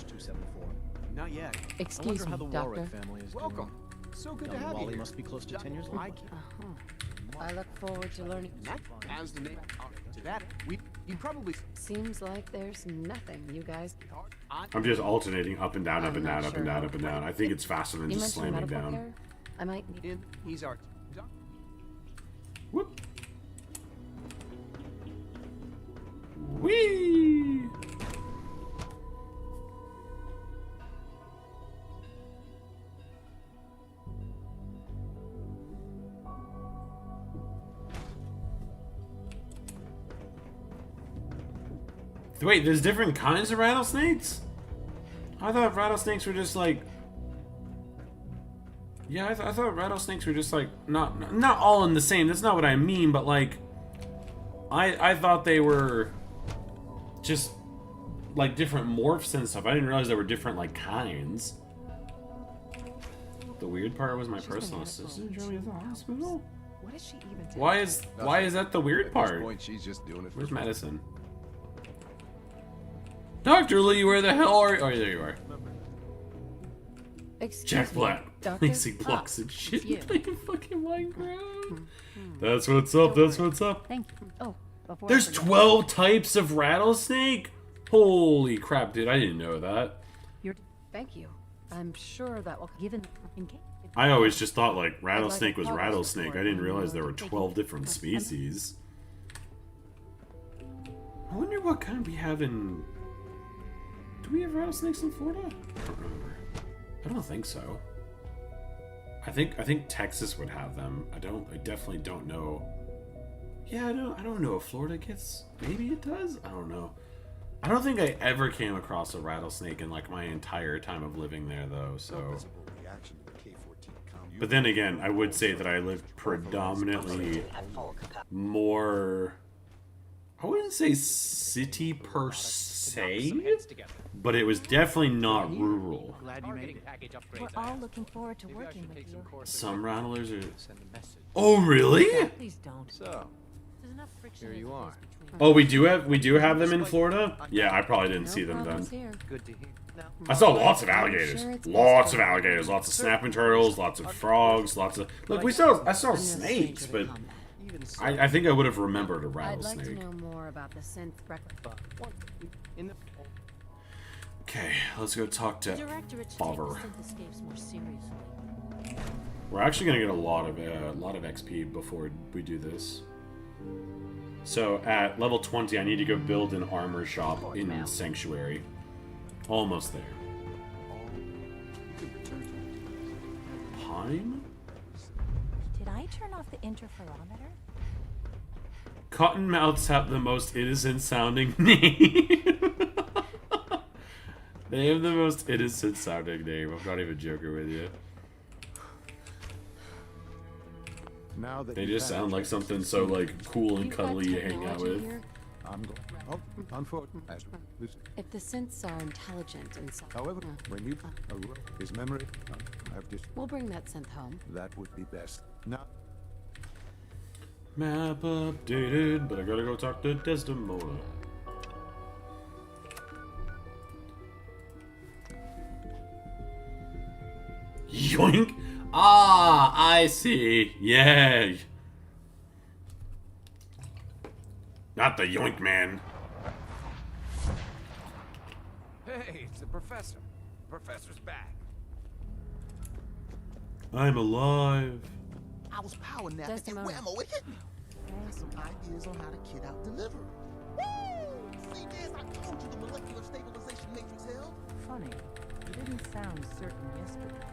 Not yet. Excuse me, Doctor. Welcome. So good to have you. Wally must be close to 10 years old. I look forward to learning. As the name to that, you probably seems like there's nothing you guys. I'm just alternating up and down, up and down, up and down, up and down. I think it's faster than just slamming down. Care? I might need. He's our. Whoop. Whee! Wait, there's different kinds of rattlesnakes? I thought rattlesnakes were just like... Yeah, I thought rattlesnakes were just like... Not all in the same, that's not what I mean, but like... I thought they were... just... like different morphs and stuff. I didn't realize there were different like kinds. The weird part was my personal assistant drove me to the hospital? What is she even doing? Why is that the weird part? At this point, she's just doing it. Where's Madison? Dr. Lee, where the hell are you? Oh, there you are. Jack Black. Placing blocks and shit. Playing fucking Minecraft. That's what's up. That's what's up. Thank you. Oh, there's 12 types of rattlesnake? Holy crap, dude. I didn't know that. Thank you. I'm sure that will given in case. I always just thought like rattlesnake was rattlesnake. I didn't realize there were 12 different species. I wonder what kind we have in... Do we have rattlesnakes in Florida? I don't remember. I don't think so. I think Texas would have them. I definitely don't know. Yeah, I don't know if Florida gets... Maybe it does? I don't know. I don't think I ever came across a rattlesnake in like my entire time of living there though, so... But then again, I would say that I lived predominantly more... I wouldn't say city per se, but it was definitely not rural. We're all looking forward to working with you. Some rattlers are... Oh, really? Please don't. So, There's enough friction. Here you are. Oh, we do have them in Florida? Yeah, I probably didn't see them then. Good to hear. I saw lots of alligators. Lots of alligators, lots of snapping turtles, lots of frogs, lots of... Look, I saw snakes, but I think I would have remembered a rattlesnake. I'd like to know more about the synth record. Okay, let's go talk to Bover. More seriously. We're actually gonna get a lot of XP before we do this. So at level 20, I need to go build an armor shop in Sanctuary. Almost there. Pine? Did I turn off the interferometer? Cottonmouths have the most innocent sounding name. They have the most innocent sounding name. I'm not even joking with you. Now that they just sound like something so like cool and cuddly you hang out with. I'm going. Oh, unfortunately. If the synths are intelligent and so. However, when you his memory, I've just. We'll bring that synth home. That would be best. Now. Map updated, but I gotta go talk to Desdemona. Yoink! Ah, I see. Yeah. Not the Yoink Man. Hey, it's the professor. The professor's back. I'm alive. I was power napping and whammo, it hit me. I got some ideas on how to kid out deliver. Woo! See, Des, I told you the molecular stabilization matrix held. Funny. You didn't sound certain yesterday.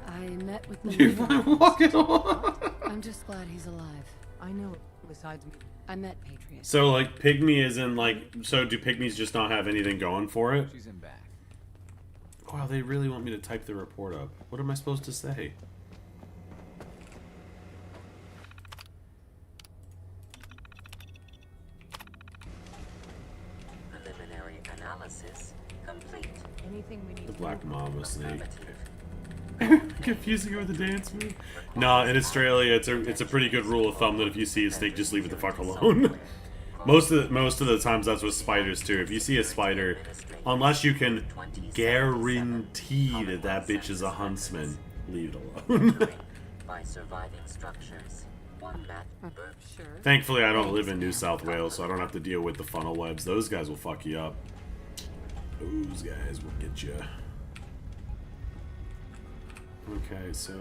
I met with the I'm walking along. I'm just glad he's alive. I know. Besides me, I met Patriot. So like pygmy is in like, so do pygmies just not have anything going for it? She's in back. Wow, they really want me to type the report up. What am I supposed to say? Preliminary analysis complete. Anything we need. The black mama snake. Confusing it with the dance move. Nah, in Australia, it's a pretty good rule of thumb that if you see a snake, just leave it the fuck alone. most of the times that's with spiders too. If you see a spider, unless you can guarantee that that bitch is a huntsman, leave it alone. By surviving structures. One that sure. Thankfully, I don't live in New South Wales, so I don't have to deal with the funnel webs. Those guys will fuck you up. Those guys will get you. Okay, so...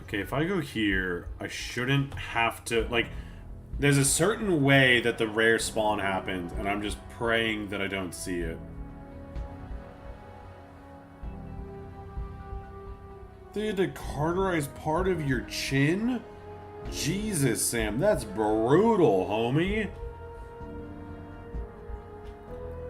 Okay, if I go here, I shouldn't have to... Like, there's a certain way that the rare spawn happens, and I'm just praying that I don't see it. They had to cauterize part of your chin? Jesus, Sam, that's brutal, homie.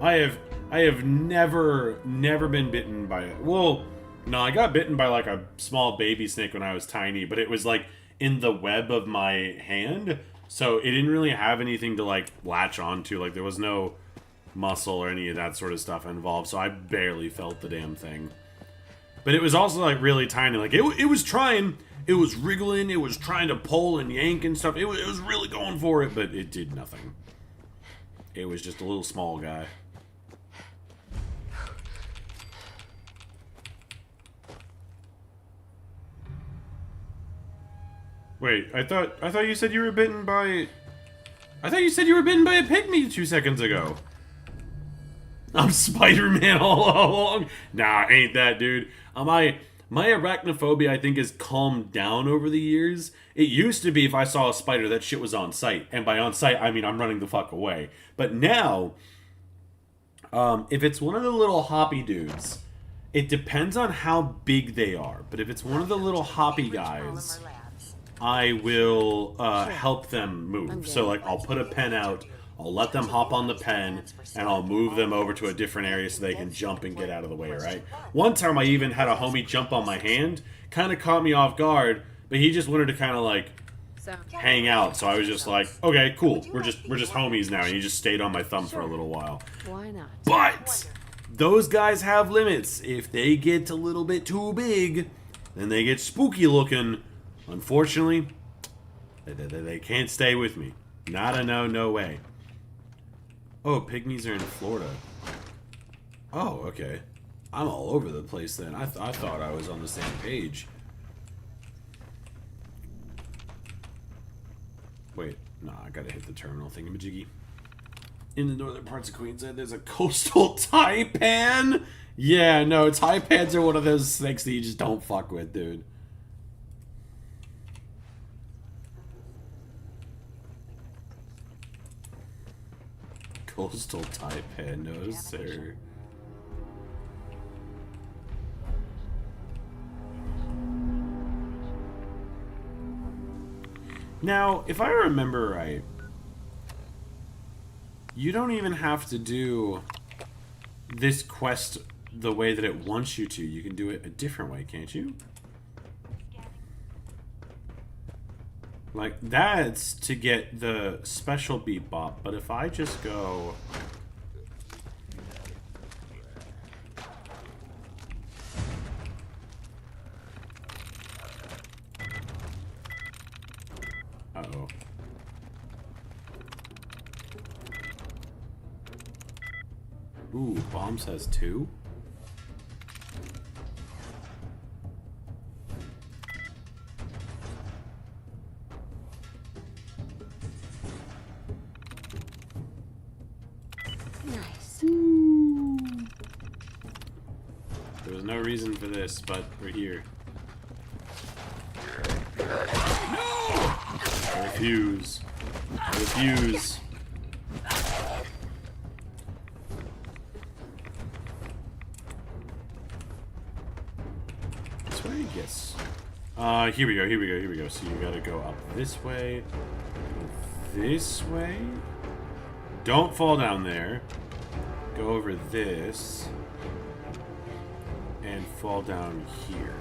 I have never been bitten by it. Well, no, I got bitten by like a small baby snake when I was tiny, but it was like in the web of my hand, so it didn't really have anything to like latch onto. Like there was no muscle or any of that sort of stuff involved, so I barely felt the damn thing. But it was also like really tiny. Like it was trying, it was wriggling, it was trying to pull and yank and stuff. It was really going for it, but it did nothing. It was just a little small guy. Wait, I thought you said you were bitten by... I thought you said you were bitten by a pygmy 2 seconds ago. I'm Spider-Man all along. Nah, ain't that, dude. My arachnophobia, I think, has calmed down over the years. It used to be if I saw a spider, that shit was on sight. And by on sight, I mean I'm running the fuck away. But now, if it's one of the little hoppy dudes, it depends on how big they are. But if it's one of the little hoppy guys... I will help them move. So like I'll put a pen out, I'll let them hop on the pen, and I'll move them over to a different area so they can jump and get out of the way, right? One time I even had a homie jump on my hand, kind of caught me off guard, but he just wanted to kind of like hang out. So I was just like, okay, cool, we're just homies now. And he just stayed on my thumb for a little while. Why not? But those guys have limits. If they get a little bit too big, then they get spooky looking. Unfortunately, they can't stay with me. Not a no, no way. Oh, pygmies are in Florida. Oh, okay. I'm all over the place then. I thought I was on the same page. Wait, nah, I gotta hit the terminal thingamajiggy. In the northern parts of Queensland, there's a coastal taipan. Yeah, no, taipans are one of those snakes that you just don't fuck with, dude. Coastal taipan, no sir. Now, if I remember right, you don't even have to do this quest the way that it wants you to. You can do it a different way, can't you? Like, that's to get the special beat bop, but if I just go... Uh-oh. Ooh, Bombs has 2? Nice. There was no reason for this, but we're here. I refuse. I refuse. This way? Yes. Here we go, here we go, here we go. So you gotta go up this way. Go this way. Don't fall down there. Go over this. And fall down here.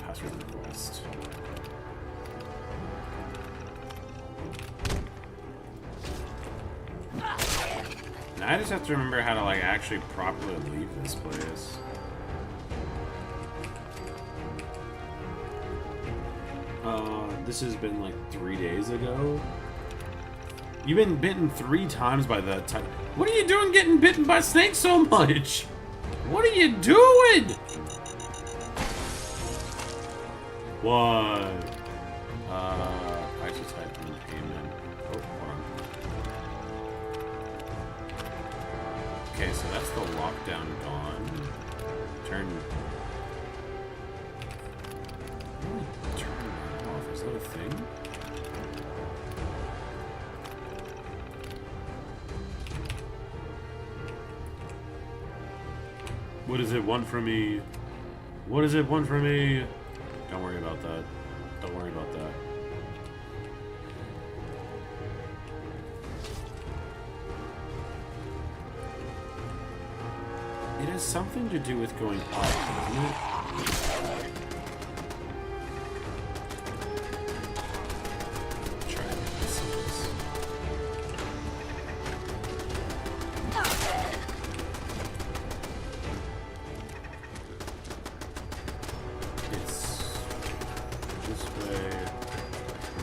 Password request. Now I just have to remember how to like actually properly leave this place. This has been like 3 days ago. You've been bitten 3 times by that type. What are you doing getting bitten by snakes so much? What are you doing? What? I just typed in amen. Oh, hold on. Okay, so that's the lockdown gone. Turn that off. Is that a thing? What does it want from me? What does it want from me? Don't worry about that. Don't worry about that. It has something to do with going up, doesn't it? Try to make this sense. It's this way,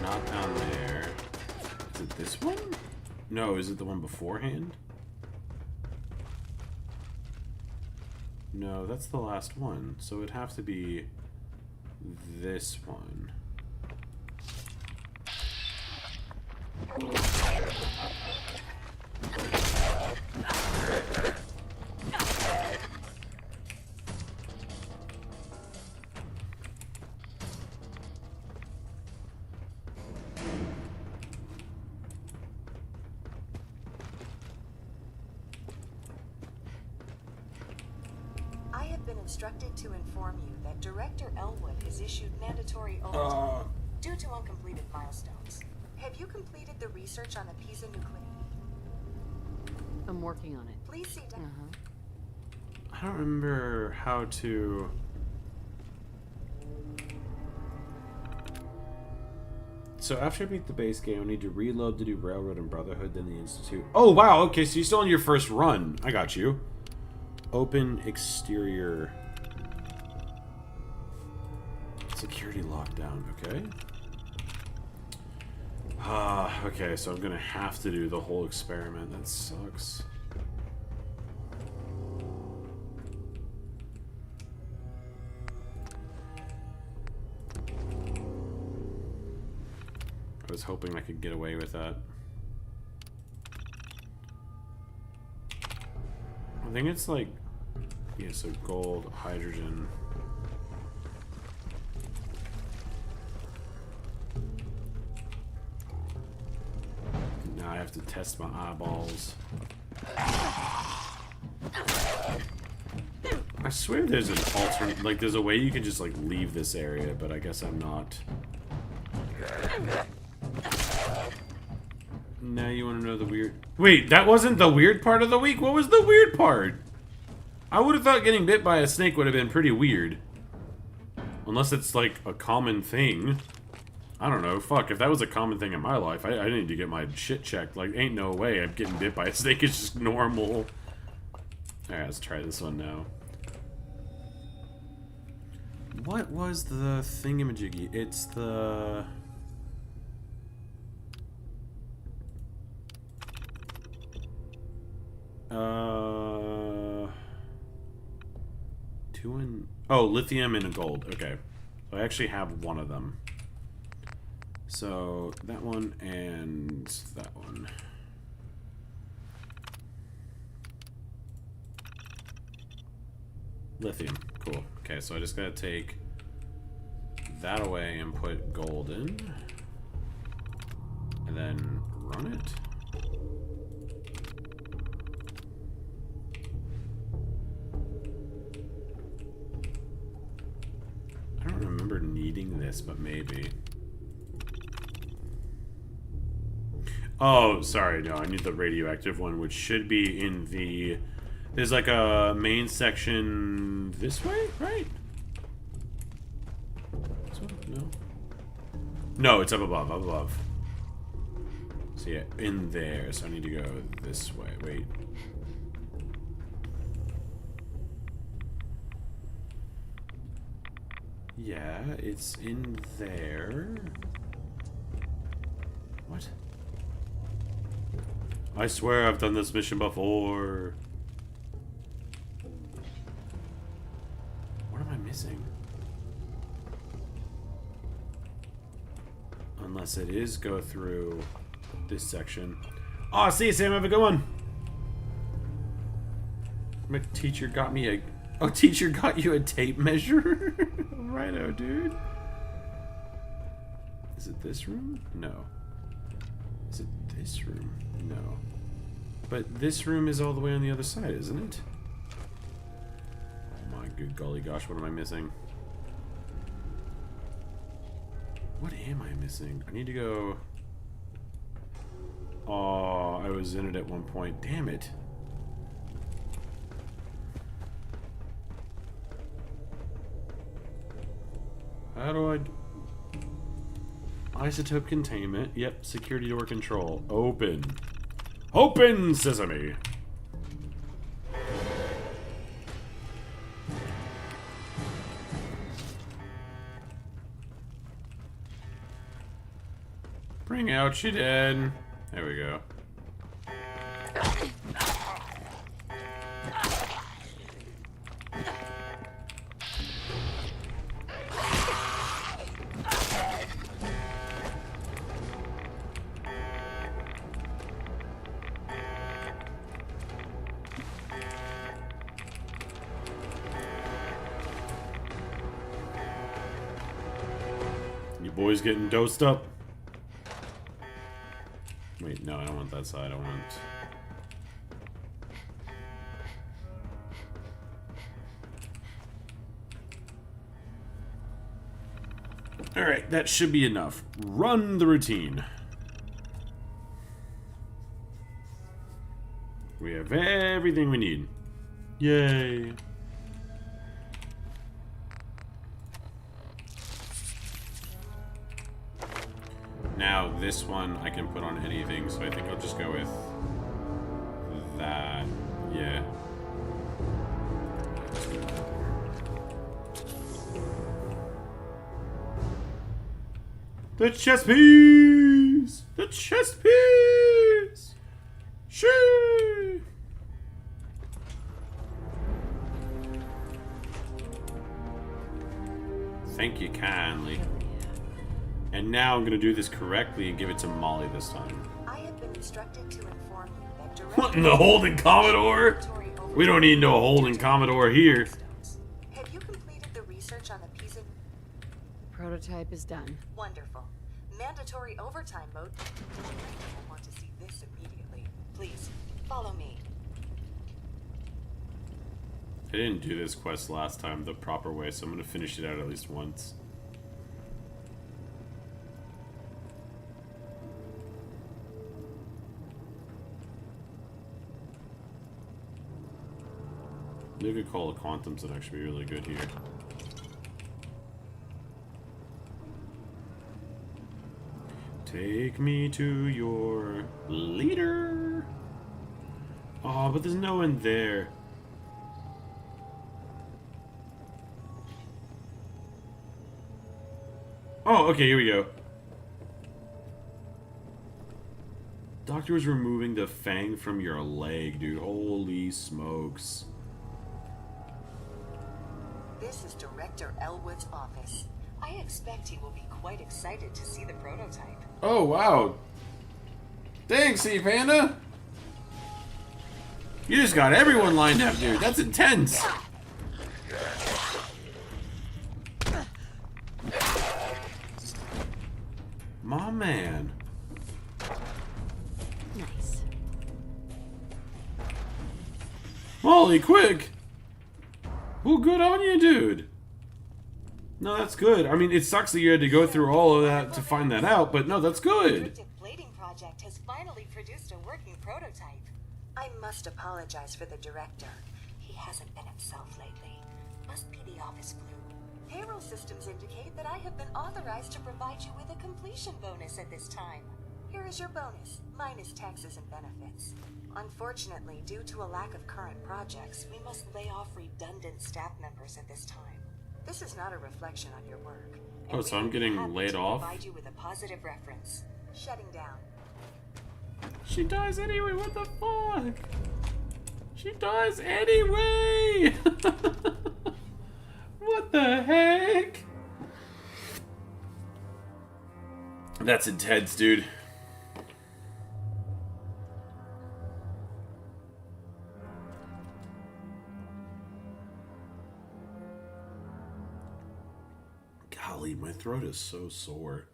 not down there. Is it this one? No, is it the one beforehand? No, that's the last one, so it'd have to be this one. Instructed to inform you that Director Elwood has issued mandatory overtime due to uncompleted milestones. Have you completed the research on the Pisa nuclei? I'm working on it. Please see down. I don't remember how to... So after I beat the base game, I need to reload to do Railroad and Brotherhood, then the Institute. Oh, wow, okay, so you're still on your first run. I got you. Open exterior. Security lockdown, okay. Okay, so I'm gonna have to do the whole experiment. That sucks. I was hoping I could get away with that. I think it's like, yeah, so gold, hydrogen. Now I have to test my eyeballs. I swear there's an alternate, like there's a way you can just like leave this area, but I guess I'm not. Now you want to know the weird... Wait, that wasn't the weird part of the week? What was the weird part? I would have thought getting bit by a snake would have been pretty weird. Unless it's like a common thing. I don't know. Fuck, if that was a common thing in my life, I need to get my shit checked. Like, ain't no way I'm getting bit by a snake. It's just normal. Alright, let's try this one now. What was the thingamajiggy? It's the... Oh, lithium and a gold. Okay. So I actually have one of them. So that one and that one. Lithium. Cool. Okay, so I just gotta take that away and put gold in. And then run it. I don't remember needing this, but maybe. Oh, sorry, no, I need the radioactive one, which should be in the... There's like a main section this way, right? This one? No. No, it's up above, up above. So yeah, in there, so I need to go this way. Wait. Yeah, it's in there. What? I swear I've done this mission before. What am I missing? Unless it is go through this section. Oh, see you, Sam. Have a good one. My teacher got me a... Oh, teacher got you a tape measure? Righto, dude. Is it this room? No. Is it this room? No. But this room is all the way on the other side, isn't it? Oh my good golly gosh, what am I missing? What am I missing? I need to go... Oh, I was in it at one point. Damn it. How do I... Isotope containment. Yep, security door control. Open. Open, sesame! Bring out your dead. There we go. Boys getting dosed up. Wait, no, I don't want that side. I want... Alright, that should be enough. Run the routine. We have everything we need. Yay. Now, this one I can put on anything, so I think I'll just go with that. Yeah. The chess piece! The chess piece! Shoo! Thank you kindly. And now I'm gonna do this correctly and give it to Molly this time. I have been instructed to inform you that What in the holding Commodore? We don't need no holding Commodore here. Have you completed the research on the piece of... Prototype is done. Wonderful. Mandatory overtime mode. I want to see this immediately. Please, follow me. I didn't do this quest last time the proper way, so I'm gonna finish it out at least once. You could call the quantums would actually be really good here. Take me to your leader. Oh, but there's no one there. Oh, okay, here we go. Doctor was removing the fang from your leg, dude. Holy smokes. This is Director Elwood's office. I expect he will be quite excited to see the prototype. Oh, wow. Thanks, Sea Panda. You just got everyone lined up, dude. That's intense. My man. Nice. Molly, quick! Well, good on you, dude. No, that's good. I mean, it sucks that you had to go through all of that to find that out, but no, that's good. The blading project has finally produced a working prototype. I must apologize for the director. He hasn't been himself lately. Must be the office flu. Payroll systems indicate that I have been authorized to provide you with a completion bonus at this time. Here is your bonus, minus taxes and benefits. Unfortunately, due to a lack of current projects, we must lay off redundant staff members at this time. This is not a reflection on your work. Oh, so I'm getting laid off? Provide you with a positive reference. Shutting down. She dies anyway, what the fuck? She dies anyway! What the heck? That's intense, dude. Golly, my throat is so sore.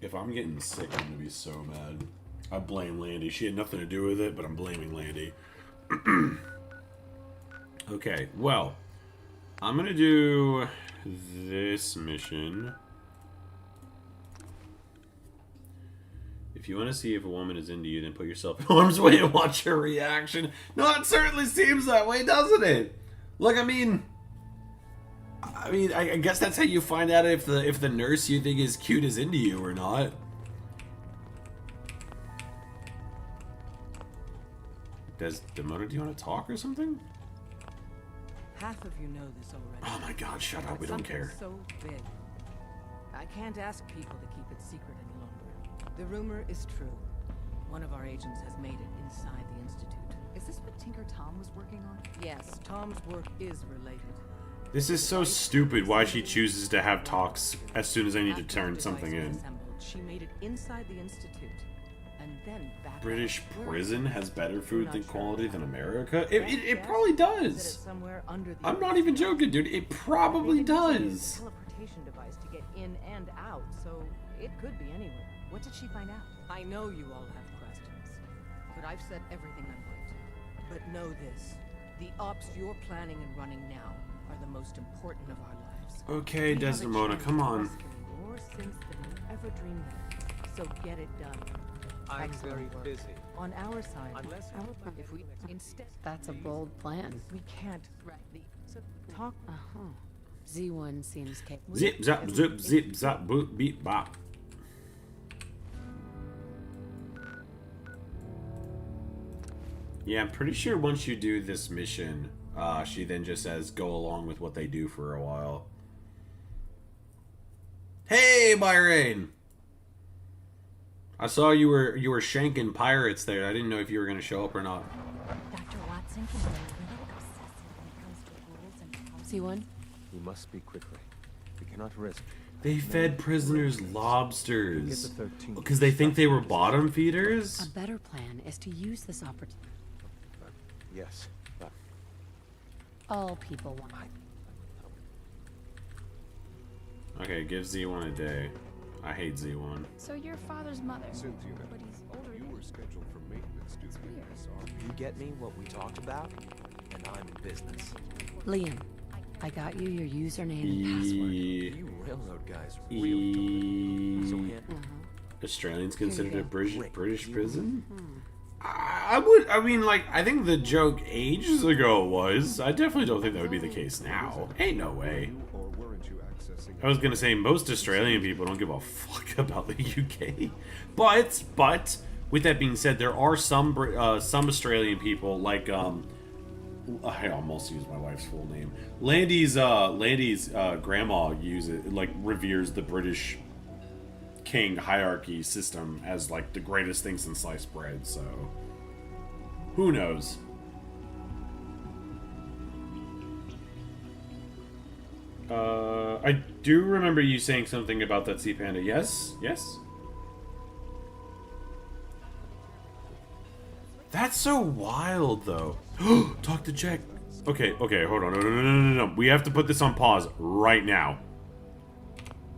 If I'm getting sick, I'm gonna be so mad. I blame Landy. She had nothing to do with it, but I'm blaming Landy. Okay, well, I'm gonna do this mission. If you want to see if a woman is into you, then put yourself in harm's way and watch her reaction. No, it certainly seems that way, doesn't it? Look, I mean, I guess that's how you find out if the nurse you think is cute is into you or not. Does Demona, do you want to talk or something? Half of you know this already. Oh my god, shut up, we don't care. So big. I can't ask people to keep it secret any longer. The rumor is true. One of our agents has made it inside the Institute. Is this what Tinker Tom was working on? Yes, Tom's work is related. This is so stupid why she chooses to have talks as soon as I need to turn something in. She made it inside the Institute. And then back British prison has better food than quality than America? It probably does. I'm not even joking, dude. It probably does. Teleportation device to get in and out, so it could be anywhere. What did she find out? I know you all have questions, but I've said everything I'm going to. But know this: the ops you're planning and running now are the most important of our lives. Okay, Desdemona, come on. More since than you ever dreamed of. So get it done. I'm very busy. On our side, if we instead, That's a bold plan. we can't. So talk. Z1 seems capable. Zip, zap, zip, zip, zap, boop, beep, bop. Yeah, I'm pretty sure once you do this mission, she then just says go along with what they do for a while. Hey, Byron! I saw you were shanking pirates there. I didn't know if you were going to show up or not. Dr. Watson can be a little obsessive when it comes to rules and policies. See one? We must speak quickly. We cannot risk. They fed prisoners Get lobsters. the 13. Because they think they were bottom feeders? A better plan is to use this opportunity. Yes, but All people want. Okay, give Z1 a day. I hate Z1. So your father's mother. Cynthia, But he's older you than were scheduled for maintenance duty in SR. You get me what we talked about, and I'm in business. Liam, I got you your username and password. You railroad guys really took it. So Australians considered a Great. British prison? Hmm. I think the joke ages ago was. I definitely don't think that would be the case now. Ain't no way. Or weren't you accessing? I was gonna say most Australian people don't give a fuck about the UK, but with that being said, there are some Australian people like I almost used my wife's full name. Landy's grandma reveres the British king hierarchy system as like the greatest thing since sliced bread. So who knows? I do remember you saying something about that sea panda. Yes. That's so wild, though. Talk to Jack. Okay, hold on. No. We have to put this on pause right now.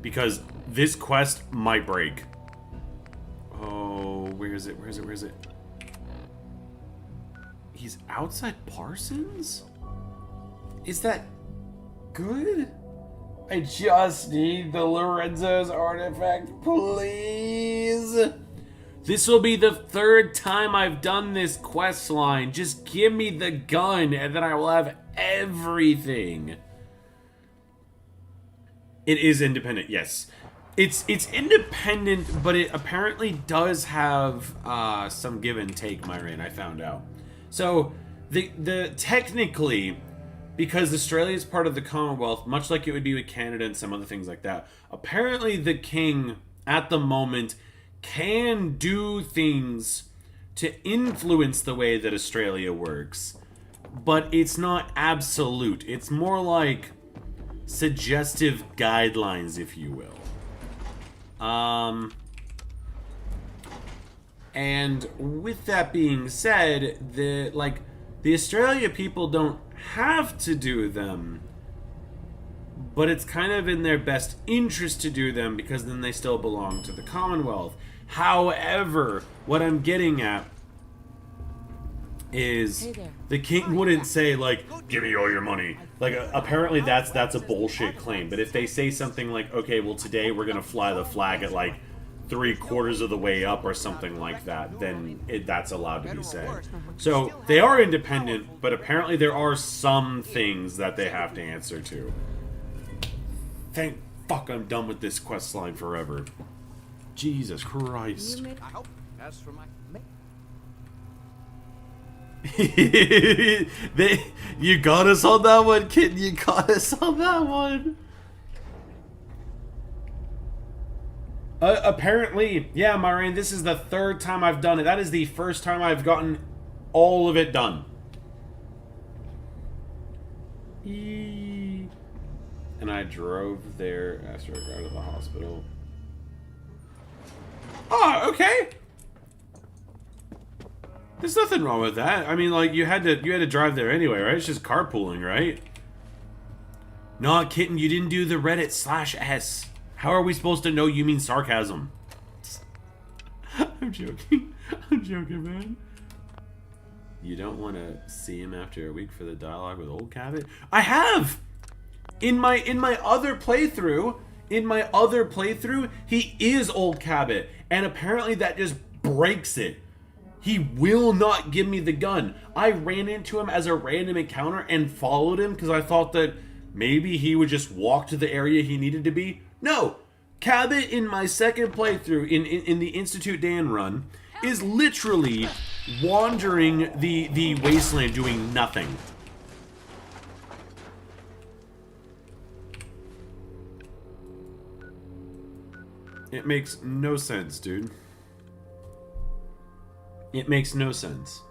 Because this quest might break. Oh, where is it? He's outside Parsons? Is that good? I just need the Lorenzo's artifact, please. This will be the third time I've done this quest line. Just give me the gun and then I will have everything. It is independent, yes. It's independent, but it apparently does have some give and take, Myron, I found out. So, the technically, because Australia is part of the Commonwealth, much like it would be with Canada and some other things like that, apparently the king, at the moment, can do things to influence the way that Australia works, but it's not absolute. It's more like suggestive guidelines, if you will. And with that being said, the Australia people don't have to do them, but it's kind of in their best interest to do them because then they still belong to the Commonwealth. However, what I'm getting at is the king wouldn't say, like, give me all your money. Like, apparently that's a bullshit claim. But if they say something like, okay, well, today we're going to fly the flag at, like, 3/4 of the way up or something like that, then that's allowed to be said. So, they are independent, but apparently there are some things that they have to answer to. Thank fuck I'm done with this quest line forever. Jesus Christ. I hope as for my You got us on that one, kid. You got us on that one. Apparently, yeah, Marianne, this is the third time I've done it. That is the first time I've gotten all of it done. And I drove there after I got to the hospital. Oh, okay. There's nothing wrong with that. I mean, like, you had to drive there anyway, right? It's just carpooling, right? Nah, kitten, you didn't do the Reddit /s. How are we supposed to know you mean sarcasm? I'm joking. I'm joking, man. You don't want to see him after a week for the dialogue with Old Cabot? I have! In my other playthrough, he is Old Cabot. And apparently that just breaks it. He will not give me the gun. I ran into him as a random encounter and followed him because I thought that maybe he would just walk to the area he needed to be. No! Cabot in my second playthrough in the Institute Dan run is literally wandering the wasteland doing nothing. It makes no sense, dude. It makes no sense.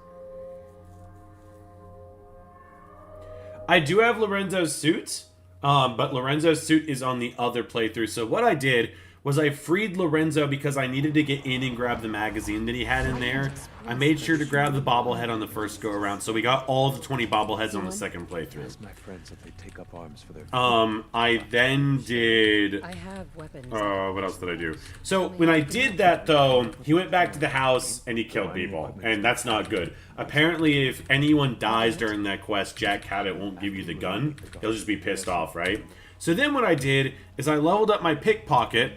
I do have Lorenzo's suit, but Lorenzo's suit is on the other playthrough. So what I did was I freed Lorenzo because I needed to get in and grab the magazine that he had in there. I made sure to grab the bobblehead on the first go around, so we got all the 20 bobbleheads on the second playthrough. Ask my friends if they take up arms for their I then did... I have weapons. What else did I do? So, when I did that, though, he went back to the house and he killed people. And that's not good. Apparently, if anyone dies during that quest, Jack Cabot won't give you the gun. He'll just be pissed off, right? So then what I did is I leveled up my pickpocket,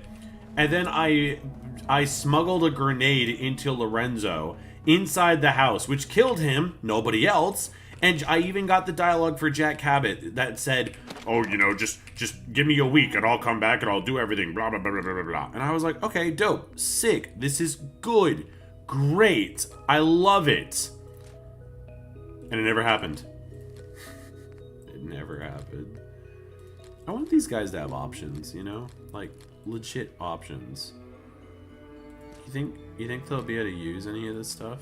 and then I smuggled a grenade into Lorenzo inside the house, which killed him, nobody else. And I even got the dialogue for Jack Cabot that said, oh, you know, just give me a week and I'll come back and I'll do everything, blah, blah, blah, blah, blah, blah. And I was like, okay, dope, sick, this is good, great, I love it. And it never happened. It never happened. I want these guys to have options, you know? Like, legit options. You think they'll be able to use any of this stuff?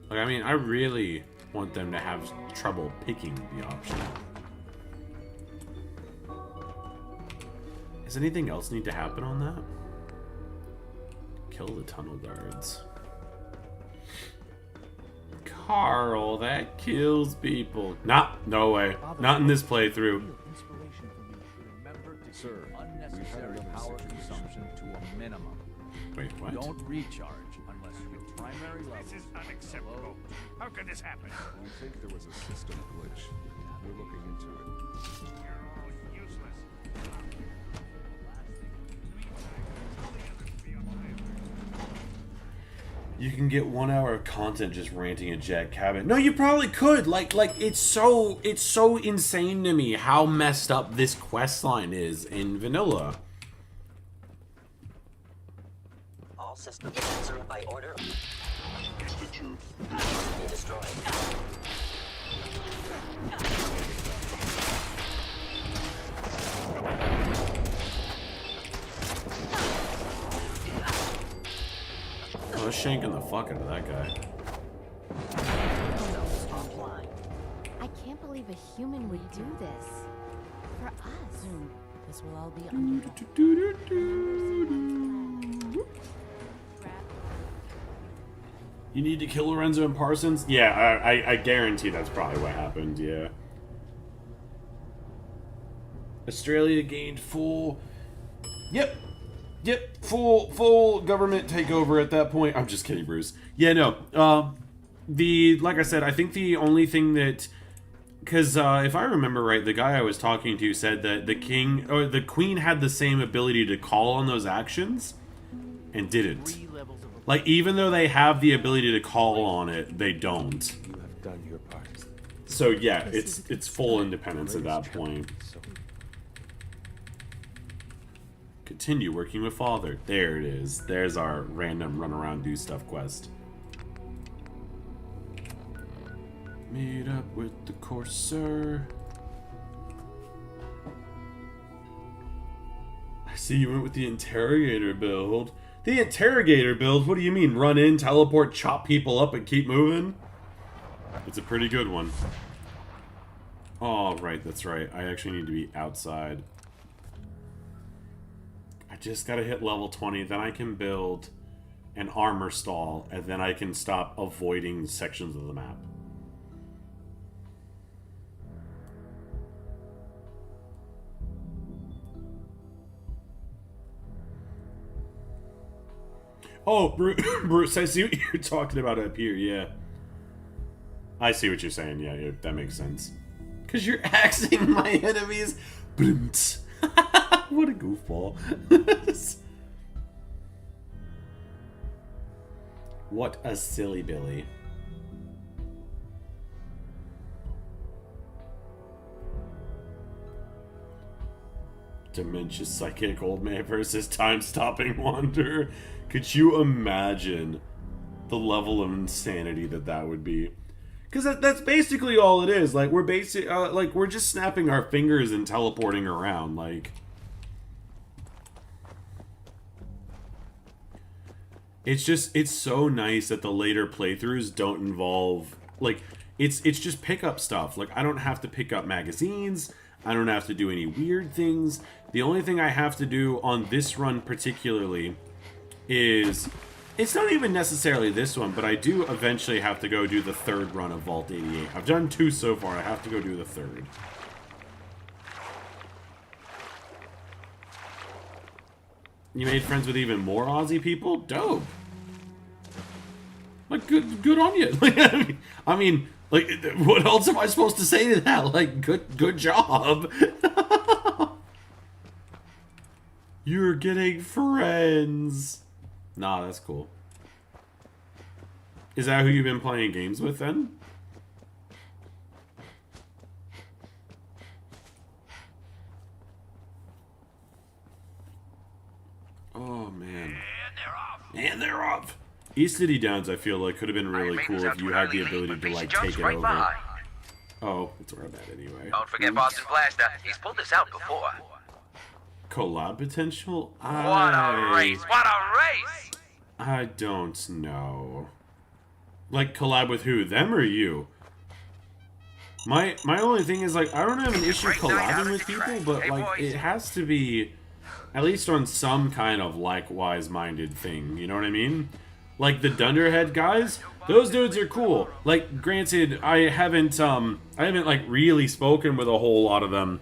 Like, I mean, I really want them to have trouble picking the option. Does anything else need to happen on that? Kill the tunnel guards. Carl, that kills people. No way. Not in this playthrough. Sir, unnecessary power consumption to a minimum. Wait, what? Don't recharge unless your primary level. This is unacceptable. How could this happen? We think there was a system glitch. We're looking into it. You're all useless. You can get 1 hour of content just ranting at Jack Cabot. No, you probably could. Like it's so insane to me how messed up this questline is in vanilla. All systems answer by order. Institute be destroyed. I was shanking the fuck out of that guy. I can't believe a human would do this. For us. Soon, this will all be under. You need to kill Lorenzo and Parsons? Yeah, I guarantee that's probably what happened, yeah. Australia gained full... Yep, full government takeover at that point. I'm just kidding, Bruce. Yeah, no, like I said, I think the only thing that... Because if I remember right, the guy I was talking to said that the king, or the queen had the same ability to call on those actions, and didn't. Like, even though they have the ability to call on it, they don't. You have done your part. So yeah, it's full independence at that point. Continue working with father. There it is. There's our random run around do stuff quest. Meet up with the Corsair. I see you went with the interrogator build. The interrogator build? What do you mean? Run in, teleport, chop people up, and keep moving? It's a pretty good one. Oh, right, that's right. I actually need to be outside. I just gotta hit level 20, then I can build an armor stall, and then I can stop avoiding sections of the map. Oh, Bruce, I see what you're talking about up here, yeah. I see what you're saying, yeah, that makes sense. Because you're axing my enemies. What a goofball. What a silly Billy. Dementia psychic old man versus time-stopping wanderer. Could you imagine the level of insanity that would be? Because that's basically all it is. Like, we're just snapping our fingers and teleporting around. Like, it's so nice that the later playthroughs don't involve, like, it's just pick up stuff. Like, I don't have to pick up magazines. I don't have to do any weird things. The only thing I have to do on this run particularly is, it's not even necessarily this one, but I do eventually have to go do the third run of Vault 88. I've done 2 so far. I have to go do the third. You made friends with even more Aussie people? Dope. Like, good on you. Like, I mean, like, what else am I supposed to say to that? Like, good job. You're getting friends. Nah, that's cool. Is that who you've been playing games with then? Oh, man. And they're off. East City Downs, I feel like, could have been really cool if you had the ability to, like, take it over. Oh, that's where I'm at anyway. Don't forget Boston Blaster. He's pulled this out before. Collab potential? What a race! What a race! I don't know. Like, collab with who? Them or you? My only thing is, like, I don't have an issue collabing with people, but, like, it has to be at least on some kind of likewise-minded thing, you know what I mean? Like, the Dunderhead guys, those dudes are cool. Like, granted, I haven't, like, really spoken with a whole lot of them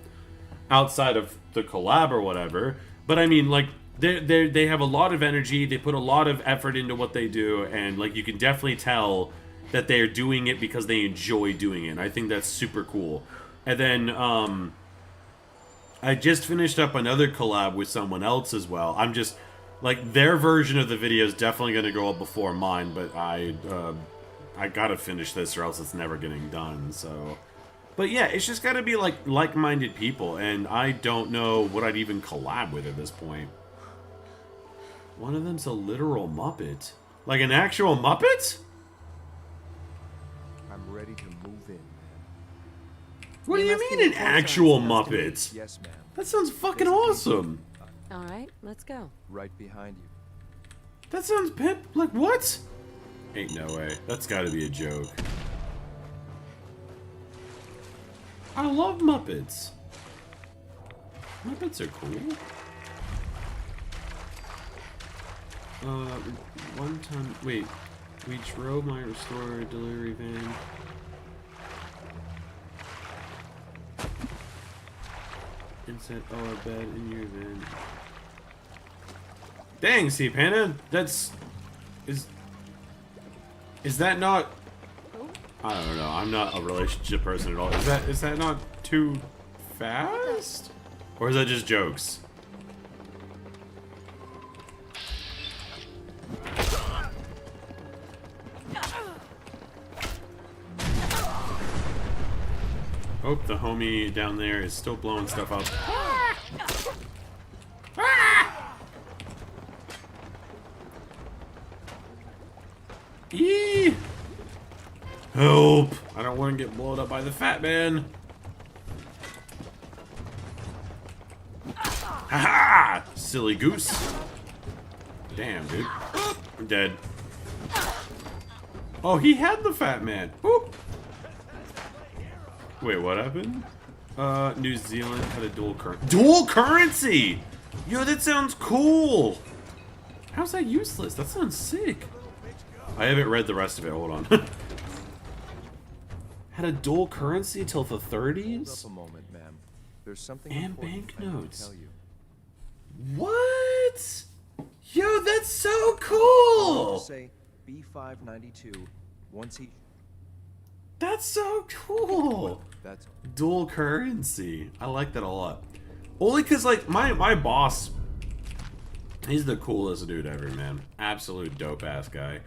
outside of the collab or whatever, but I mean, like, they have a lot of energy, they put a lot of effort into what they do, and, like, you can definitely tell that they're doing it because they enjoy doing it, and I think that's super cool. And then, I just finished up another collab with someone else as well. I'm just, like, their version of the video is definitely going to go up before mine, but I gotta finish this or else it's never getting done, so... But yeah, it's just gotta be, like, like-minded people, and I don't know what I'd even collab with at this point. One of them's a literal Muppet. Like, an actual Muppet? I'm ready to move in. What do you mean an actual Muppet? Yes, ma'am. That sounds fucking awesome. All right, let's go. Right behind you. That sounds pimp. Like, what? Ain't no way. That's gotta be a joke. I love Muppets. Muppets are cool. One time... Wait. We drove my restore delivery van. And said, oh, I bet in your van. Dang, see, Panda, that's... Is that not... I don't know, I'm not a relationship person at all. Is that not too fast? Or is that just jokes? Oh, the homie down there is still blowing stuff up. Eee! Help! I don't want to get blown up by the fat man. Haha! Silly goose. Damn, dude. I'm dead. Oh, he had the fat man. Whoop. Wait, what happened? New Zealand had a dual currency. Dual currency! Yo, that sounds cool! How's that useless? That sounds sick. I haven't read the rest of it. Hold on. Had a dual currency until the 30s? Up a moment, ma'am. There's something and important banknotes. I need to tell you. What? Yo, that's so cool! Say B592 once he... That's so cool! That's dual currency. I like that a lot. Only because, like, my boss, he's the coolest dude ever, man. Absolute dope-ass guy.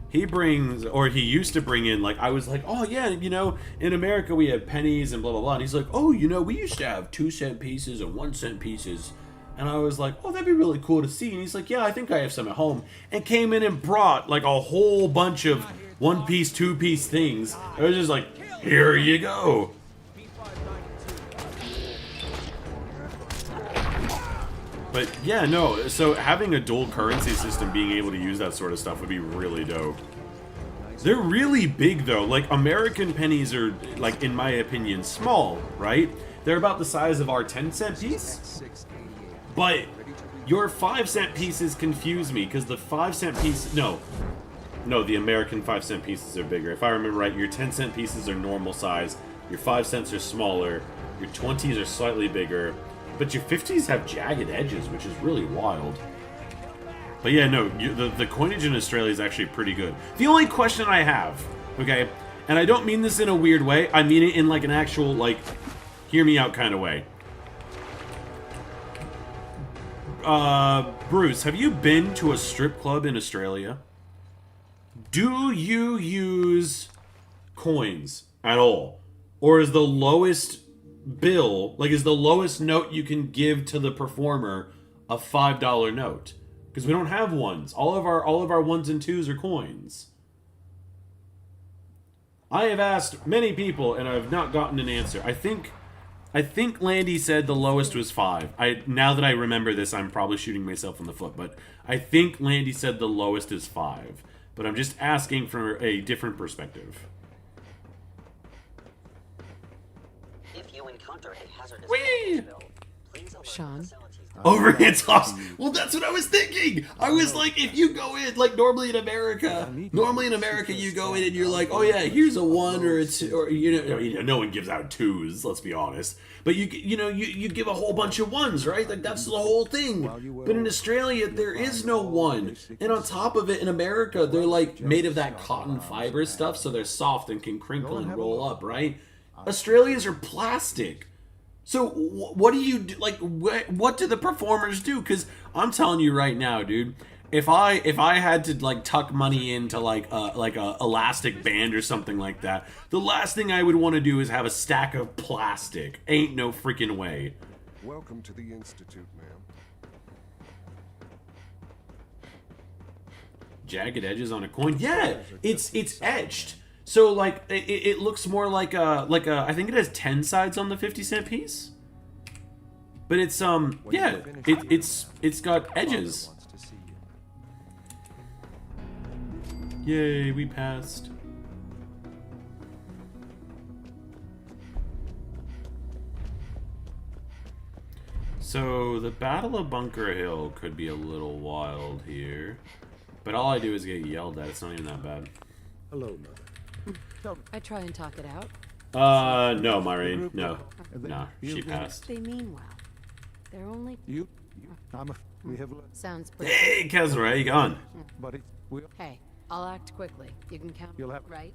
He brings, or he used to bring in, like, I was like, oh, yeah, you know, in America we have pennies and blah, blah, blah. And he's like, oh, you know, we used to have 2-cent pieces and 1-cent pieces. And I was like, oh, that'd be really cool to see. And he's like, yeah, I think I have some at home. And came in and brought, like, a whole bunch of 1-piece, 2-piece things. I was just like, here you go. But yeah, no, so having a dual currency system, being able to use that sort of stuff would be really dope. They're really big though. Like, American pennies are, like, in my opinion, small, right? They're about the size of our 10-cent piece. But your 5-cent pieces confuse me, because the 5-cent piece... No, the American 5-cent pieces are bigger. If I remember right, your 10-cent pieces are normal size, your 5 cents are smaller, your 20s are slightly bigger, but your 50s have jagged edges, which is really wild. But yeah, no, the coinage in Australia is actually pretty good. The only question I have, okay, and I don't mean this in a weird way, I mean it in like an actual, like, hear me out kind of way. Bruce, have you been to a strip club in Australia? Do you use coins at all? Or is the lowest bill, like, is the lowest note you can give to the performer a $5 note? Because we don't have ones. All of our ones and twos are coins. I have asked many people and I've not gotten an answer. I think Landy said the lowest was 5. Now that I remember this, I'm probably shooting myself in the foot, but I think Landy said the lowest is 5. But I'm just asking for a different perspective. If you encounter a hazardous Whee! please alert Sean? Overhand toss. Well, that's what I was thinking. I was like, if you go in, like, normally in America you go in and you're like, oh yeah, here's a 1 or a 2, or no one gives out 2s. Let's be honest. But you give a whole bunch of 1s, right? Like, that's the whole thing. But in Australia, there is no 1, and on top of it, in America, they're like made of that cotton fiber stuff, so they're soft and can crinkle and roll up, right? Australians are plastic. So what do you do? Like, what do the performers do? Because I'm telling you right now, dude, if I had to like tuck money into like a elastic band or something like that, the last thing I would want to do is have a stack of plastic. Ain't no freaking way. Welcome to the Institute, ma'am. Jagged edges on a coin? Yeah, it's etched. So, like, it looks more like a, I think it has 10 sides on the 50-cent piece. But it's, yeah, it's got edges. Yay, we passed. So, the Battle of Bunker Hill could be a little wild here. But all I do is get yelled at. It's not even that bad. Hello, Mother. I try and talk it out. No, Maureen. No. No, she passed. They mean well. They're only... We have... Sounds pretty... Hey, Kezra, how you going? But Hey, I'll act quickly. You can count, right?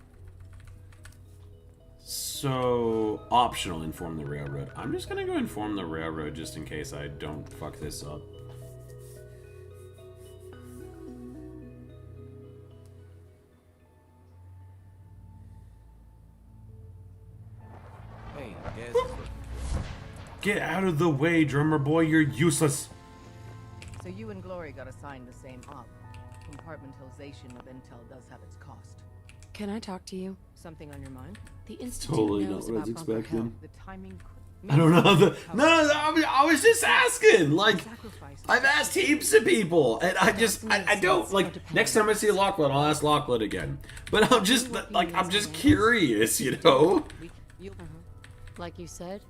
So, optional, inform the railroad. I'm just gonna go inform the railroad just in case I don't fuck this up. Hey, guess. Get out of the way, drummer boy. You're useless. So you and Glory got assigned the same op. Compartmentalization of intel does have its cost. Can I talk to you? Something on your mind? The Institute Totally knows not what I was about Bunker expecting. Hill. The timing... I don't know. I was just asking. Like, I've asked heaps of people, and I don't, like, next time I see Lachlan, I'll ask Lachlan again. But I'm just, like, I'm just curious, you know? Like you said,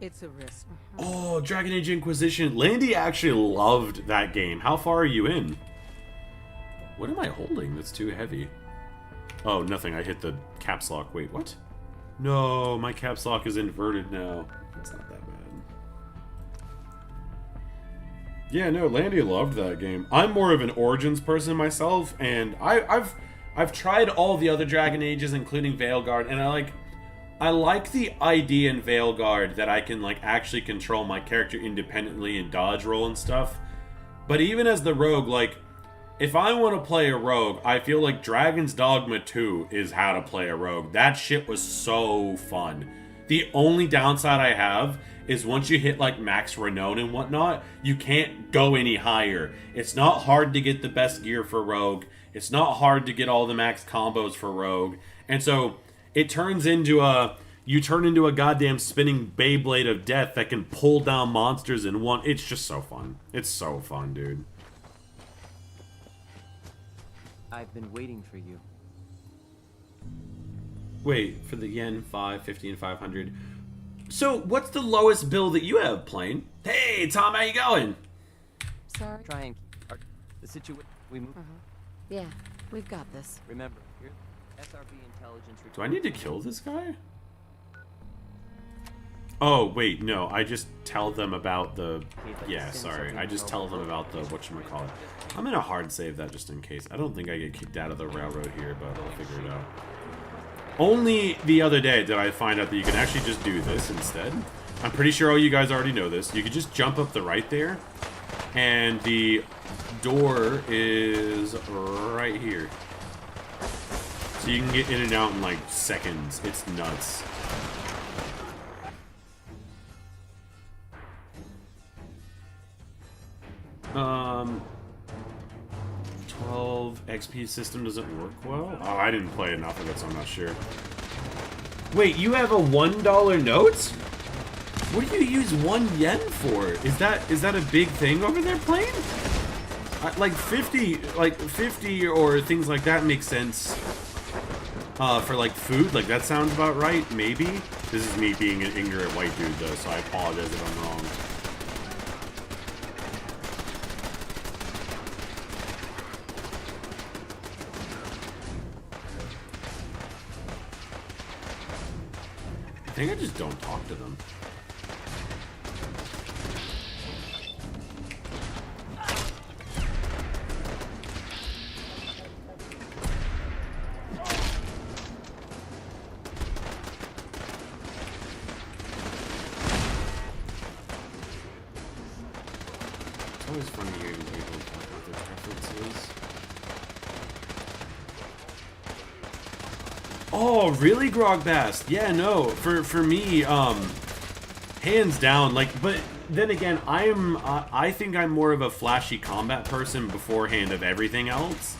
it's a risk. Oh, Dragon Age Inquisition. Landy actually loved that game. How far are you in? What am I holding that's too heavy? Oh, nothing. I hit the caps lock. Wait, what? No, my caps lock is inverted now. It's not that bad. Yeah, no, Landy loved that game. I'm more of an Origins person myself, and I've tried all the other Dragon Ages, including Veilguard, and I like the idea in Veilguard that I can like actually control my character independently and dodge roll and stuff. But even as the rogue, like, if I want to play a rogue, I feel like Dragon's Dogma 2 is how to play a rogue. That shit was so fun. The only downside I have is once you hit like max renown and whatnot, you can't go any higher. It's not hard to get the best gear for rogue. It's not hard to get all the max combos for rogue. And so it turns into a, you turn into a goddamn spinning Beyblade of death that can pull down monsters in one. It's just so fun. It's so fun, dude. I've been waiting for you. Wait, for the yen, 5, 50, and 500. So, what's the lowest bill that you have, Plane? Hey, Tom, how you going? Sorry. Try and keep the situation. We move. Yeah, we've got this. Remember, here, SRB intelligence. Do I need to kill this guy? Oh, wait, no. I just tell them about the... Yeah, sorry. I just tell them about the whatchamacallit. I'm gonna hard save that just in case. I don't think I get kicked out of the railroad here, but I'll figure it out. Only the other day did I find out that you can actually just do this instead. I'm pretty sure all you guys already know this. You can just jump up the right there, and the door is right here. So you can get in and out in like seconds. It's nuts. Um, 12 XP system doesn't work well? Oh, I didn't play enough of it, so I'm not sure. Wait, you have a $1 note? What do you use 1 yen for? Is that a big thing over there, Plane? Like 50 or things like that makes sense. For like food, like that sounds about right, maybe. This is me being an ignorant white dude though, so I apologize if I'm wrong. I think I just don't talk to them. It's always funny hearing people talk about their preferences. Oh, really, Grogbast? Yeah, no. For me, hands down. Like, but then again, I think I'm more of a flashy combat person beforehand of everything else.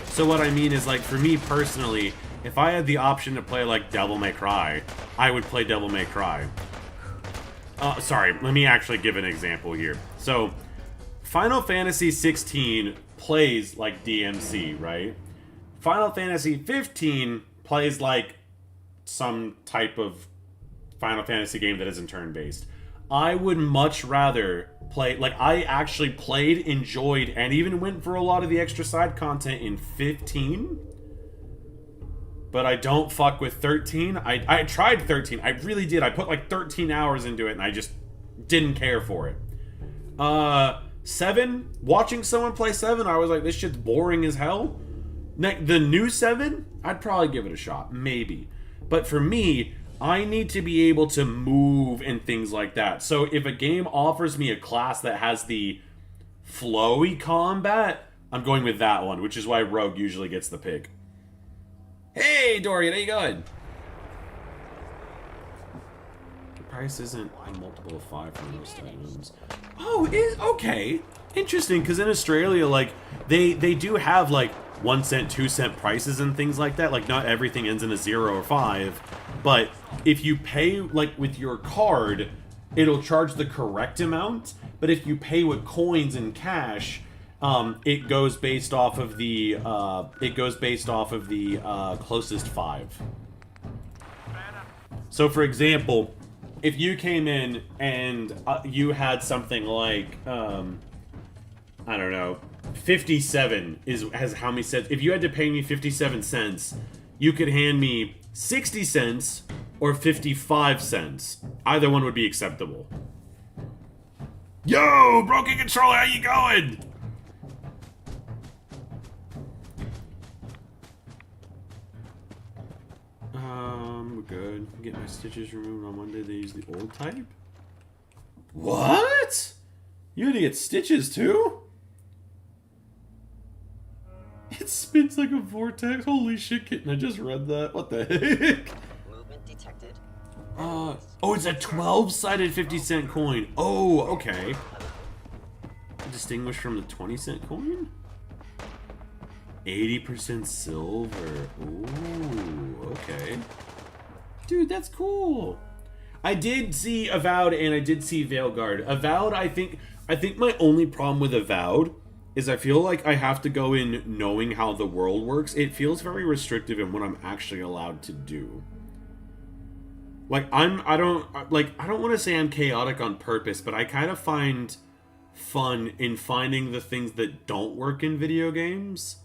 So what I mean is, like, for me personally, if I had the option to play like Devil May Cry, I would play Devil May Cry. Sorry, let me actually give an example here. So, Final Fantasy 16 plays like DMC, right? Final Fantasy 15 plays like some type of Final Fantasy game that isn't turn-based. I would much rather play... Like, I actually played, enjoyed, and even went for a lot of the extra side content in 15. But I don't fuck with 13. I tried 13. I really did. I put like 13 hours into it, and I just didn't care for it. 7, watching someone play 7, I was like, this shit's boring as hell. The new 7, I'd probably give it a shot, maybe. But for me, I need to be able to move and things like that. So if a game offers me a class that has the flowy combat, I'm going with that one, which is why Rogue usually gets the pick. Hey, Dorian, how you going? The price isn't a multiple of 5 for most items. Oh, okay. Interesting, because in Australia, like, they do have, like, 1 cent, 2 cent prices and things like that. Like, not everything ends in a 0 or 5. But if you pay, like, with your card, it'll charge the correct amount. But if you pay with coins and cash, it goes based off of the, closest 5. So, for example, if you came in and you had something like, I don't know, 57 has how many cents. If you had to pay me 57 cents, you could hand me 60 cents or 55 cents. Either one would be acceptable. Yo, Broken Controller, how you going? Good. Get my stitches removed on Monday. They use the old type. What? You had to get stitches too? It spins like a vortex. Holy shit, kitten! I just read that. What the heck? Movement detected. Oh, it's a 12-sided 50-cent coin. Oh, okay. Distinguished from the 20-cent coin? 80% silver. Ooh, okay. Dude, that's cool. I did see Avowed and I did see Veilguard. Avowed, I think my only problem with Avowed is I feel like I have to go in knowing how the world works. It feels very restrictive in what I'm actually allowed to do. Like I don't want to say I'm chaotic on purpose, but I kind of find fun in finding the things that don't work in video games.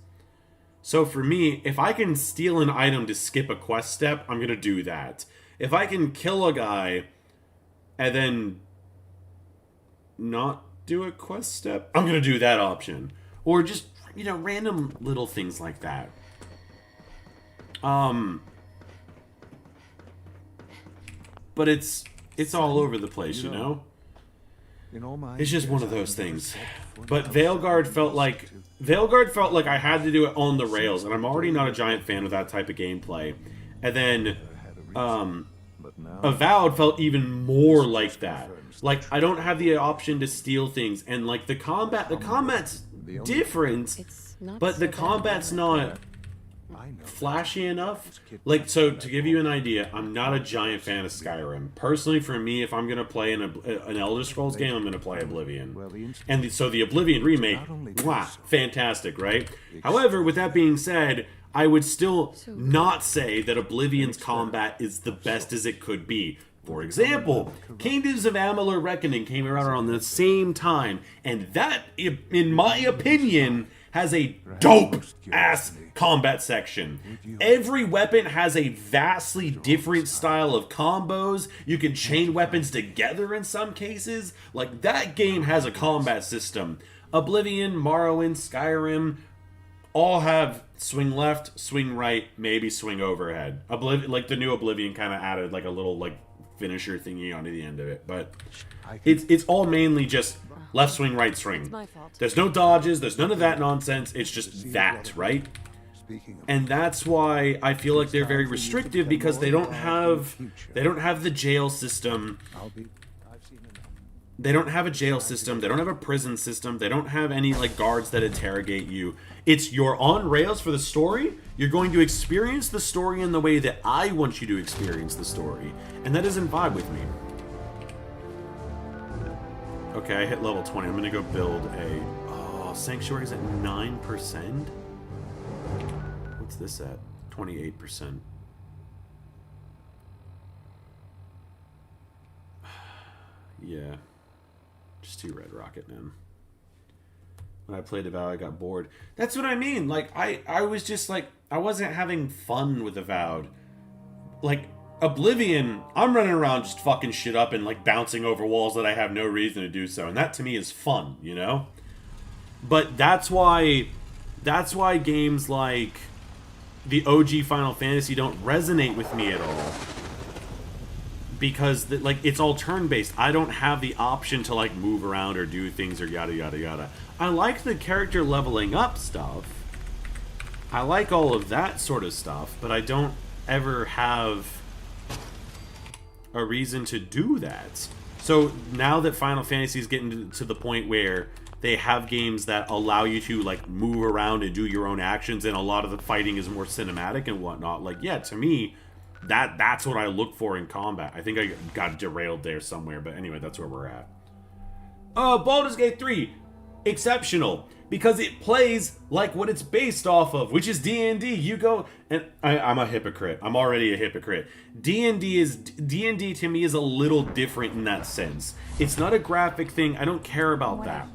So for me, if I can steal an item to skip a quest step, I'm going to do that. If I can kill a guy and then not do a quest step, I'm going to do that option. Or just, you know, random little things like that. But it's all over the place, you know? It's just one of those things. But Veilguard felt like I had to do it on the rails, and I'm already not a giant fan of that type of gameplay. And then Avowed felt even more like that. Like I don't have the option to steal things, and like the combat's different, but the combat's not flashy enough. Like, so to give you an idea, I'm not a giant fan of Skyrim. Personally, for me, if I'm gonna play an Elder Scrolls game, I'm gonna play Oblivion. And so the Oblivion remake, wow, fantastic, right? However, with that being said, I would still not say that Oblivion's combat is the best as it could be. For example, Kingdoms of Amalur Reckoning came around around the same time, and that, in my opinion, has a dope-ass combat section. Every weapon has a vastly different style of combos. You can chain weapons together in some cases. Like, that game has a combat system. Oblivion, Morrowind, Skyrim all have swing left, swing right, maybe swing overhead. Like, the new Oblivion kind of added, like, a little, like, finisher thingy onto the end of it. But it's all mainly just left swing, right swing. There's no dodges, there's none of that nonsense, it's just that, right? And that's why I feel like they're very restrictive, because they don't have the jail system. They don't have a jail system, they don't have a prison system, they don't have any like guards that interrogate you. It's you're on rails for the story, you're going to experience the story in the way that I want you to experience the story. And that doesn't vibe with me. Okay, I hit level 20. I'm gonna go build a... Oh, Sanctuary's at 9%? What's this at? 28%. Yeah. Just too Red Rocket, man. When I played Avowed, I got bored. That's what I mean. Like, I was just like... I wasn't having fun with Avowed. Like... Oblivion, I'm running around just fucking shit up and like bouncing over walls that I have no reason to do so, and that to me is fun, you know? But that's why games like the OG Final Fantasy don't resonate with me at all. Because like it's all turn-based. I don't have the option to like move around or do things or yada yada yada. I like the character leveling up stuff. I like all of that sort of stuff, but I don't ever have a reason to do that. So now that Final Fantasy is getting to the point where they have games that allow you to like move around and do your own actions, and a lot of the fighting is more cinematic and whatnot, like, yeah, to me, that's what I look for in combat. I think I got derailed there somewhere, but anyway, that's where we're at. Baldur's Gate 3, exceptional, because it plays like what it's based off of, which is D&D. You go, and I'm a hypocrite. I'm already a hypocrite. D&D to me is a little different in that sense. It's not a graphic thing. I don't care about that.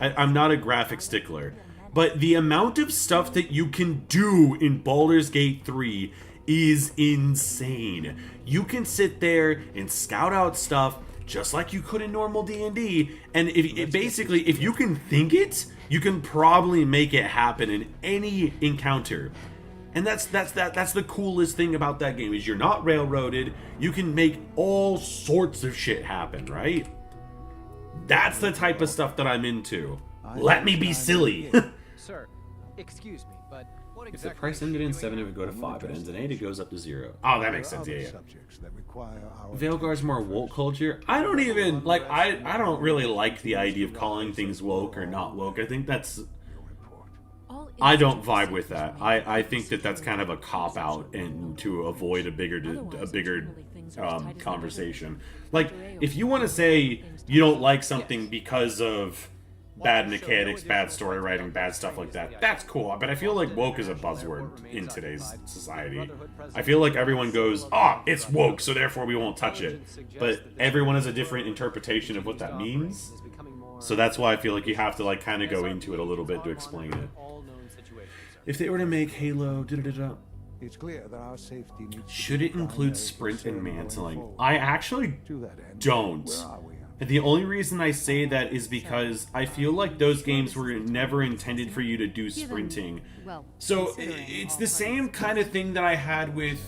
I'm not a graphic stickler. But the amount of stuff that you can do in Baldur's Gate 3 is insane. You can sit there and scout out stuff just like you could in normal D&D, and if you can think it, you can probably make it happen in any encounter. And that's the coolest thing about that game, is you're not railroaded. You can make all sorts of shit happen, right? That's the type of stuff that I'm into. Let me be silly. Sir, excuse me, but what If exactly the price ended in 7, it would go to 5. It ends in 8, it goes up to 0. Oh, that makes sense. Yeah. Veilguard's more woke culture. I don't even like. I don't really like the idea of calling things woke or not woke. I think that's. All I don't vibe with that. I think that that's kind of a cop out and to avoid a bigger conversation. Like, if you want to say you don't like something because of bad mechanics, bad story writing, bad stuff like that, that's cool. But I feel like woke is a buzzword in today's society. I feel like everyone goes, oh, it's woke, so therefore we won't touch it. But everyone has a different interpretation of what that means. So that's why I feel like you have to like kind of go into it a little bit to explain it. If they were to make Halo, it's clear that our safety needs should it include sprint and mantling? I actually don't. And the only reason I say that is because I feel like those games were never intended for you to do sprinting. So it's the same kind of thing that I had with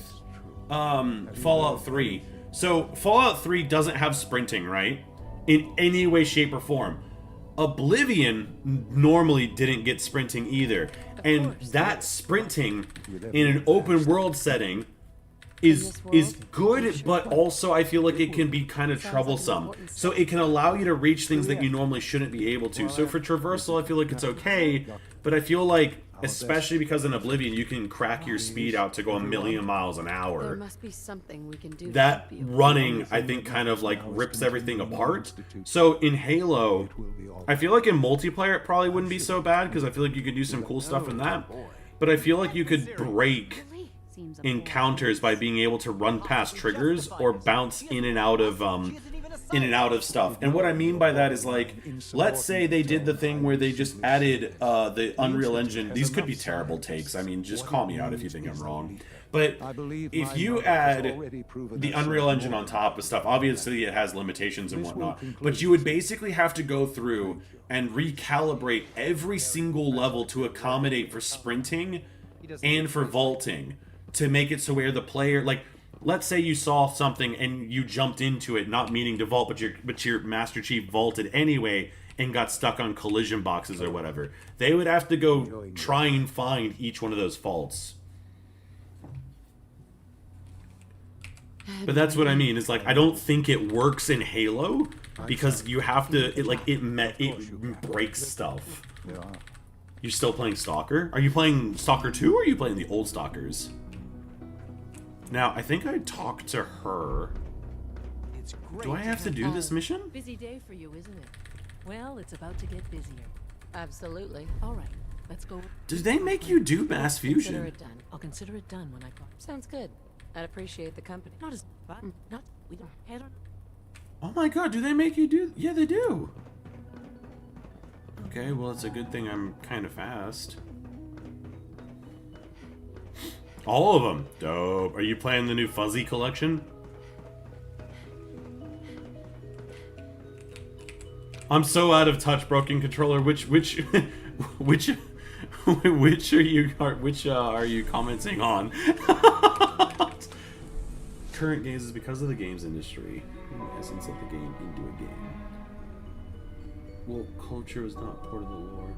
Fallout 3. So Fallout 3 doesn't have sprinting, right? In any way, shape, or form. Oblivion normally didn't get sprinting either. And that sprinting in an open world setting is good, but also I feel like it can be kind of troublesome. So it can allow you to reach things that you normally shouldn't be able to. So for traversal, I feel like it's okay, but I feel like, especially because in Oblivion, you can crack your speed out to go 1,000,000 miles an hour. There must be something we can do. That running, I think, kind of like rips everything apart. So in Halo, I feel like in multiplayer it probably wouldn't be so bad because I feel like you could do some cool stuff in that. But I feel like you could break encounters by being able to run past triggers or bounce in and out of stuff. And what I mean by that is, like, let's say they did the thing where they just added the Unreal Engine. These could be terrible takes. I mean, just call me out if you think I'm wrong. But if you add the Unreal Engine on top of stuff, obviously it has limitations and whatnot, but you would basically have to go through and recalibrate every single level to accommodate for sprinting and for vaulting, to make it so where the player, like, let's say you saw something and you jumped into it not meaning to vault, but your Master Chief vaulted anyway and got stuck on collision boxes or whatever. They would have to go try and find each one of those faults. But that's what I mean. Is like, I don't think it works in Halo because you have to. It breaks stuff. You're still playing Stalker? Are you playing Stalker 2 or are you playing the old Stalkers? Now, I think I talked to her. Do I have to do this mission? Busy day for you, isn't it? Well, it's about to get busier. Absolutely. All right, let's go. Did they make you do mass fusion? Consider it done. I'll consider it done when I go. Sounds good. I'd appreciate the company. Not as fun. Not we don't head on. Oh my god, do they make you do? Yeah, they do. Okay, well, it's a good thing I'm kind of fast. All of them. Dope. Are you playing the new Fuzzy collection? I'm so out of touch, broken controller. Which are you commenting on? Current games is because of the games industry. In the essence of the game into a game. Well, culture is not part of the lore.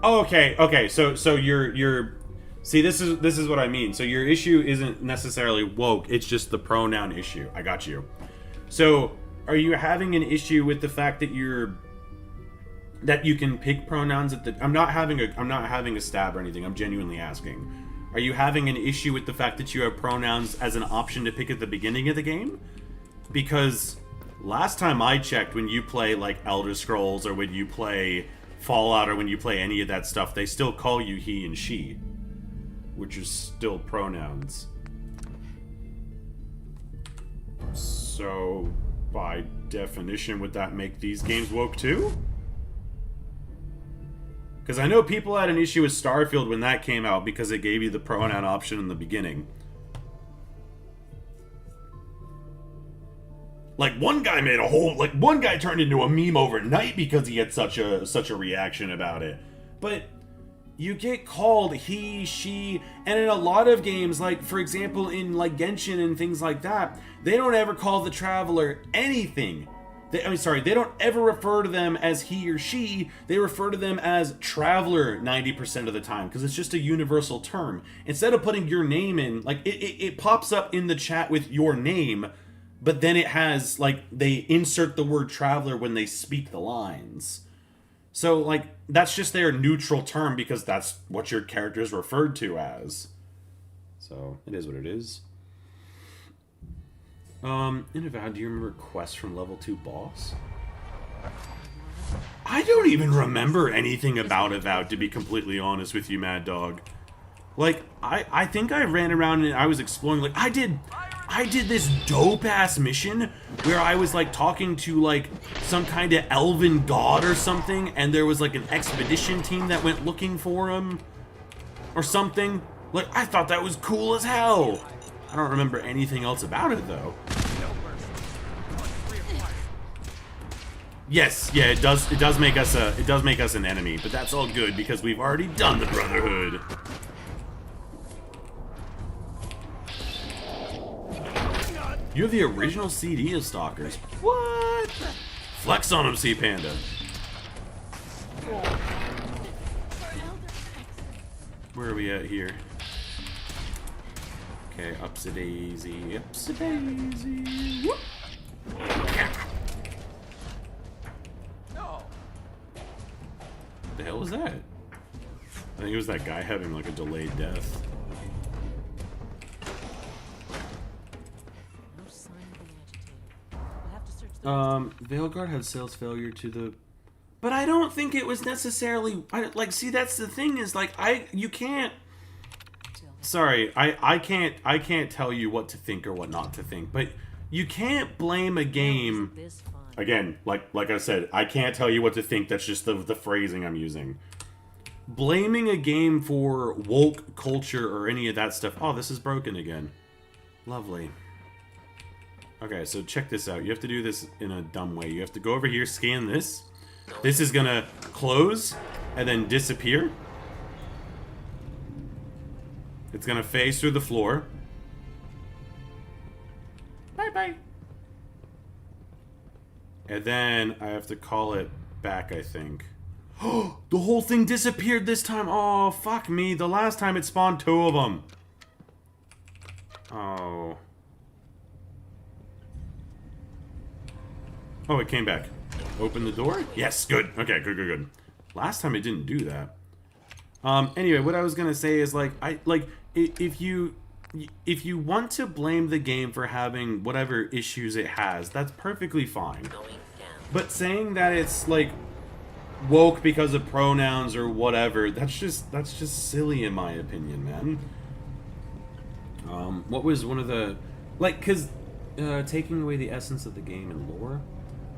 Oh, okay. So you're see, this is what I mean. So your issue isn't necessarily woke, it's just the pronoun issue. I got you. So are you having an issue with the fact that you can pick pronouns at the I'm not having a stab or anything. I'm genuinely asking. Are you having an issue with the fact that you have pronouns as an option to pick at the beginning of the game? Because last time I checked, when you play like Elder Scrolls or when you play Fallout or when you play any of that stuff, they still call you he and she, which is still pronouns. So, by definition, would that make these games woke too? Because I know people had an issue with Starfield when that came out because it gave you the pronoun option in the beginning. Like, one guy turned into a meme overnight because he had such a reaction about it. But you get called he, she, and in a lot of games, like, for example, in, like, Genshin and things like that, they don't ever call the Traveler anything. They don't ever refer to them as he or she. They refer to them as Traveler 90% of the time, because it's just a universal term. Instead of putting your name in, like, it pops up in the chat with your name, but then it has, like, they insert the word Traveler when they speak the lines. So, like, that's just their neutral term because that's what your character is referred to as. So, it is what it is. In Avowed, do you remember Quest from Level 2 Boss? I don't even remember anything about Avowed, to be completely honest with you, Mad Dog. Like, I think I ran around and I was exploring, like, I did this dope-ass mission where I was, like, talking to, like, some kind of elven god or something, and there was, like, an expedition team that went looking for him or something. Like, I thought that was cool as hell. I don't remember anything else about it, though. Yes, yeah, it does make us an enemy, but that's all good because we've already done the Brotherhood. You have the original CD of Stalkers. What? Flex on him, Sea Panda. Where are we at here? Okay, upsie-daisy, upsie-daisy. Whoop. What the hell was that? I think it was that guy having like a delayed death. Veilguard had sales failure to the... But I don't think it was necessarily... like, see, that's the thing is, like, you can't... Sorry, I can't tell you what to think or what not to think, but you can't blame a game... Again, like I said, I can't tell you what to think, that's just the phrasing I'm using. Blaming a game for woke culture or any of that stuff... Oh, this is broken again. Lovely. Okay, so check this out. You have to do this in a dumb way. You have to go over here, scan this. This is gonna close and then disappear. It's gonna phase through the floor. Bye-bye. And then I have to call it back, I think. Oh, the whole thing disappeared this time. Oh, fuck me. The last time it spawned 2 of them. Oh. Oh, it came back. Open the door? Yes, good. Okay, good. Last time it didn't do that. Anyway, what I was gonna say is, like, if you want to blame the game for having whatever issues it has, that's perfectly fine. But saying that it's, like, woke because of pronouns or whatever, that's just silly in my opinion, man. What was one of the... Like, because taking away the essence of the game and lore...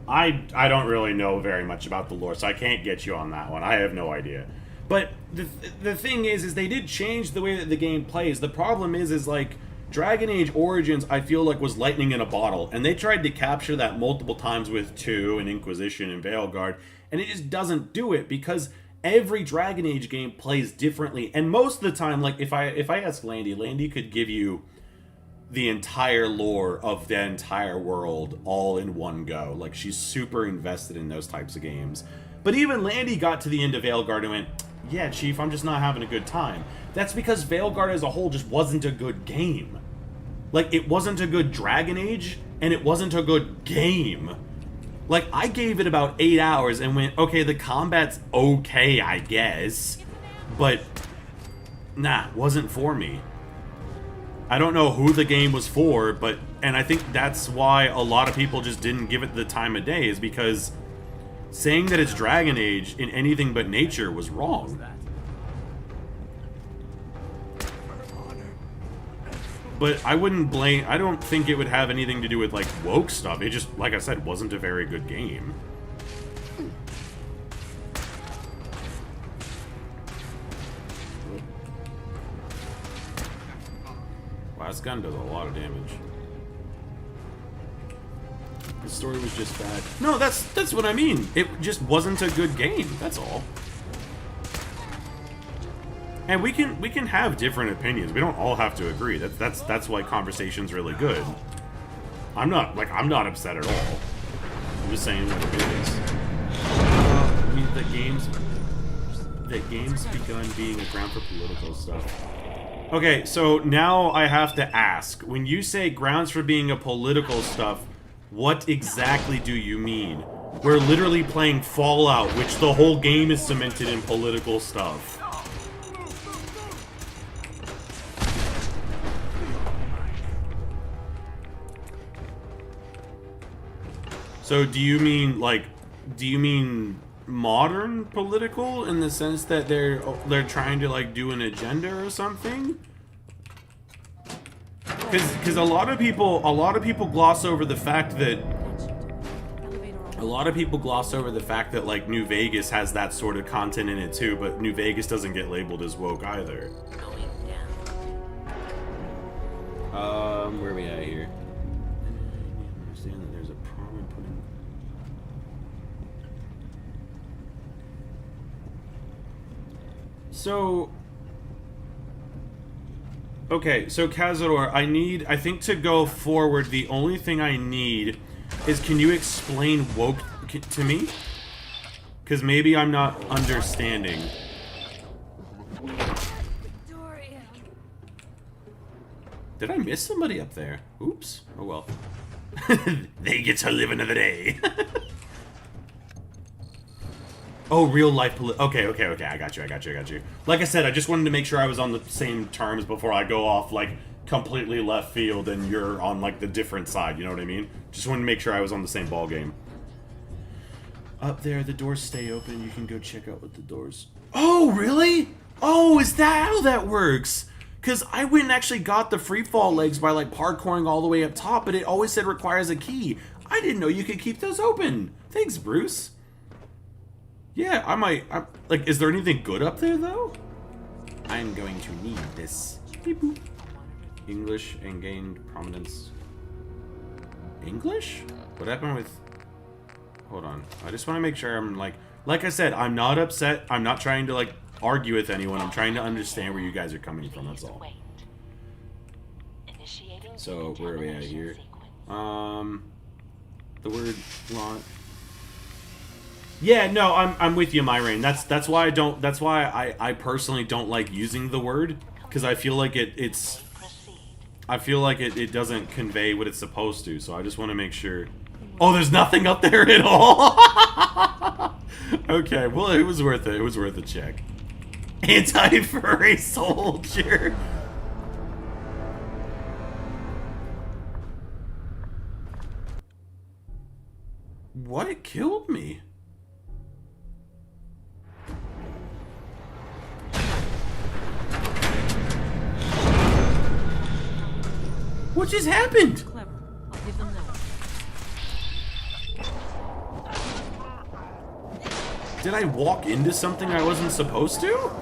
I don't really know very much about the lore, so I can't get you on that one. I have no idea. But the thing is they did change the way that the game plays. The problem is like, Dragon Age Origins, I feel like, was lightning in a bottle. And they tried to capture that multiple times with 2 and Inquisition and Veilguard. And it just doesn't do it because every Dragon Age game plays differently. And most of the time, like, if I ask Landy could give you the entire lore of the entire world all in one go. Like, she's super invested in those types of games. But even Landy got to the end of Veilguard and went, yeah, Chief, I'm just not having a good time. That's because Veilguard as a whole just wasn't a good game. Like, it wasn't a good Dragon Age, and it wasn't a good game. Like, I gave it about 8 hours and went, okay, the combat's okay, I guess. But, nah, wasn't for me. I don't know who the game was for, but... And I think that's why a lot of people just didn't give it the time of day, is because saying that it's Dragon Age in anything but nature was wrong. But I wouldn't blame... I don't think it would have anything to do with, like, woke stuff. It just, like I said, wasn't a very good game. Wow, this gun does a lot of damage. The story was just bad. No, that's what I mean. It just wasn't a good game. That's all. And we can have different opinions. We don't all have to agree. That's why conversation's really good. I'm not upset at all. I'm just saying what it is. That games begun being a ground for political stuff. Okay, so now I have to ask. When you say grounds for being a political stuff, what exactly do you mean? We're literally playing Fallout, which the whole game is cemented in political stuff. So do you mean, like, do you mean modern political in the sense that they're trying to, like, do an agenda or something? Because a lot of people gloss over the fact that like New Vegas has that sort of content in it too, but New Vegas doesn't get labeled as woke either. Where are we at here? I understand that there's a problem putting. So. Okay, so Cazador, I think to go forward, the only thing I need is, can you explain woke to me? Because maybe I'm not understanding. Did I miss somebody up there? Oops. Oh well. They get to live another day. Oh, real life okay, I got you. Like I said, I just wanted to make sure I was on the same terms before I go off, like, completely left field and you're on, like, the different side, you know what I mean? Just wanted to make sure I was on the same ball game. Up there, the doors stay open, you can go check out what the doors... Oh, really? Oh, is that how that works? Because I went and actually got the free fall legs by, like, parkouring all the way up top, but it always said requires a key. I didn't know you could keep those open. Thanks, Bruce. Yeah, like, is there anything good up there, though? I'm going to need this. Beep boop. English and gained prominence. English? What happened with... Hold on. I just want to make sure I'm, like I said, I'm not upset. I'm not trying to, like, argue with anyone. I'm trying to understand where you guys are coming from, that's all. So, where are we at here? The word lot... Yeah, no, I'm with you, Myrain. That's why I personally don't like using the word, because I feel like it doesn't convey what it's supposed to. So I just want to make sure. Oh, there's nothing up there at all. Okay, well, it was worth it. It was worth a check. Anti-furry soldier. What killed me? What just happened? Clever. I'll give them that. Did I walk into something I wasn't supposed to?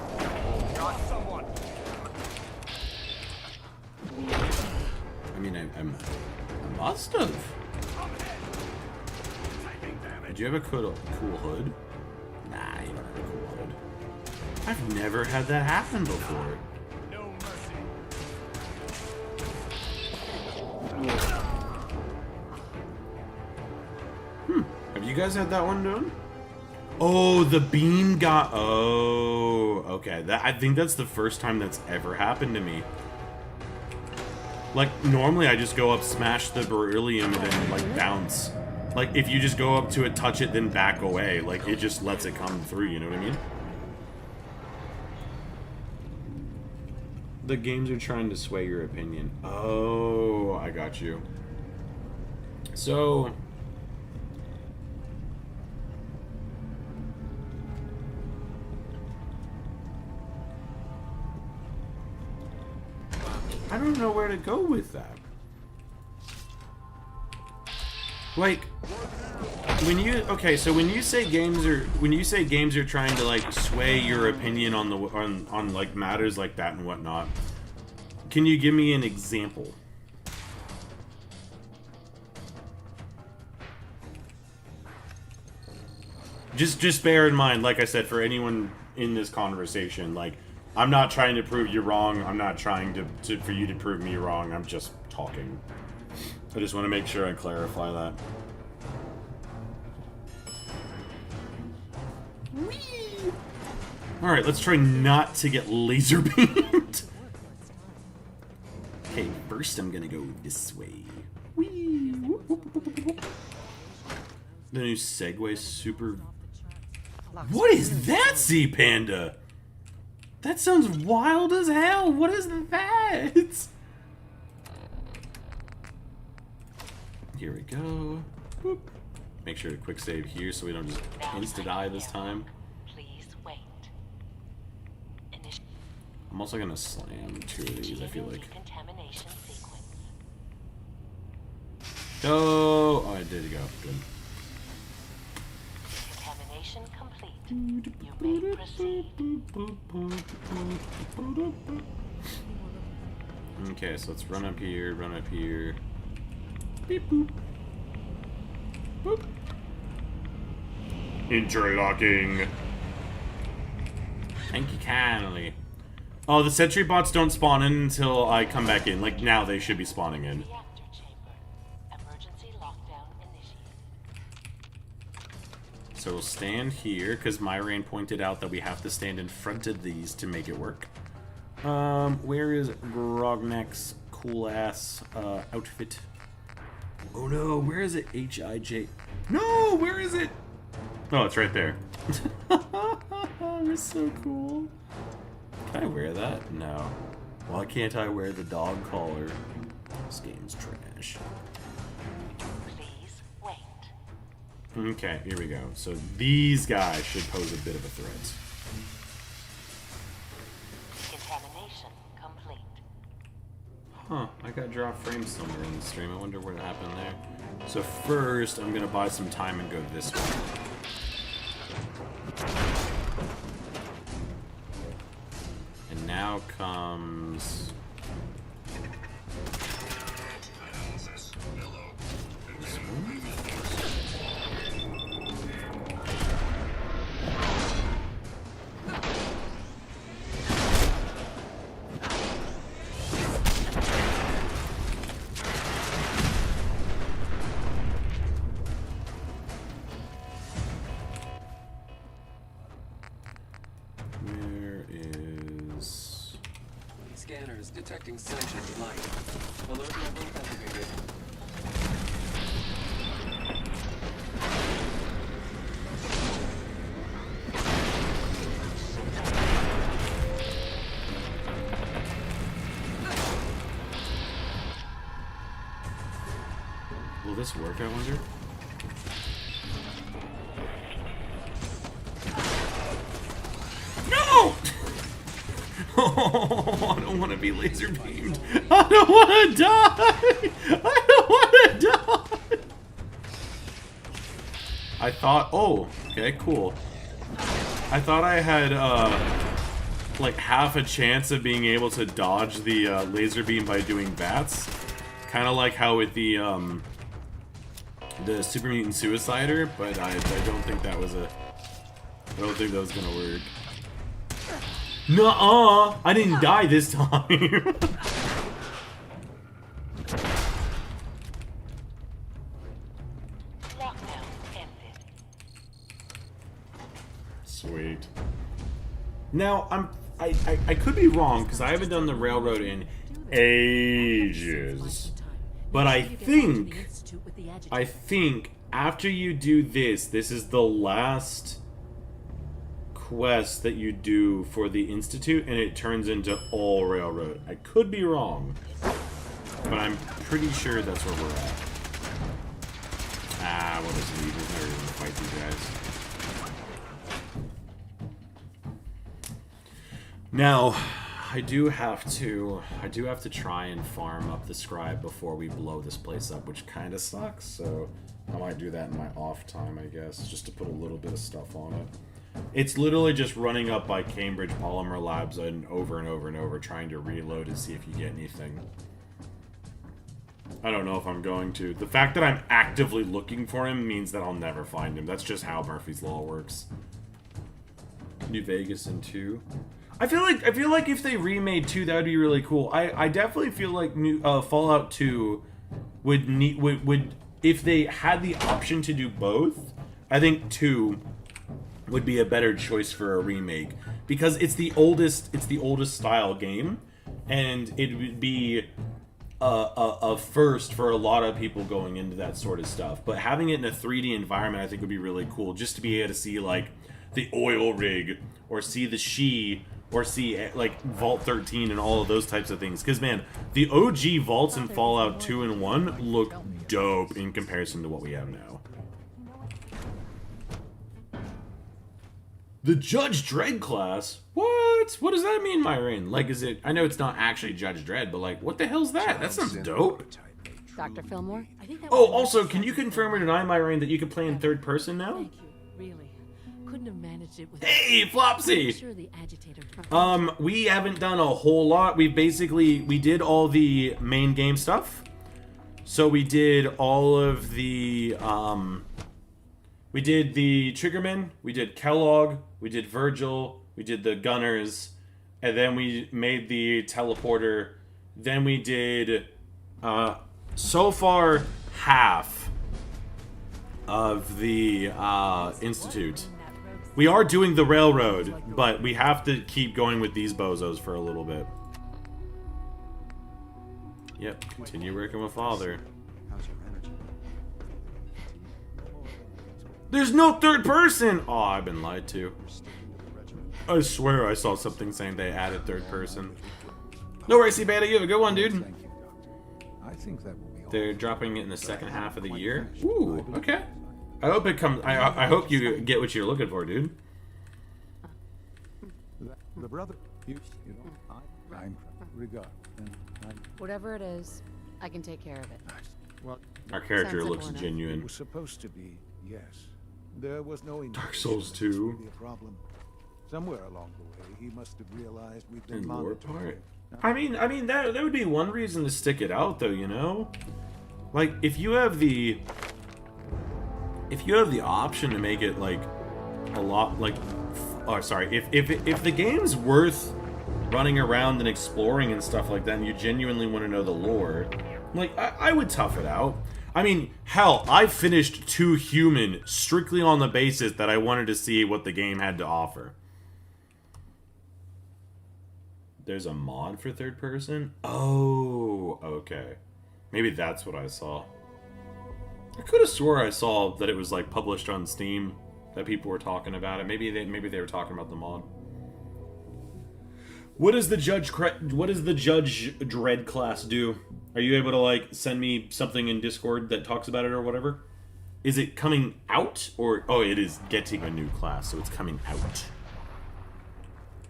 I mean, I must have. Did you have a cool hood? Nah, you don't have a cool hood. I've never had that happen before. Have you guys had that one done? Oh, the beam got... Oh, okay. I think that's the first time that's ever happened to me. Like, normally I just go up, smash the beryllium, and then, like, bounce. Like, if you just go up to it, touch it, then back away. Like, it just lets it come through, you know what I mean? The games are trying to sway your opinion. Oh, I got you. So... I don't know where to go with that. Like, when you when you say games are trying to, like, sway your opinion on like matters like that and whatnot, can you give me an example? Just bear in mind, like I said, for anyone in this conversation, like, I'm not trying to prove you wrong. I'm not trying for you to prove me wrong. I'm just talking. I just want to make sure I clarify that. Whee! Alright, let's try not to get laser beamed. Okay, first I'm gonna go this way. Whee! The new Segway Super... What is that, Sea Panda? That sounds wild as hell. What is that? Here we go. Boop. Make sure to quick save here so we don't just insta-die this time. Please wait. I'm also gonna slam 2 of these, I feel like. Oh, I did go. Good. Contamination complete. You may proceed. Okay, so let's run up here, run up here. Beep boop. Boop. Interlocking. Thank you kindly. Oh, the sentry bots don't spawn in until I come back in. Like, now they should be spawning in. So we'll stand here, because Myrain pointed out that we have to stand in front of these to make it work. Where is Grognek's cool-ass outfit? Oh no, where is it? H-I-J... No, where is it? Oh, it's right there. It's so cool. Can I wear that? No. Why can't I wear the dog collar? This game's trash. Please wait. Okay, here we go. So these guys should pose a bit of a threat. Contamination complete. Huh, I got drop frames somewhere in the stream. I wonder what happened there. So first, I'm gonna buy some time and go this way. And now comes... this one? Where is... Scanners detecting sentient life. Alert level activated. Will this work, I wonder? No! Oh, I don't want to be laser beamed. I don't want to die. I don't want to die. I thought, oh, okay, cool. I thought I had, like half a chance of being able to dodge the laser beam by doing bats. Kind of like how with the Super Mutant Suicider, but I don't think that was I don't think that was gonna work. Nuh-uh! I didn't die this time! Sweet. Now, I could be wrong, because I haven't done the railroad in ages. But I think after you do this, this is the last quest that you do for the Institute, and it turns into all railroad. I could be wrong, but I'm pretty sure that's where we're at. Ah, what is leave? There's no reason to fight these guys. Now, I do have to try and farm up the scribe before we blow this place up, which kind of sucks. So I might do that in my off time, I guess, just to put a little bit of stuff on it. It's literally just running up by Cambridge Polymer Labs and over and over and over, trying to reload and see if you get anything. I don't know if I'm going to. The fact that I'm actively looking for him means that I'll never find him. That's just how Murphy's Law works. New Vegas in 2. I feel like if they remade 2, that would be really cool. I definitely feel like Fallout 2 would if they had the option to do both. I think 2 would be a better choice for a remake, because it's the oldest style game, and it would be a first for a lot of people going into that sort of stuff. But having it in a 3D environment, I think would be really cool, just to be able to see like the oil rig, or see the She, or see like Vault 13 and all of those types of things. Because man, the OG vaults in Fallout 2 and 1 look dope in comparison to what we have now. The Judge Dredd class? What? What does that mean, Myrain? Like, is it... I know it's not actually Judge Dredd, but like, what the hell's that? That sounds dope. Dr. Fillmore? I think that Oh, also, can you confirm or deny, Myrain, that you can play in third person now? Thank you, really. Couldn't have managed it with... Hey, Flopsy! I'm sure the agitator... We haven't done a whole lot. We did all the main game stuff. So we did all of the, we did the Triggermen, we did Kellogg, we did Virgil, we did the Gunners, and then we made the Teleporter. Then we did, so far, half of the, Institute. We are doing the Railroad, but we have to keep going with these bozos for a little bit. Yep, continue working with Father. There's no third person! Oh, I've been lied to. I swear I saw something saying they added third person. No worries, Beta, you have a good one, dude. I think that will be all. They're dropping it in the second half of the year. Ooh, okay. I hope it comes. I hope you get what you're looking for, dude. The brother, you know, I'm regard. Whatever it is, I can take care of it. Well, our character Sounds looks simple genuine. It was supposed to be, yes. There was no Dark Souls 2. Be a problem. Somewhere along the way, he must have realized we've been And more monitoring. part. I mean that would be one reason to stick it out, though. You know, like if you have the option to make it like a lot like, oh sorry, if the game's worth running around and exploring and stuff like that, and you genuinely want to know the lore, like I would tough it out. I mean, hell, I finished 2 Human strictly on the basis that I wanted to see what the game had to offer. There's a mod for third person? Oh, okay. Maybe that's what I saw. I could have swore I saw that it was like published on Steam, that people were talking about it. Maybe they were talking about the mod. What does the Judge Dredd class do? Are you able to like send me something in Discord that talks about it or whatever? Is it coming out, or oh, it is getting a new class, so it's coming out.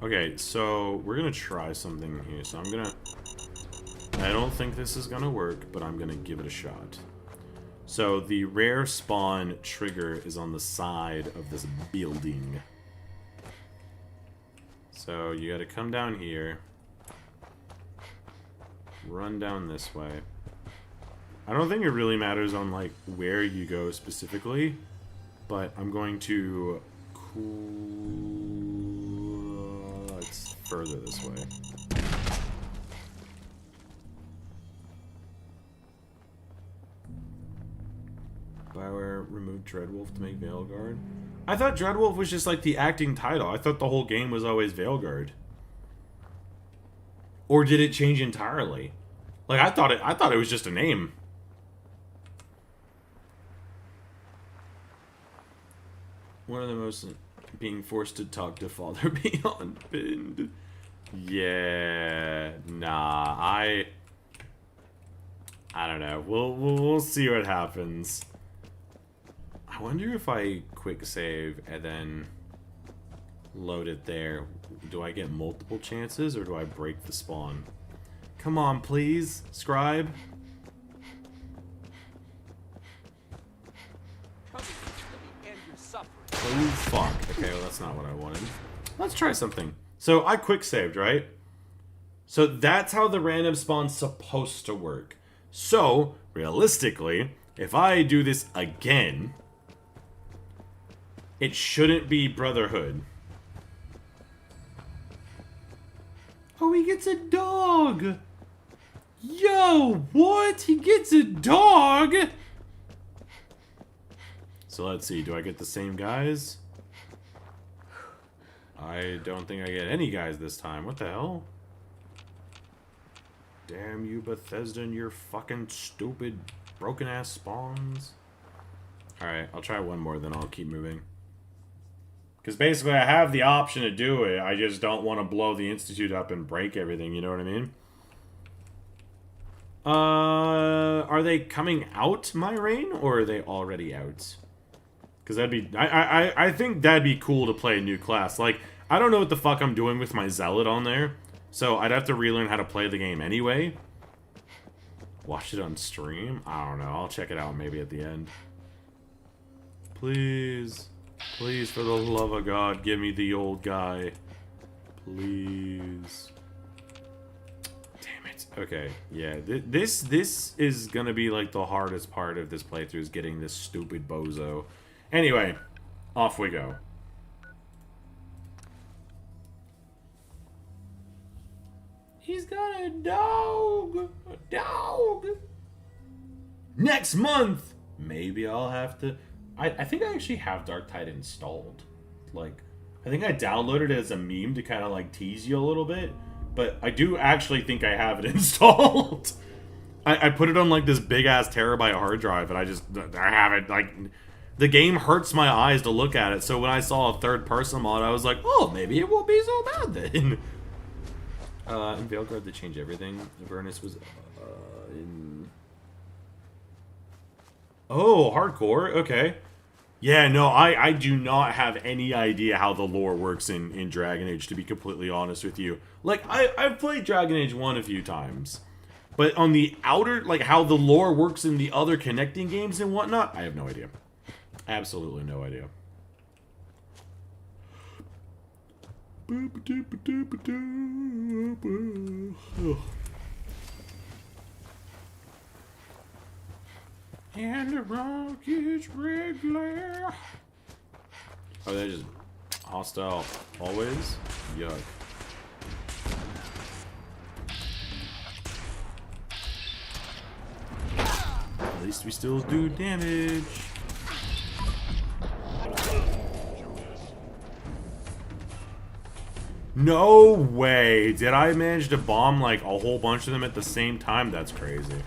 Okay, so we're gonna try something here. So I don't think this is gonna work, but I'm gonna give it a shot. So the rare spawn trigger is on the side of this building. So you gotta come down here, run down this way. I don't think it really matters on like where you go specifically, but I'm going to it's further this way. BioWare removed Dreadwolf to make Veilguard. I thought Dreadwolf was just like the acting title. I thought the whole game was always Veilguard. Or did it change entirely? Like I thought it was just a name. One of the most being forced to talk to Father beyond Bend. Yeah, nah, I don't know. We'll see what happens. I wonder if I quick save and then load it there, do I get multiple chances or do I break the spawn? Come on, please, scribe. Oh fuck. Okay, well that's not what I wanted. Let's try something. So I quick saved, right? So that's how the random spawn's supposed to work. So, realistically, if I do this again, it shouldn't be Brotherhood. Oh, he gets a dog! Yo, what? He gets a dog? So let's see, do I get the same guys? I don't think I get any guys this time. What the hell? Damn you, Bethesda, and your fucking stupid, broken-ass spawns. Alright, I'll try one more, then I'll keep moving. Because basically, I have the option to do it. I just don't want to blow the Institute up and break everything, you know what I mean? Are they coming out, my reign, or are they already out? Because that'd be... I think that'd be cool to play a new class. Like, I don't know what the fuck I'm doing with my Zealot on there. So I'd have to relearn how to play the game anyway. Watch it on stream? I don't know. I'll check it out maybe at the end. Please. Please, for the love of God, give me the old guy. Please. Damn it. Okay, yeah. This is gonna be like the hardest part of this playthrough, is getting this stupid bozo. Anyway, off we go. He's got a dog! A dog! Next month! Maybe I'll have to... I think I actually have Darktide installed. Like, I think I downloaded it as a meme to kind of, like, tease you a little bit. But I do actually think I have it installed. I put it on, like, this big-ass terabyte hard drive, and I have it, like... The game hurts my eyes to look at it, so when I saw a third-person mod, I was like, oh, maybe it won't be so bad then. In Veilguard, they changed everything. Avernus was, in... Oh, hardcore, okay. Yeah, no, I do not have any idea how the lore works in Dragon Age, to be completely honest with you. Like, I've played Dragon Age 1 a few times. But on the outer, like, how the lore works in the other connecting games and whatnot, I have no idea. Absolutely no idea. And the rocket's red glare. Oh, they're just hostile always? Yuck. At least we still do damage. No way! Did I manage to bomb like a whole bunch of them at the same time? That's crazy.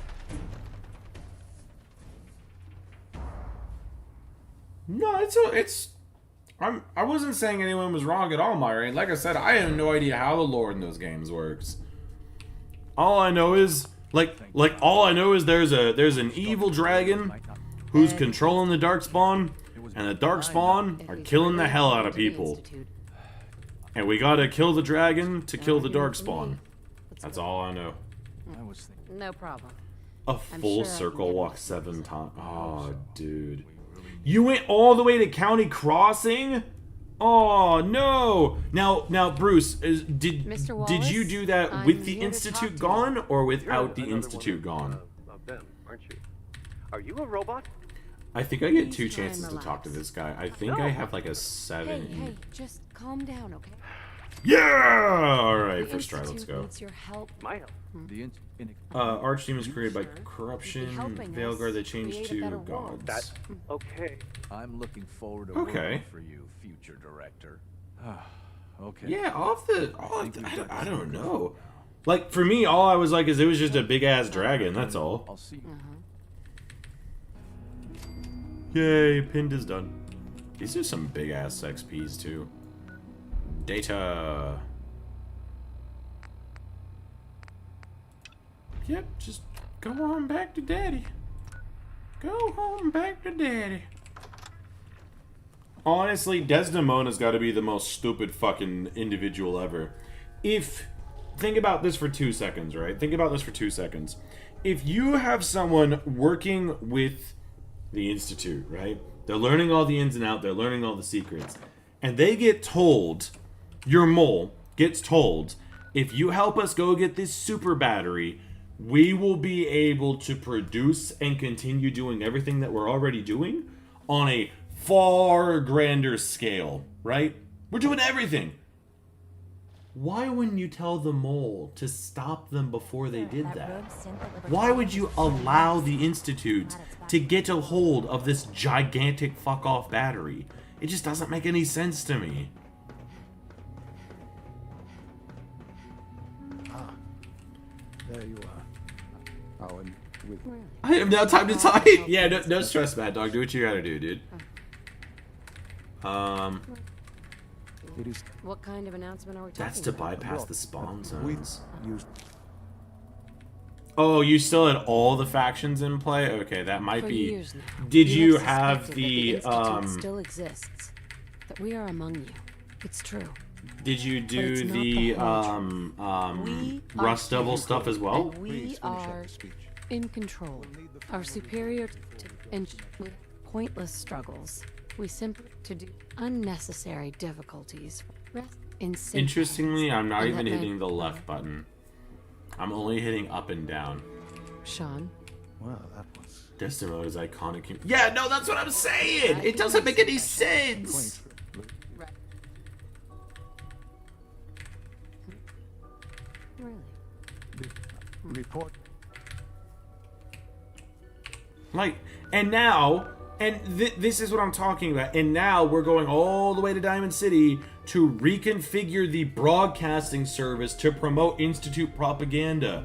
No, I wasn't saying anyone was wrong at all, Myra. Like I said, I have no idea how the lore in those games works. All I know is all I know is there's an evil dragon who's controlling the Darkspawn, and the Darkspawn are killing the hell out of people. And we gotta kill the dragon to kill the Darkspawn. That's all I know. No problem. A full circle walk 7 times. Oh, dude. You went all the way to County Crossing? Oh, no. Now, Bruce, did you do that with the Institute gone or without the Institute gone? Them, aren't you? Are you a robot? I think I get 2 chances to talk to this guy. I think I have like a 7. Hey, just calm down, okay? Yeah! Alright, first try, let's go. Your help. My help. Archdemons created by corruption. Veilguard, they changed to gods. That's okay. I'm looking forward to working for you, future director. Okay. Yeah, I don't know. Like, for me, all I was like is it was just a big-ass dragon, that's all. I'll see you. Yay, pinned is done. These are some big-ass XPs, too. Data. Yep, just go on back to daddy. Go home back to daddy. Honestly, Desdemona's got to be the most stupid fucking individual ever. Think about this for 2 seconds, right? Think about this for 2 seconds. If you have someone working with the Institute, right? They're learning all the ins and outs, they're learning all the secrets. And they get told, your mole gets told, if you help us go get this super battery, we will be able to produce and continue doing everything that we're already doing on a far grander scale, right? We're doing everything. Why wouldn't you tell the mole to stop them before they did that? Why would you allow the Institute to get a hold of this gigantic fuck-off battery? It just doesn't make any sense to me. There you are. Oh, and with... I have now time to type. Yeah, no stress, Mad Dog. Do what you gotta do, dude. It is... What kind of announcement are we talking That's to about? bypass the spawn zones. Used... Oh, you still had all the factions in play? Okay, that might For be... years now, Did we you have have suspected the, that the Institute still exists. That we are among you. It's true. Did you But do it's not the, whole truth. We Rust are Devil stuff as well? And we are in control. Our superior to and with pointless struggles. We simply to do unnecessary difficulties. Rest in safe Interestingly, hands. I'm not And even that hitting meant- the left button. I'm only hitting up and down. Sean. Well, that was... Desdemona's iconic... Yeah, no, that's what I'm saying! It doesn't make any sense! Really? Report. Like, and now, and this is what I'm talking about, and now we're going all the way to Diamond City to reconfigure the broadcasting service to promote Institute propaganda.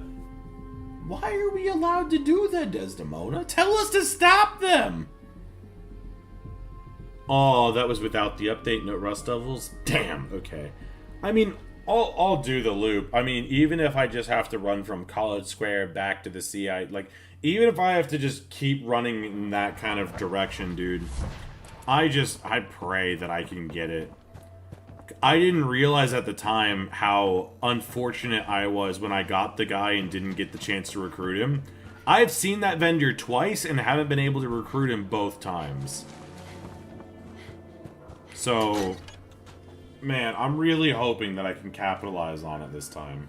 Why are we allowed to do that, Desdemona? Tell us to stop them! Oh, that was without the update, no Rust Devils? Damn, okay. I mean, I'll do the loop. I mean, even if I just have to run from College Square back to the CI, like, even if I have to just keep running in that kind of direction, dude, I pray that I can get it. I didn't realize at the time how unfortunate I was when I got the guy and didn't get the chance to recruit him. I've seen that vendor twice and haven't been able to recruit him both times. So, man, I'm really hoping that I can capitalize on it this time.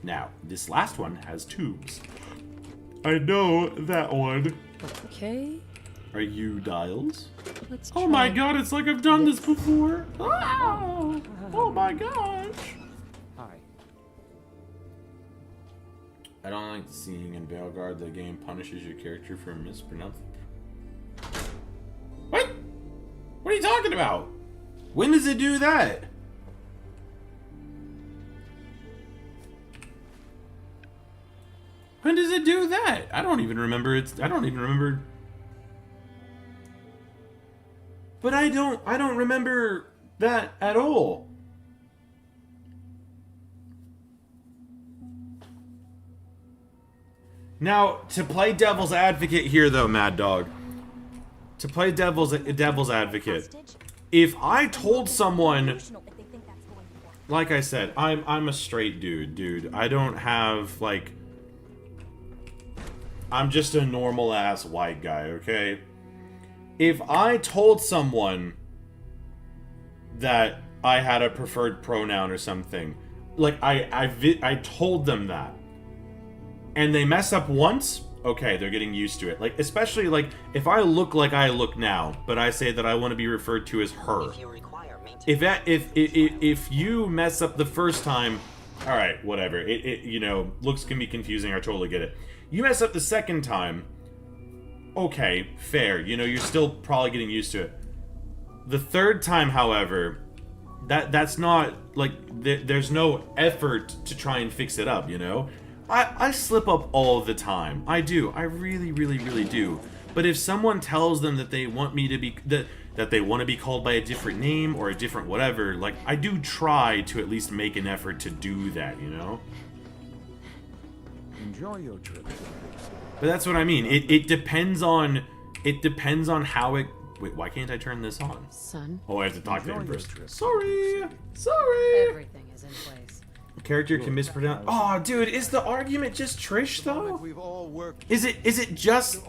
Now, this last one has tubes. I know that one. Okay. Are you dials? Let's Oh my god, it's like I've done this before. Oh, oh my gosh. Hi. I don't like seeing in Veilguard the game punishes your character for mispronouncing. What? What are you talking about? When does it do that? When does it do that? I don't even remember I don't even remember. But I don't remember that at all. Now, to play devil's advocate here though, Mad Dog. To play devil's advocate. If I told someone, like I said, I'm a straight dude. I don't have like, I'm just a normal ass white guy, okay? If I told someone that I had a preferred pronoun or something, like I told them that, and they mess up once, okay, they're getting used to it. Like, especially like if I look like I look now, but I say that I want to be referred to as her. If you mess up the first time, all right, whatever. It you know, looks can be confusing. I totally get it. You mess up the second time, okay, fair. You know, you're still probably getting used to it. The third time, however, that's not like there's no effort to try and fix it up. You know, I slip up all the time. I do. I really do. But if someone tells them that they want me to be that they want to be called by a different name or a different whatever, like I do try to at least make an effort to do that. You know. Enjoy your trip. But that's what I mean. It depends on how it. Wait, why can't I turn this on? Son. Oh, I have to talk to him first. Sorry. Everything is in place. Character can mispronounce. Oh, dude, is the argument just Trish though? Is it just?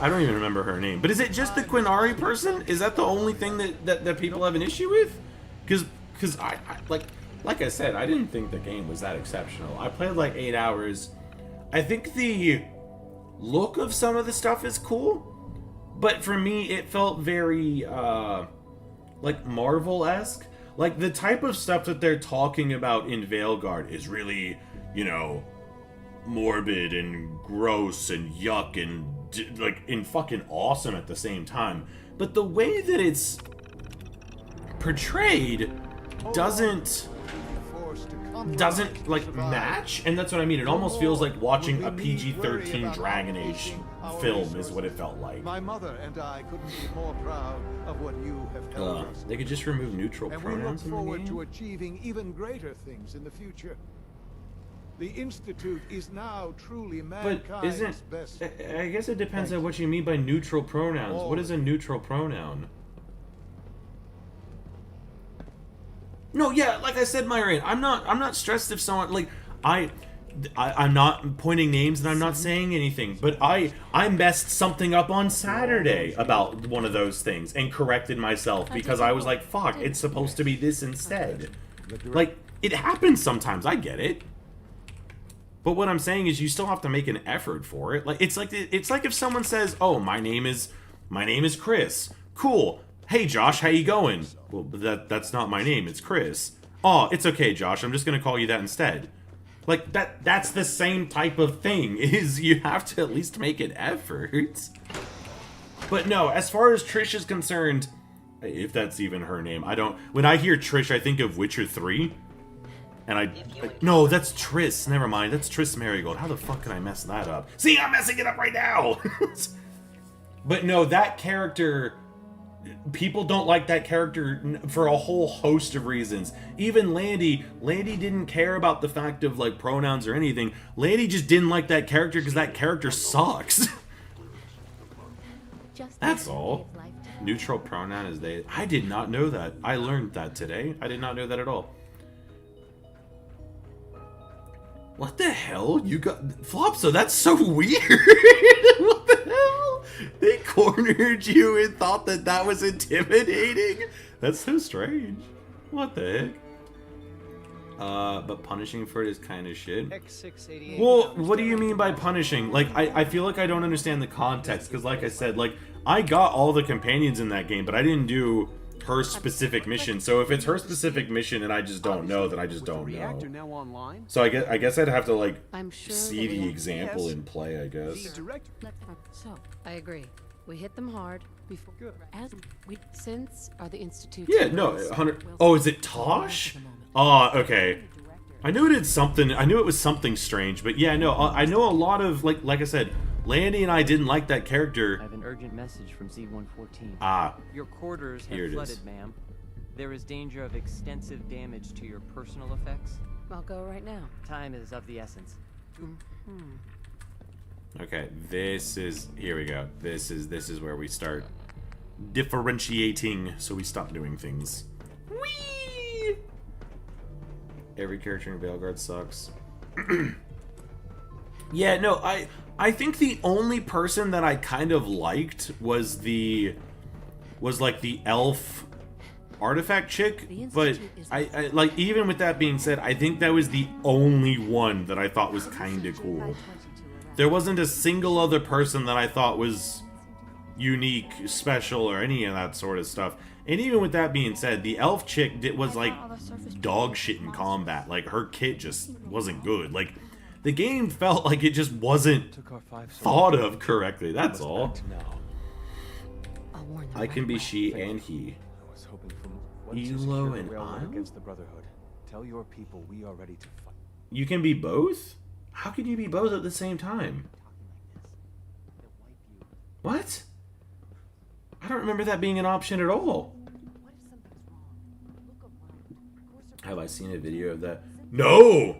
I don't even remember her name. But is it just the Quinari person? Is that the only thing that people have an issue with? Because I like I said, I didn't think the game was that exceptional. I played like 8 hours. I think the look of some of the stuff is cool, but for me it felt very like Marvel-esque. Like the type of stuff that they're talking about in Veilguard is really, you know, morbid and gross and yuck and like and fucking awesome at the same time. But the way that it's portrayed doesn't doesn't like match, and that's what I mean. It almost feels like watching a PG-13 Dragon Age film is what it felt like. My mother and I couldn't be more proud of what you have helped us. They could just remove neutral pronouns in the game. And we look forward to achieving even greater things in the future. The Institute is now truly mankind's best. I guess it depends on what you mean by neutral pronouns. What is a neutral pronoun? No, yeah, like I said, Myron, I'm not stressed if someone like I'm not pointing names and I'm not saying anything, but I messed something up on Saturday about one of those things and corrected myself because I was like, fuck, it's supposed to be this instead. Like, it happens sometimes, I get it. But what I'm saying is you still have to make an effort for it. Like it's like if someone says, "Oh, my name is Chris." Cool. Hey Josh, how you going? Well, that's not my name, it's Chris. Oh, it's okay, Josh. I'm just going to call you that instead. Like that's the same type of thing. Is you have to at least make an effort. But no, as far as Trish is concerned, if that's even her name, when I hear Trish, I think of Witcher 3. And no, that's Triss. Never mind. That's Triss Marigold. How the fuck can I mess that up? See, I'm messing it up right now. But no, that character, people don't like that character for a whole host of reasons. Even Landy didn't care about the fact of like pronouns or anything. Landy just didn't like that character because that character sucks. That's all. Neutral pronoun is they. I did not know that. I learned that today. I did not know that at all. What the hell? You got Flopso, that's so weird. What the hell? They cornered you and thought that was intimidating. That's so strange. What the heck? But punishing for it is kind of shit. Well, what do you mean by punishing? Like, I feel like I don't understand the context, because like I said, like, I got all the companions in that game, but I didn't do her specific mission. So if it's her specific mission and I just don't know, then I just don't know. So I guess I'd have to like see the example in play, I guess. So I agree. We hit them hard before since are the Institute. Yeah, no, 100. Oh, is it Tosh? Oh, okay. I knew it had something. I knew it was something strange, but yeah, no, I know a lot of like I said, Landy and I didn't like that character. I have an urgent message from Z-114. Ah. Your quarters have flooded, ma'am. There is danger of extensive damage to your personal effects. I'll go right now. Time is of the essence. Okay, here we go. This is where we start differentiating, so we stop doing things. Whee! Every character in Veilguard sucks. Yeah, no, I think the only person that I kind of liked was like the elf artifact chick, but I like, even with that being said, I think that was the only one that I thought was kind of cool. There wasn't a single other person that I thought was unique, special, or any of that sort of stuff. And even with that being said, the elf chick was like dog shit in combat. Like, her kit just wasn't good. Like, the game felt like it just wasn't thought of correctly, that's all. I can be she and he. Elo and I? Against the Brotherhood. Tell your people we are ready to fight. You can be both? How can you be both at the same time? What? I don't remember that being an option at all. Have I seen a video of that? No!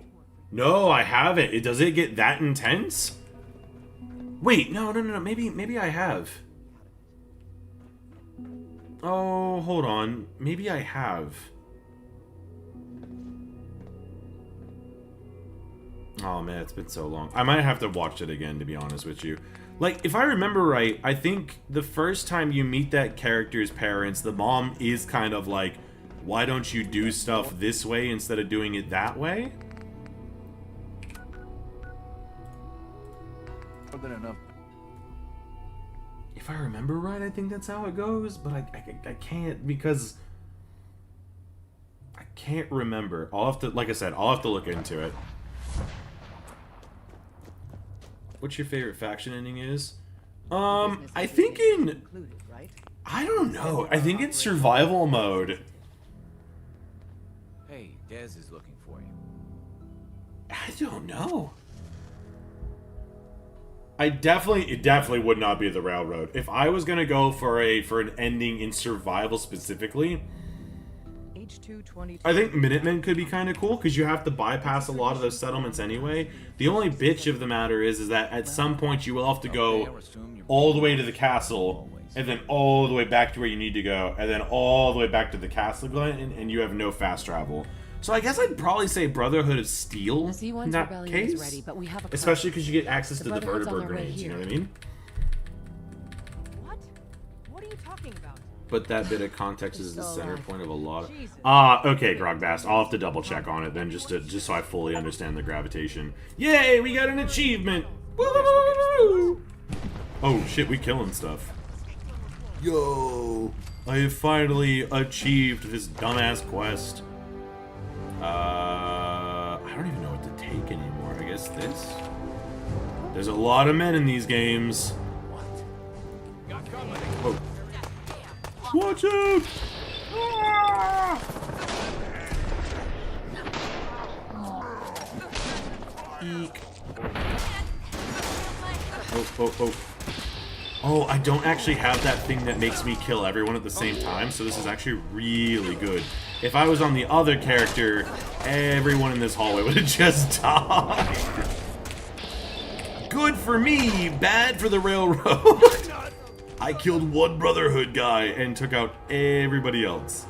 No, I haven't. Does it get that intense? Wait, no. Maybe I have. Oh, hold on. Maybe I have. Oh man, it's been so long. I might have to watch it again, to be honest with you. Like, if I remember right, I think the first time you meet that character's parents, the mom is kind of like, why don't you do stuff this way instead of doing it that way? More than enough. If I remember right, I think that's how it goes, but I can't, because I can't remember. I'll have to, like I said, I'll have to look into it. What's your favorite faction ending is? I think in... I don't know. I think it's survival mode. Hey, Dez is looking for you. I don't know. It definitely would not be the railroad. If I was gonna go for an ending in survival specifically, I think Minutemen could be kind of cool because you have to bypass a lot of those settlements anyway. The only bitch of the matter is that at some point you will have to go all the way to the castle and then all the way back to where you need to go and then all the way back to the castle again, and you have no fast travel. So I guess I'd probably say Brotherhood of Steel in that case, ready, but we have a especially because you get access to the Brotherhood's on vertibird their way grenades, you know here. what I mean? What are you talking about? But that bit of context is the so center alive. point of a lot of... okay, Grogbast, I'll have to double check on it then just so I fully understand the gravitation. Yay, we got an achievement! Woo! Oh shit, we killing stuff. Yo! I have finally achieved this dumbass quest. I don't even know what to take anymore. I guess this? There's a lot of men in these games. Whoa. Watch out! Ah! Eek. Oh. Oh, I don't actually have that thing that makes me kill everyone at the same time, so this is actually really good. If I was on the other character, everyone in this hallway would have just died. Good for me, bad for the railroad. I killed one Brotherhood guy and took out everybody else.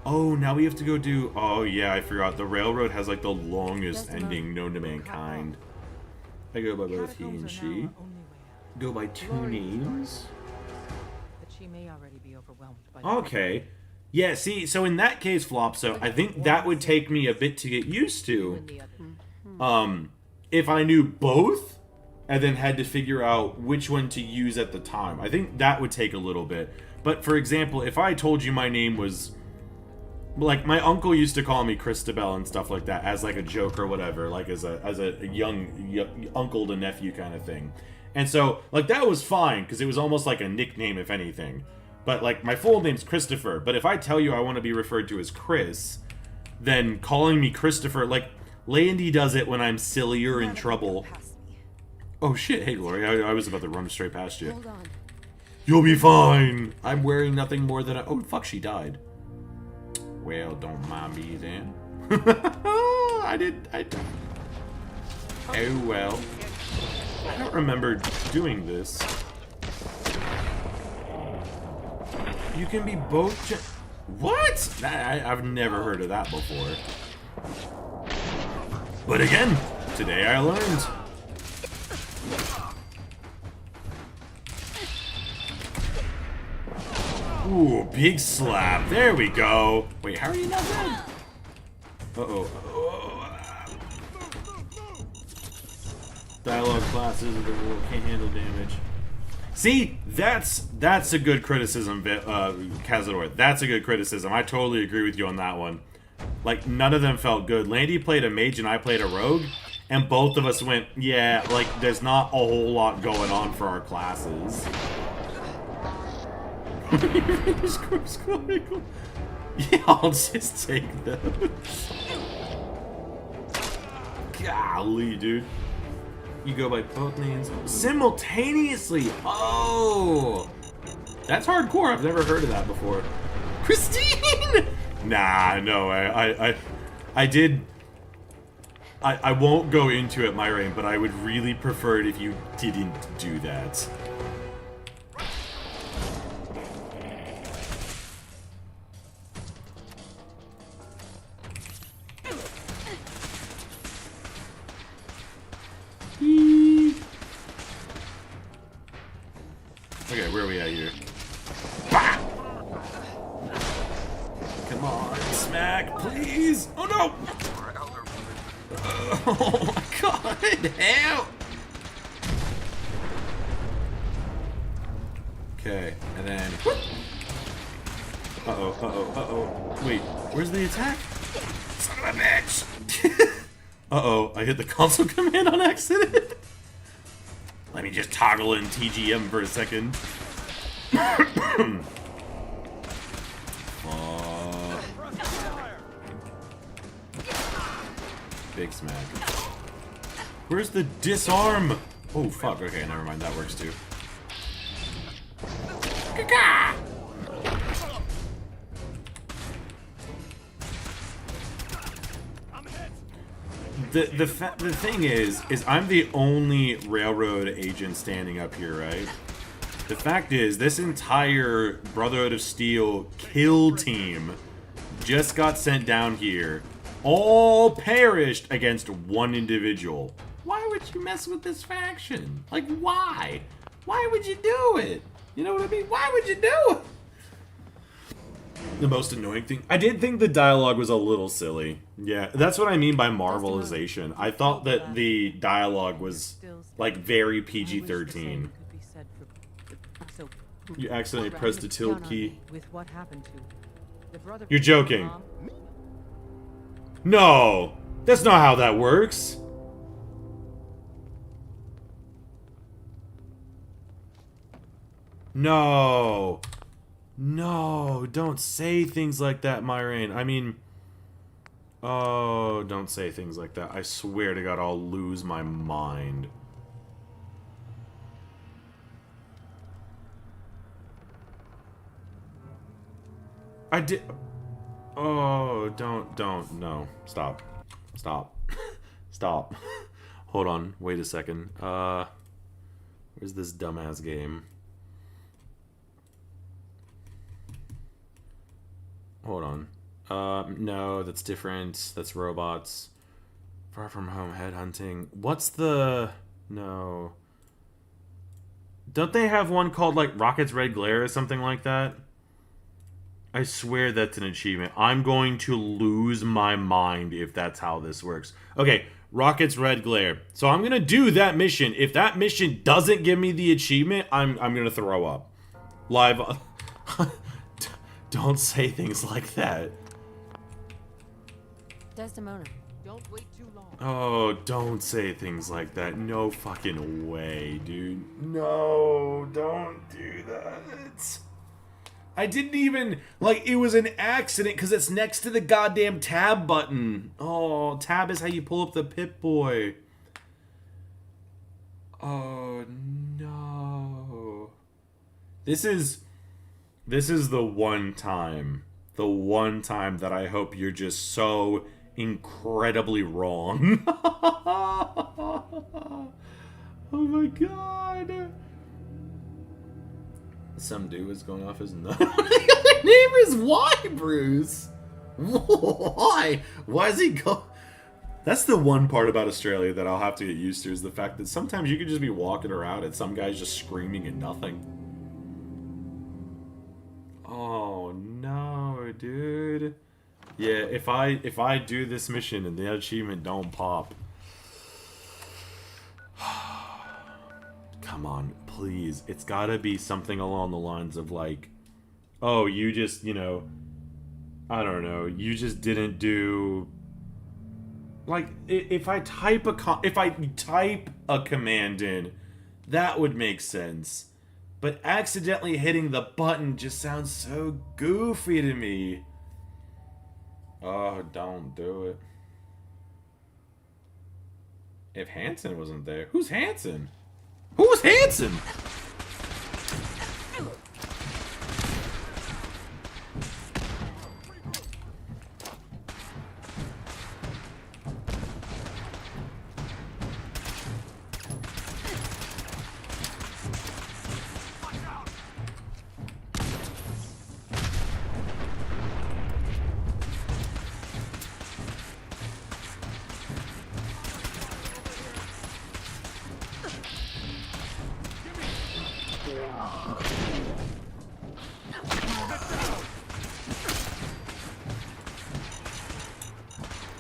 Oh, now we have to go do... Oh, yeah, I forgot. The railroad has, like, the longest ending known to mankind. I go by both he and she. Go by two names. But she may already be overwhelmed by Okay. Yeah, see, so in that case, Flopso, I think that would take me a bit to get used to. If I knew both, and then had to figure out which one to use at the time. I think that would take a little bit. But, for example, if I told you my name was... Like, my uncle used to call me Christabel and stuff like that, as, like, a joke or whatever, like, as a young uncle to nephew kind of thing. And so, like, that was fine, because it was almost like a nickname, if anything. But, like, my full name's Christopher, but if I tell you I want to be referred to as Chris, then calling me Christopher, like, Landy does it when I'm silly or in trouble. Oh, shit, hey, Glory, I was about to run straight past you. Hold on. You'll be fine! I'm wearing nothing more than a... Oh, fuck, she died. Well, don't mind me then. I did. Oh, well. I don't remember doing this. You can be both What? I've never heard of that before. But again, today I learned. Ooh, big slap. There we go. Wait, how are you not dead? Uh-oh. Dialogue classes of the world can't handle damage. See, that's a good criticism, Cazador. That's a good criticism. I totally agree with you on that one. Like, none of them felt good. Landy played a mage and I played a rogue, and both of us went, yeah, like, there's not a whole lot going on for our classes. Yeah, I'll just take those. Golly, dude. You go by both names simultaneously. Oh, that's hardcore. I've never heard of that before. Christine. Nah, no. I did. I won't go into it, Myrain, but I would really prefer it if you didn't do that. Okay, where are we at here? Bah! Come on, smack, please! Oh no! Oh my god, help! Okay, and then... Uh-oh. Wait, where's the attack? Son of a bitch! Uh-oh, I hit the console command on accident. Let me just toggle in TGM for a second. Big smack. Where's the disarm? Oh, fuck. Okay, never mind. That works too. The thing is I'm the only railroad agent standing up here, right? The fact is, this entire Brotherhood of Steel kill team just got sent down here, all perished against one individual. Why would you mess with this faction? Like, why? Why would you do it? You know what I mean? Why would you do it? The most annoying thing, I did think the dialogue was a little silly. Yeah, that's what I mean by marvelization. I thought that the dialogue was like very PG-13. You accidentally pressed the tilde key. You're joking. No, that's not how that works. No. No, don't say things like that, Myrain. I mean... Oh, don't say things like that. I swear to God, I'll lose my mind. I did... Oh, don't, no. Stop. Stop. Stop. Hold on, wait a second. Where's this dumbass game? Hold on. No, that's different. That's robots. Far From Home headhunting. What's the... No. Don't they have one called, like, Rocket's Red Glare or something like that? I swear that's an achievement. I'm going to lose my mind if that's how this works. Okay, Rocket's Red Glare. So I'm going to do that mission. If that mission doesn't give me the achievement, I'm going to throw up. Live... Don't say things like that. Desdemona. Don't wait too long. Oh, don't say things like that. No fucking way, dude. No, don't do that. I didn't even... Like, it was an accident because it's next to the goddamn tab button. Oh, tab is how you pull up the Pip-Boy. Oh, no. This is the one time that I hope you're just so incredibly wrong. Oh my god. Some dude was going off his nut. Their name is why, Bruce? Why? Why is he go? That's the one part about Australia that I'll have to get used to, is the fact that sometimes you could just be walking around and some guy's just screaming at nothing. Oh no, dude. Yeah, if I do this mission and the achievement don't pop. Come on, please. It's gotta be something along the lines of like, oh, you just, you know, I don't know, you just didn't do, like, if I type a command in, that would make sense. But accidentally hitting the button just sounds so goofy to me. Oh, don't do it. If Hanson wasn't there, who's Hanson? Who's Hanson?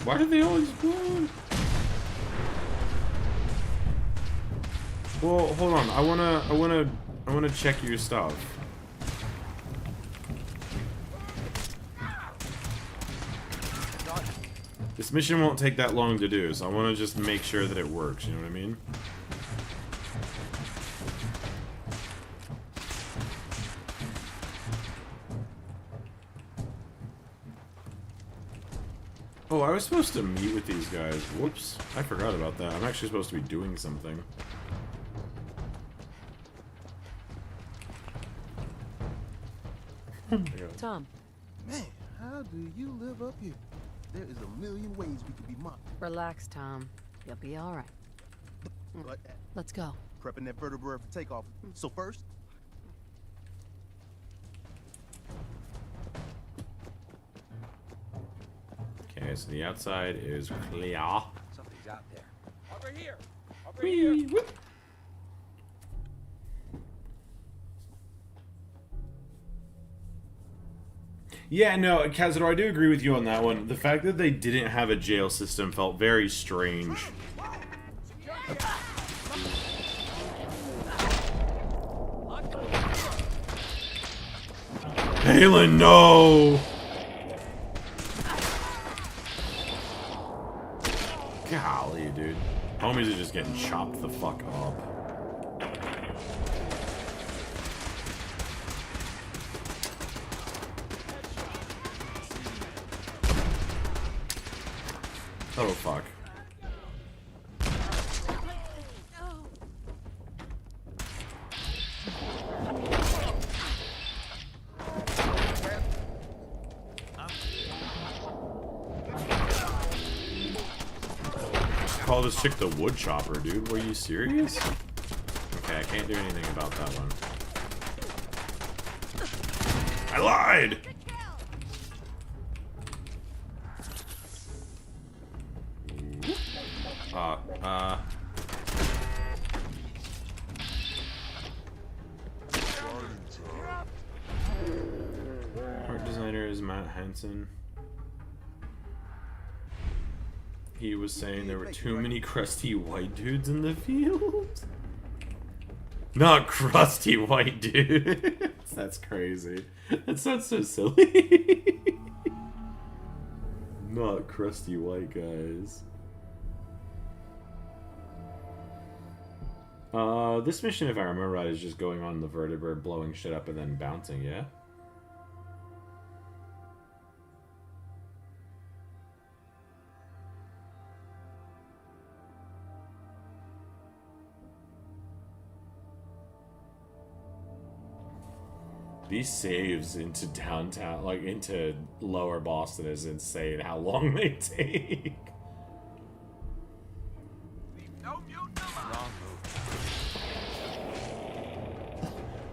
Why do they all explode? Well, hold on. I wanna check your stuff. This mission won't take that long to do, so I wanna just make sure that it works, you know what I mean? Oh, I was supposed to meet with these guys. Whoops. I forgot about that. I'm actually supposed to be doing something. Tom. Man, how do you live up here? There is a million ways we could be mocked. Relax, Tom. You'll be all right. But Let's go. prepping that vertebra for takeoff. So first, Okay, so the outside is clear. Something's out there. Over here. Over Whee, here. whoop. Yeah, no, Cazador, I do agree with you on that one. The fact that they didn't have a jail system felt very strange. Halen, no! Golly, dude. Homies are just getting chopped the fuck up. Oh, fuck. Call this chick the wood chopper, dude. Were you serious? Okay, I can't do anything about that one. I lied! Art designer is Matt Hansen. He was saying there were too many crusty white dudes in the field. Not crusty white dudes. That's crazy. That sounds so silly. Not crusty white guys. This mission, if I remember right, is just going on the vertebrae, blowing shit up, and then bouncing, yeah? These saves into downtown, like into lower Boston, is insane how long they take.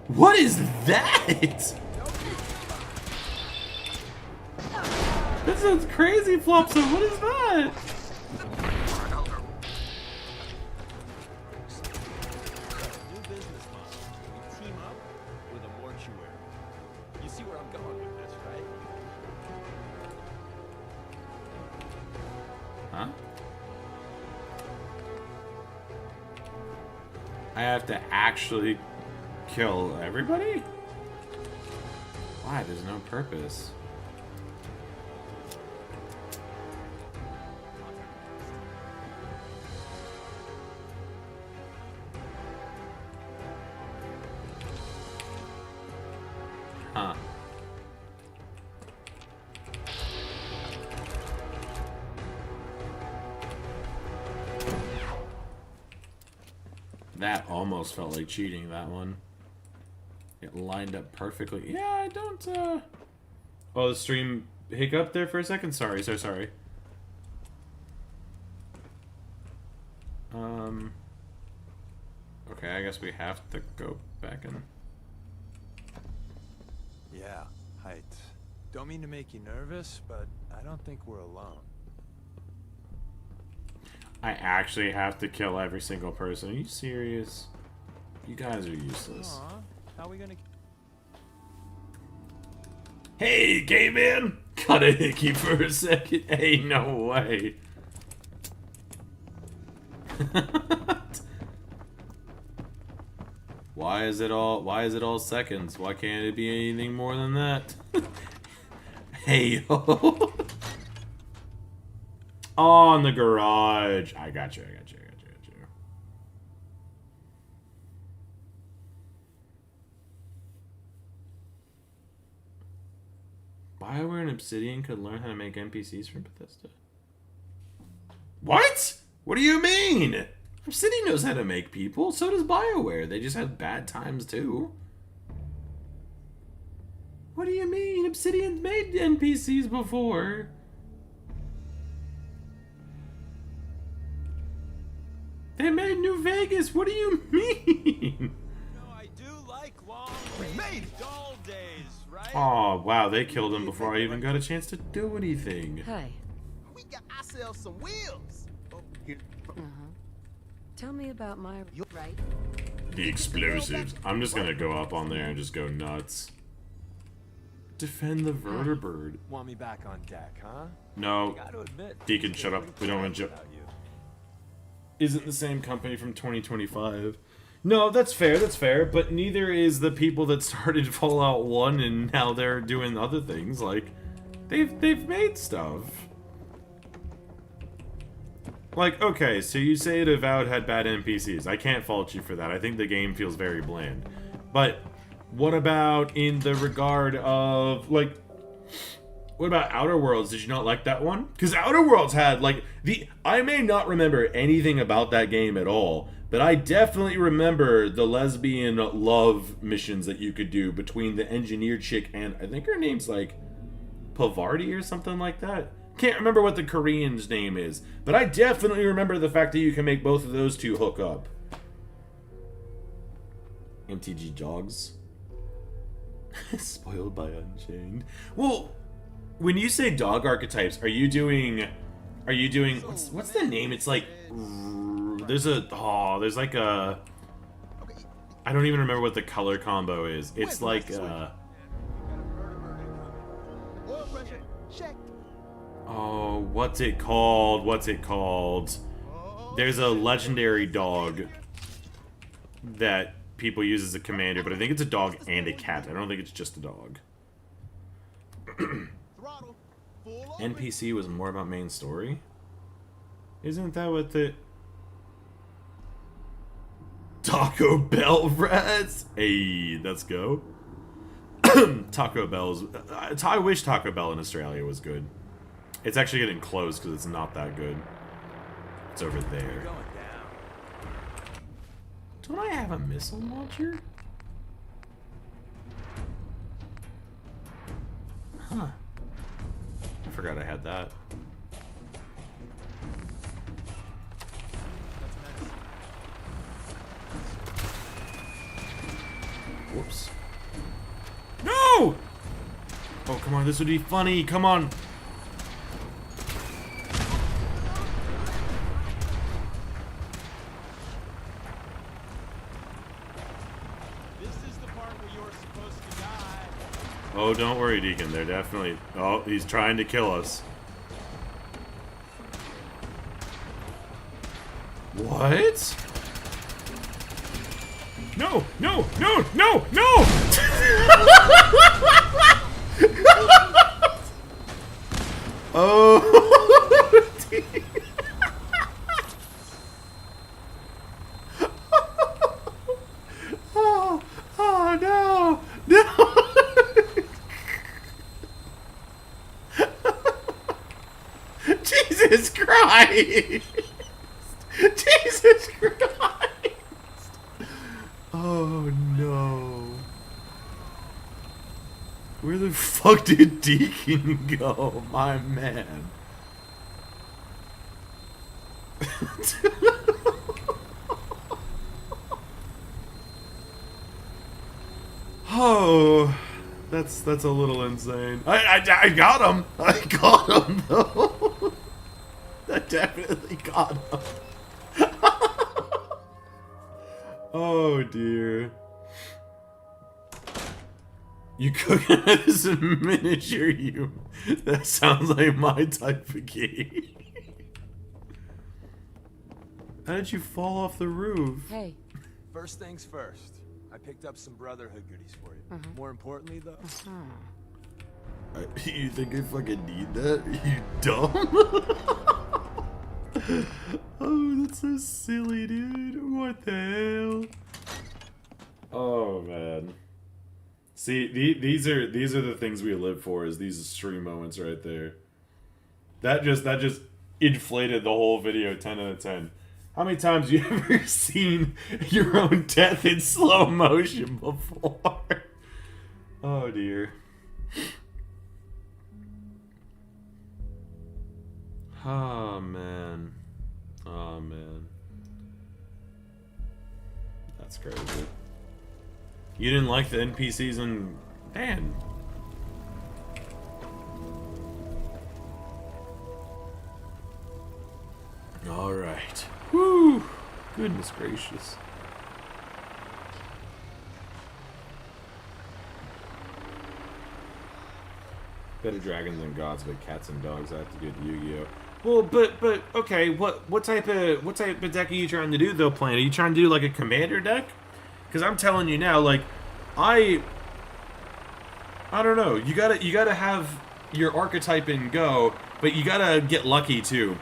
What is that? That sounds crazy, Flopson. What is that? Huh? I have to actually kill everybody? Why? There's no purpose. Huh. That almost felt like cheating, that one. It lined up perfectly. Yeah, I don't, Oh, the stream hiccuped there for a second? Sorry, so sorry. Okay, I guess we have to go back in. Yeah, Height. Don't mean to make you nervous, but I don't think we're alone. I actually have to kill every single person. Are you serious? You guys are useless. How are we gonna... Hey, gay man! Got a hickey for a second. Hey, no way. Why is it all seconds? Why can't it be anything more than that? Hey, yo. Oh, in the garage. I got you. Bioware and Obsidian could learn how to make NPCs from Bethesda. What? What do you mean? Obsidian knows how to make people, so does BioWare. They just have bad times too. What do you mean? Obsidian's made NPCs before. They made New Vegas. What do you mean? I do like long dull days, right? Oh, wow. They killed him before I even got a chance to do anything. Hey. We got ourselves some wheels. Tell me about my... Right. The explosives. I'm just gonna go up on there and just go nuts. Defend the vertibird. Want me back on deck, huh? No. Gotta admit, Deacon, shut up. We don't want to... Isn't the same company from 2025. No, that's fair, but neither is the people that started Fallout 1 and now they're doing other things. Like, they've made stuff. Like, okay, so you say Avowed had bad NPCs. I can't fault you for that. I think the game feels very bland. But what about in the regard of, like, what about Outer Worlds? Did you not like that one? Because Outer Worlds had, like, I may not remember anything about that game at all, but I definitely remember the lesbian love missions that you could do between the engineer chick and, I think her name's, like, Pavardi or something like that. Can't remember what the Korean's name is, but I definitely remember the fact that you can make both of those two hook up. MTG Jogs. Spoiled by Unchained. Well, when you say dog archetypes, are you doing what's the name? It's like there's like a I don't even remember what the color combo is. It's like oh, what's it called? There's a legendary dog that people use as a commander, but I think it's a dog and a cat. I don't think it's just a dog. NPC was more about main story? Isn't that what the... Taco Bell rats? Hey, let's go. Taco Bell's... I wish Taco Bell in Australia was good. It's actually getting close because it's not that good. It's over there. Don't I have a missile launcher? Huh. I forgot I had that. Whoops. No! Oh, come on, this would be funny. Come on. Oh, don't worry, Deacon. They're definitely... Oh, he's trying to kill us. What? No! No! No! No! No! Oh! Oh! Oh, no! No! Jesus Christ! Jesus Christ! Oh no. Where the fuck did Deacon go, my man? Oh, that's a little insane. I got him. I got him though. I definitely got him. Oh dear. You cook as a miniature human. That sounds like my type of game. How did you fall off the roof? Hey. First things first. I picked up some Brotherhood goodies for you. More importantly, though. You think I fucking need that? You dumb? Oh, that's so silly, dude. What the hell? Oh man. See, these are the things we live for. Is these stream moments right there? That just inflated the whole video 10 out of 10. How many times have you ever seen your own death in slow motion before? Oh dear. Oh man. Oh man. That's crazy. You didn't like the NPCs in Dan. Alright. Whew. Goodness gracious. Better dragons than gods, but cats and dogs. I have to do the Yu-Gi-Oh. Well, but okay. What type of deck are you trying to do though, Plan? Are you trying to do like a commander deck? Because I'm telling you now, like I don't know. You gotta have your archetype in Go, but you gotta get lucky too.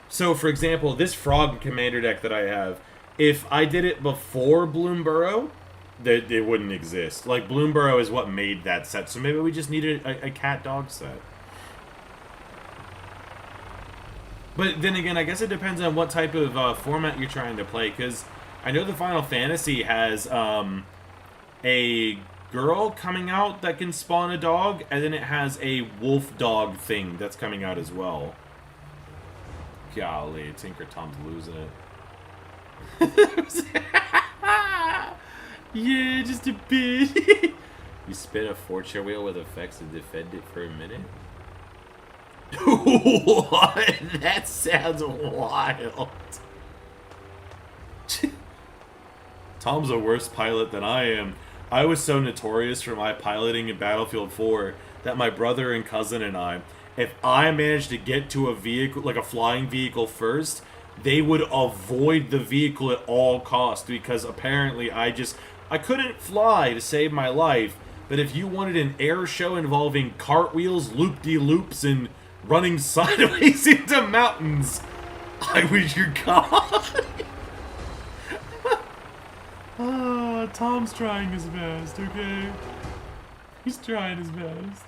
So, for example, this frog commander deck that I have, if I did it before Bloomburrow, it wouldn't exist. Like, Bloomburrow is what made that set, so maybe we just needed a cat-dog set. But then again, I guess it depends on what type of format you're trying to play, because I know the Final Fantasy has a girl coming out that can spawn a dog, and then it has a wolf dog thing that's coming out as well. Golly, Tinker Tom's losing it. Yeah, just a bit. You spin a fortune wheel with effects and defend it for a minute? What? That sounds wild. Tom's a worse pilot than I am. I was so notorious for my piloting in Battlefield 4 that my brother and cousin and I, if I managed to get to a vehicle, like a flying vehicle first, they would avoid the vehicle at all costs because apparently I couldn't fly to save my life, but if you wanted an air show involving cartwheels, loop-de-loops, and running sideways into mountains, I was your god. Tom's trying his best, okay? He's trying his best.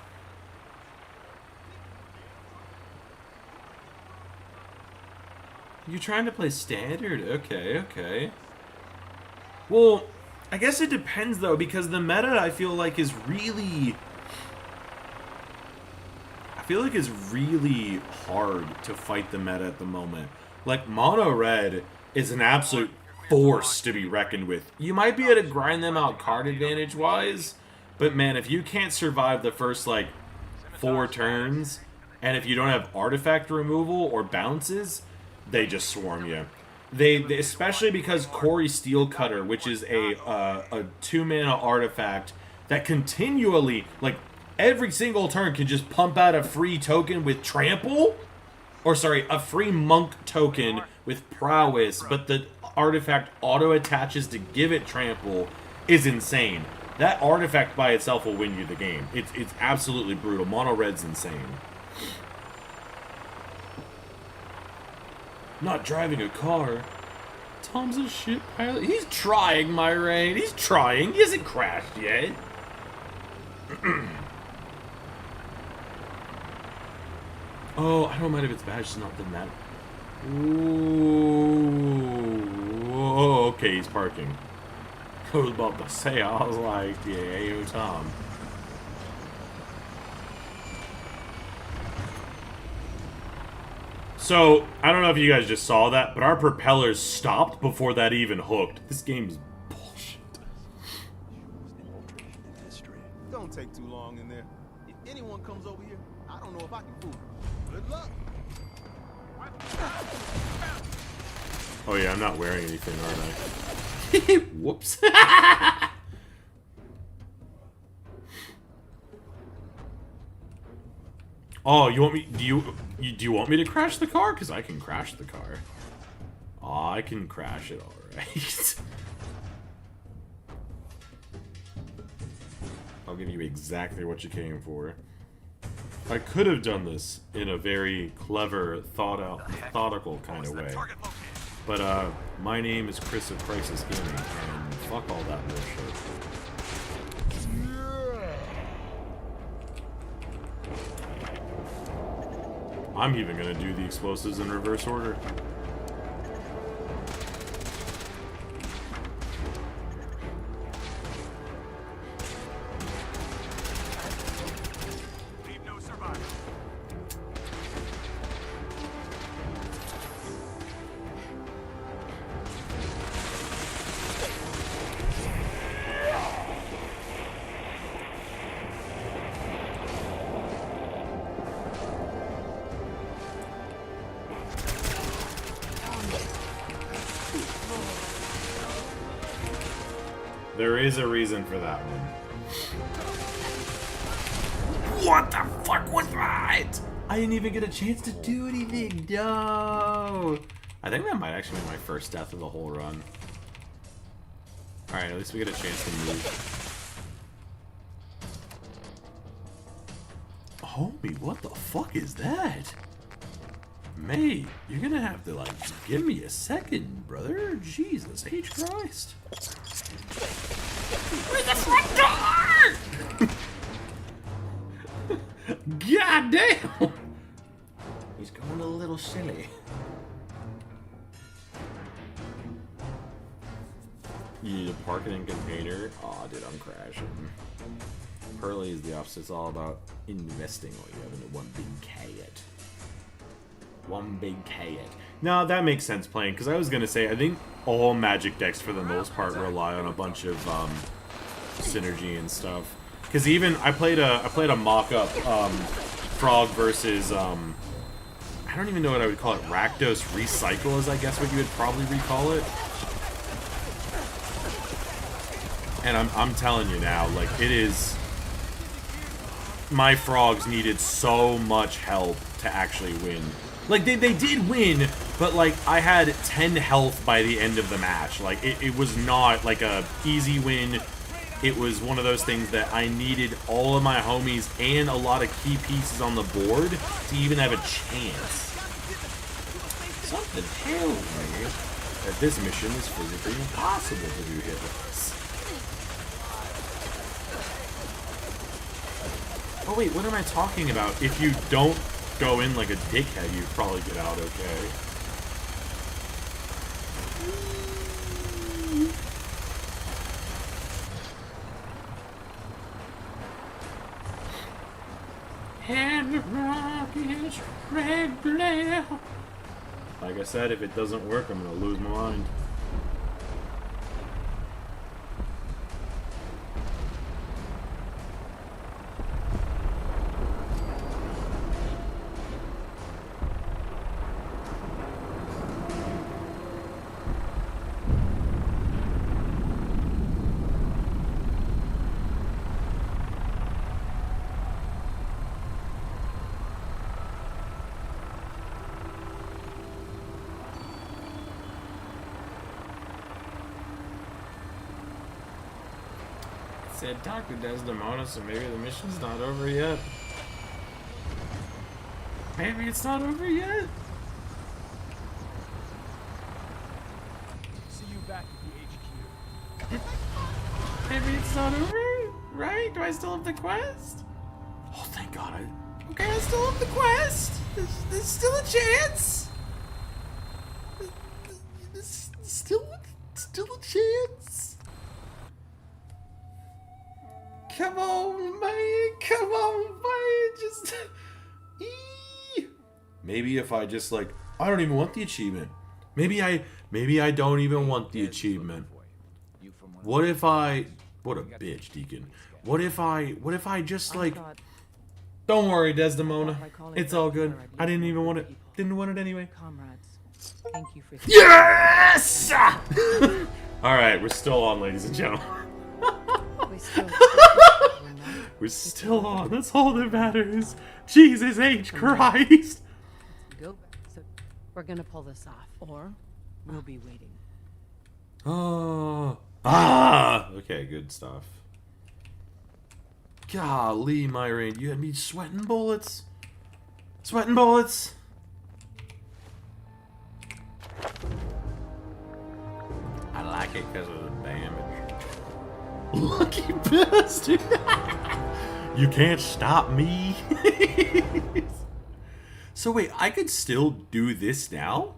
You're trying to play standard? Okay. Well, I guess it depends though, because the meta I feel like is really hard to fight the meta at the moment. Like, Mono Red is an absolute force to be reckoned with. You might be able to grind them out card advantage wise, but man, if you can't survive the first like 4 turns, and if you don't have artifact removal or bounces, they just swarm you. They especially because Corey Steelcutter, which is a 2-mana artifact that continually, like every single turn, can just pump out a free token with trample, or sorry, a free monk token with prowess, but the artifact auto attaches to give it trample, is insane. That artifact by itself will win you the game. It's absolutely brutal. Mono Red's insane. Not driving a car. Tom's a shit pilot. He's trying, my rain. He's trying. He hasn't crashed yet. Oh, I don't mind if it's bad. It's not done that. Ooh. Oh, okay, he's parking. I was about to say, I was like, yeah, yo, Tom. So, I don't know if you guys just saw that, but our propellers stopped before that even hooked. This game's bullshit. Don't take too long in there. If anyone comes over here, I don't know if I can fool them. Good luck. Oh yeah, I'm not wearing anything, aren't I? Whoops. Oh, you want me? Do you want me to crash the car? Because I can crash the car. Oh, I can crash it, all right. I'll give you exactly what you came for. I could have done this in a very clever, thoughtful kind of way. But my name is Chris of Crisis Gaming, and fuck all that bullshit. I'm even gonna do the explosives in reverse order. Leave no survivors. There is a reason for that one. What the fuck was that? I didn't even get a chance to do anything. No. I think that might actually be my first death of the whole run. Alright, at least we get a chance to move. Homie, what the fuck is that? Mate, you're gonna have to, like, give me a second, brother. Jesus H. Christ. Where's the front door? God damn! He's going a little silly. You need to park it in container? Aw, dude, I'm crashing. Pearly is the opposite. It's all about investing all you have into one big cat. One big cat. No, that makes sense playing, because I was gonna say, I think all Magic decks for the most part rely on a bunch of synergy and stuff. Because even I played a mock-up Frog versus I don't even know what I would call it. Rakdos Recycle is, I guess, what you would probably recall it. And I'm telling you now, like, it is. My Frogs needed so much help to actually win. Like, they did win, but, like, I had 10 health by the end of the match. Like, it was not, like, a easy win. It was one of those things that I needed all of my homies and a lot of key pieces on the board to even have a chance. Something tells me that this mission is physically impossible to do hitless. Oh wait, what am I talking about? If you don't go in like a dickhead, you probably get out okay. And the rockets red glare. Like I said, if it doesn't work, I'm gonna lose my mind. Said Dr. Desdemona, so maybe the mission's not over yet. Maybe it's not over yet. See you back at the HQ. Maybe it's not over, right? Do I still have the quest? Oh, thank God. Okay, I still have the quest. There's still a chance. There's still a chance. Come on, man. Come on, man. Just... Maybe if I just, like... I don't even want the achievement. Maybe I don't even want the achievement. What if I... What a bitch, Deacon. What if I just, like... Don't worry, Desdemona. It's all good. I didn't even want it. Didn't want it anyway. Comrades, thank you for... Yes! Alright, we're still on, ladies and gentlemen. We're still on. That's all that matters. Jesus H. Christ. Go back. So we're gonna pull this off, or we'll be waiting. Oh. Ah. Okay, good stuff. Golly, Myrain, you had me sweating bullets. Sweating bullets. I like it because of the damage. Lucky bastard! You can't stop me. So wait, I could still do this now?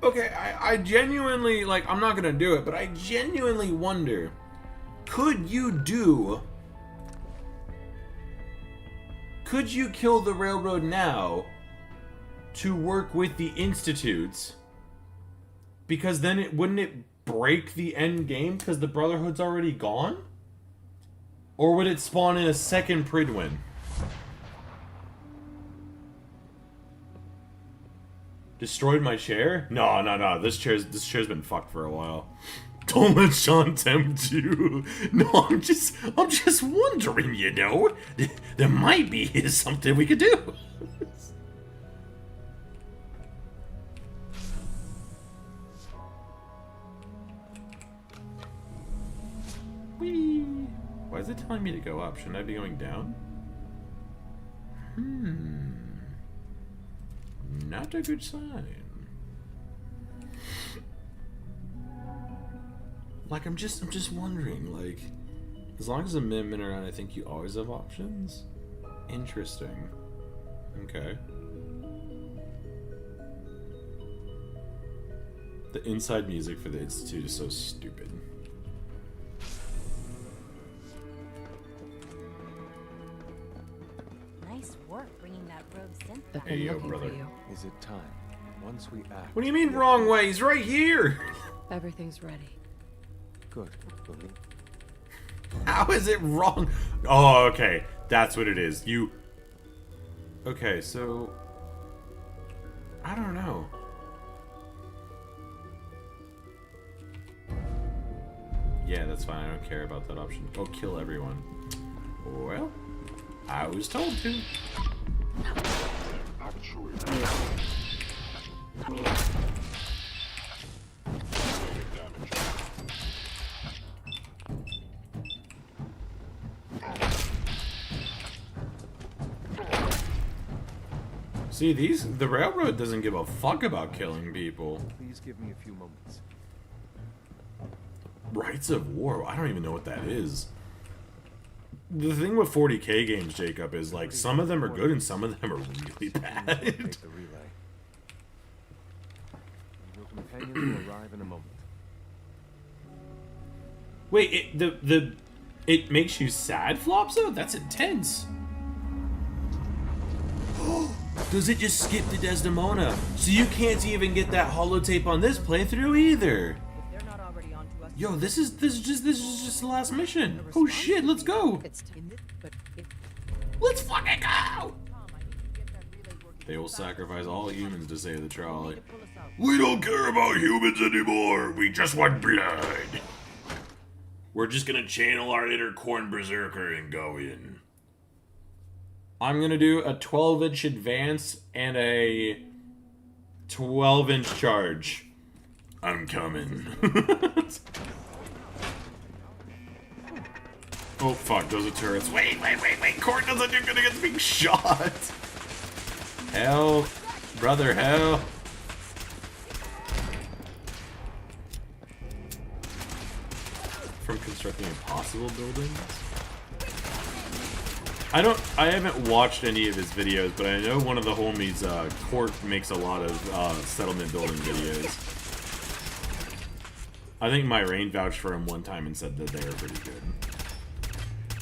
Okay, I genuinely, like, I'm not gonna do it, but I genuinely wonder, could you kill the railroad now to work with the Institutes? Because then wouldn't it break the end game because the Brotherhood's already gone? Or would it spawn in a second Pridwin? Destroyed my chair? No. This chair's been fucked for a while. Don't let Sean tempt you. No, I'm just wondering, you know. There might be something we could do. Whee! Why is it telling me to go up? Shouldn't I be going down? Not a good sign. Like, I'm just wondering, like, as long as the men are around, I think you always have options? Interesting. Okay. The inside music for the Institute is so stupid. Nice work bringing that rogue synth back. Hey, yo, brother. Is it time? Once we act. What do you mean wrong way? He's right here. Everything's ready. Good. How is it wrong? Oh, okay. That's what it is. You... Okay, so... I don't know. Yeah, that's fine. I don't care about that option. Oh, kill everyone. Well, I was told to. See, the railroad doesn't give a fuck about killing people. Please give me a few moments. Rights of War? I don't even know what that is. The thing with 40k games, Jacob, is like some of them are good and some of them are really bad. Your companions will arrive in a moment. Wait, it makes you sad, Flopso? That's intense. Does it just skip to Desdemona? So you can't even get that holotape on this playthrough either. Yo, this is just the last mission. Oh shit, let's go. Let's fucking go. They will sacrifice all humans to save the trolley. We don't care about humans anymore. We just want blood. We're just gonna channel our inner corn berserker and go in. I'm gonna do a 12-inch advance and a 12-inch charge. I'm coming. Oh fuck, those are turrets. Wait. Corn doesn't do good against being shot. Hell. Brother, hell. From constructing impossible buildings? I haven't watched any of his videos, but I know one of the homies, Court, makes a lot of settlement building videos. I think my Rain vouched for him one time and said that they were pretty good.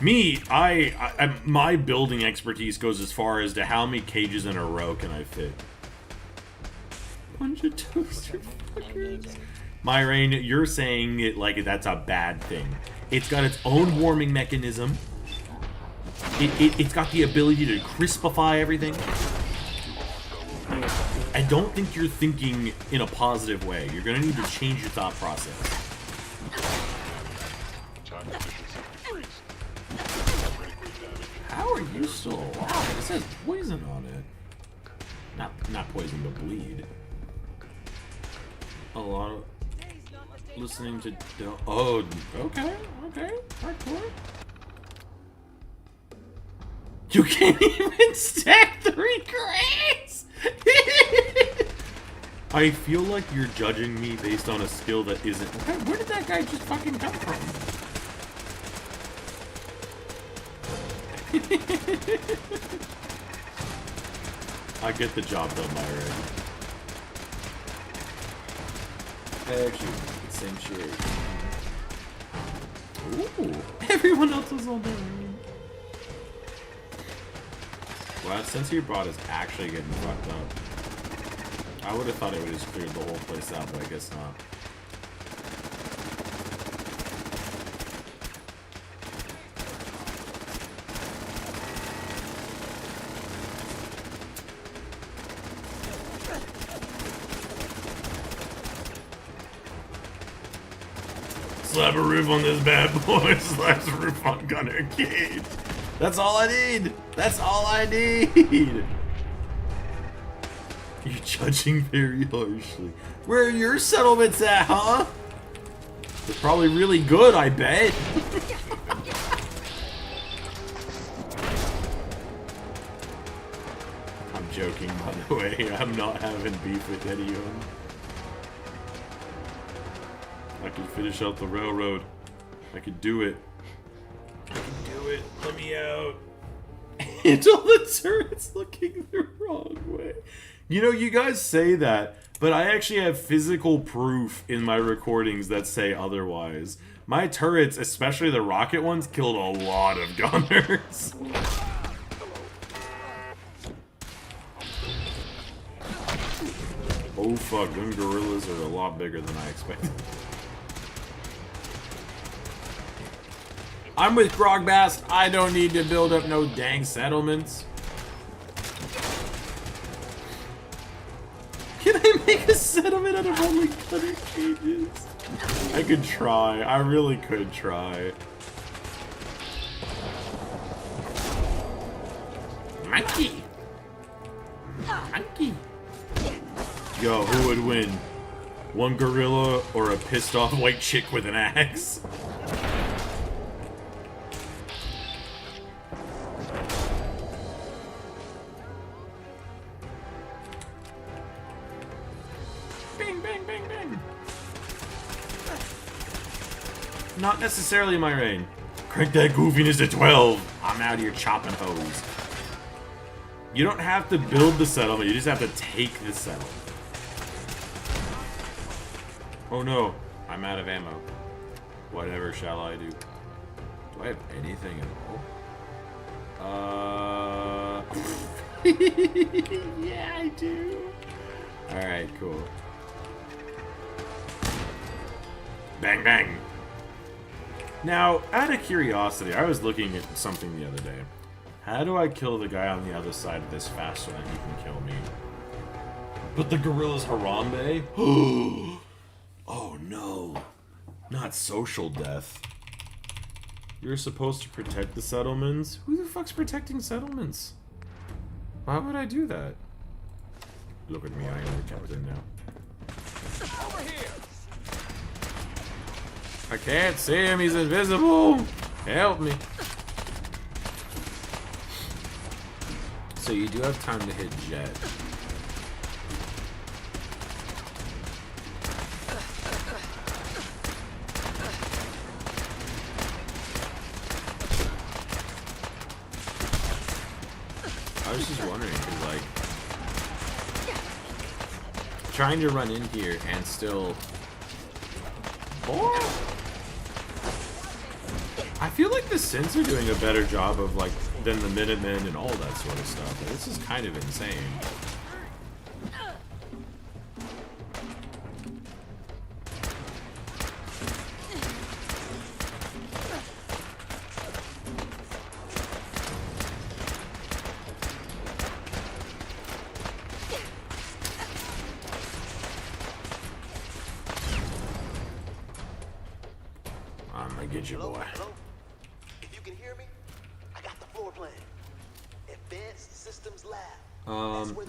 Me, my building expertise goes as far as to how many cages in a row can I fit. Bunch of toaster fuckers. My Rain, you're saying it like that's a bad thing. It's got its own warming mechanism. It's got the ability to crispify everything. I don't think you're thinking in a positive way. You're gonna need to change your thought process. How are you still alive? It says poison on it. Not poison, but bleed. A lot of listening to... Oh, okay. Hardcore. You can't even stack 3 crates! I feel like you're judging me based on a skill that isn't. Where did that guy just fucking come from? I get the job done, Myra. Actually, the same shit. Ooh, everyone else is all there. Wow, since your bot is actually getting fucked up. I would have thought it would have just cleared the whole place out, but I guess not. Slap a roof on this bad boy, slaps a roof on Gunner Cage. That's all I need! That's all I need! You're judging very harshly. Where are your settlements at, huh? They're probably really good, I bet. I'm joking, by the way. I'm not having beef with anyone. I can finish out the railroad. I can do it. I can do it. Let me out. And all the turrets looking the wrong way. You know, you guys say that, but I actually have physical proof in my recordings that say otherwise. My turrets, especially the rocket ones, killed a lot of gunners. Oh fuck, them gorillas are a lot bigger than I expected. I'm with Grogbast. I don't need to build up no dang settlements. Can I make a settlement out of only Gunner Cages? I could try. I really could try. Monkey! Monkey! Yo, who would win? One gorilla or a pissed off white chick with an axe? Not necessarily my reign. Crank that goofiness to 12. I'm out here chopping hoes. You don't have to build the settlement, you just have to take the settlement. Oh no, I'm out of ammo. Whatever shall I do? Do I have anything at all? Yeah, I do. Alright, cool. Bang, bang. Now, out of curiosity, I was looking at something the other day. How do I kill the guy on the other side of this faster than he can kill me? But the gorilla's Harambe? Oh no. Not social death. You're supposed to protect the settlements? Who the fuck's protecting settlements? Why would I do that? Look at me, I am the captain now. Over here! I can't see him, he's invisible! Help me. So you do have time to hit jet. I was just wondering, cause like trying to run in here and still I feel like the Sins are doing a better job of like than the Minutemen and all that sort of stuff. Like, this is kind of insane. I'm gonna get you, boy. Hello? If you can hear me, I got the floor plan. Advanced Systems Lab.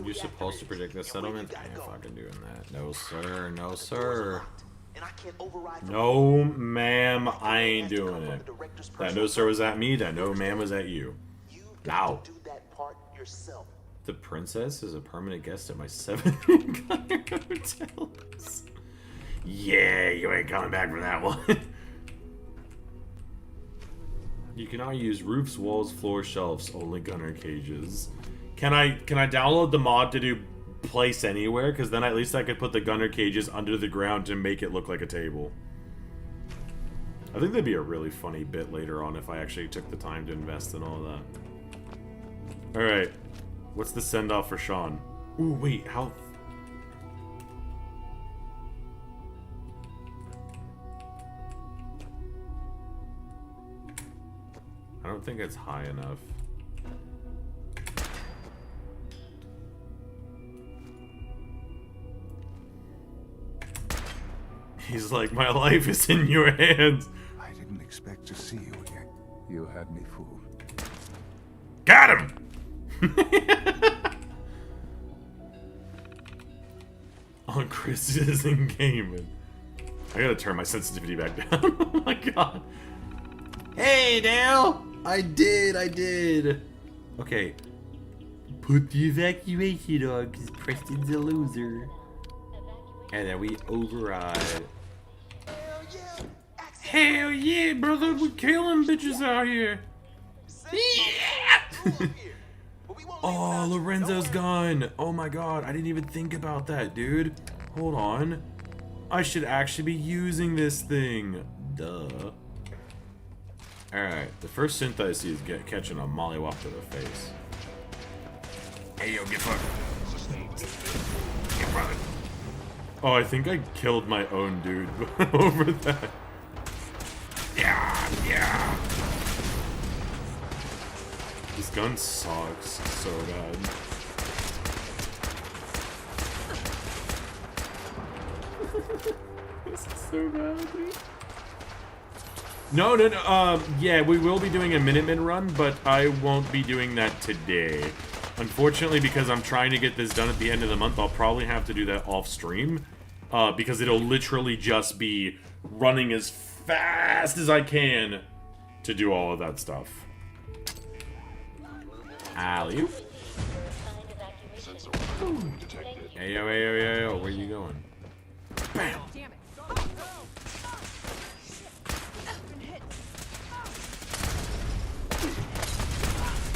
You're supposed to predict the settlement? I ain't fucking doing that. No, sir. No, sir. No, ma'am. I ain't doing it. That no, sir was at me. That no, ma'am was at you. Now. Do that part yourself. The princess is a permanent guest at my 7 hotels. Yeah, you ain't coming back for that one. You can now use roofs, walls, floors, shelves, only gunner cages. Can I download the mod to do place anywhere? Because then at least I could put the gunner cages under the ground to make it look like a table. I think that'd be a really funny bit later on if I actually took the time to invest in all of that. Alright. What's the send-off for Sean? Ooh, wait, how... I don't think it's high enough. He's like, my life is in your hands. I didn't expect to see you again. You had me fooled. Got him! On Chris's and gaming. I gotta turn my sensitivity back down. Oh my god. Hey, Dale! I did. Okay. Put the evacuation on, because Preston's a loser. And then we override. Hell yeah, brother! We're killing bitches out here! Yeah! Oh, Lorenzo's gone! Oh my god, I didn't even think about that, dude. Hold on. I should actually be using this thing. Duh. Alright, the first synth I see is catching a mollywop to the face. Hey, yo, get fucked. Get brother. Oh, I think I killed my own dude over that. Yeah. This gun sucks so bad. This is so bad, dude. No. Yeah, we will be doing a Minuteman run, but I won't be doing that today. Unfortunately, because I'm trying to get this done at the end of the month, I'll probably have to do that off stream. Because it'll literally just be running as fast as I can to do all of that stuff. Alley-oop. Hey, yo, where you going? Bam!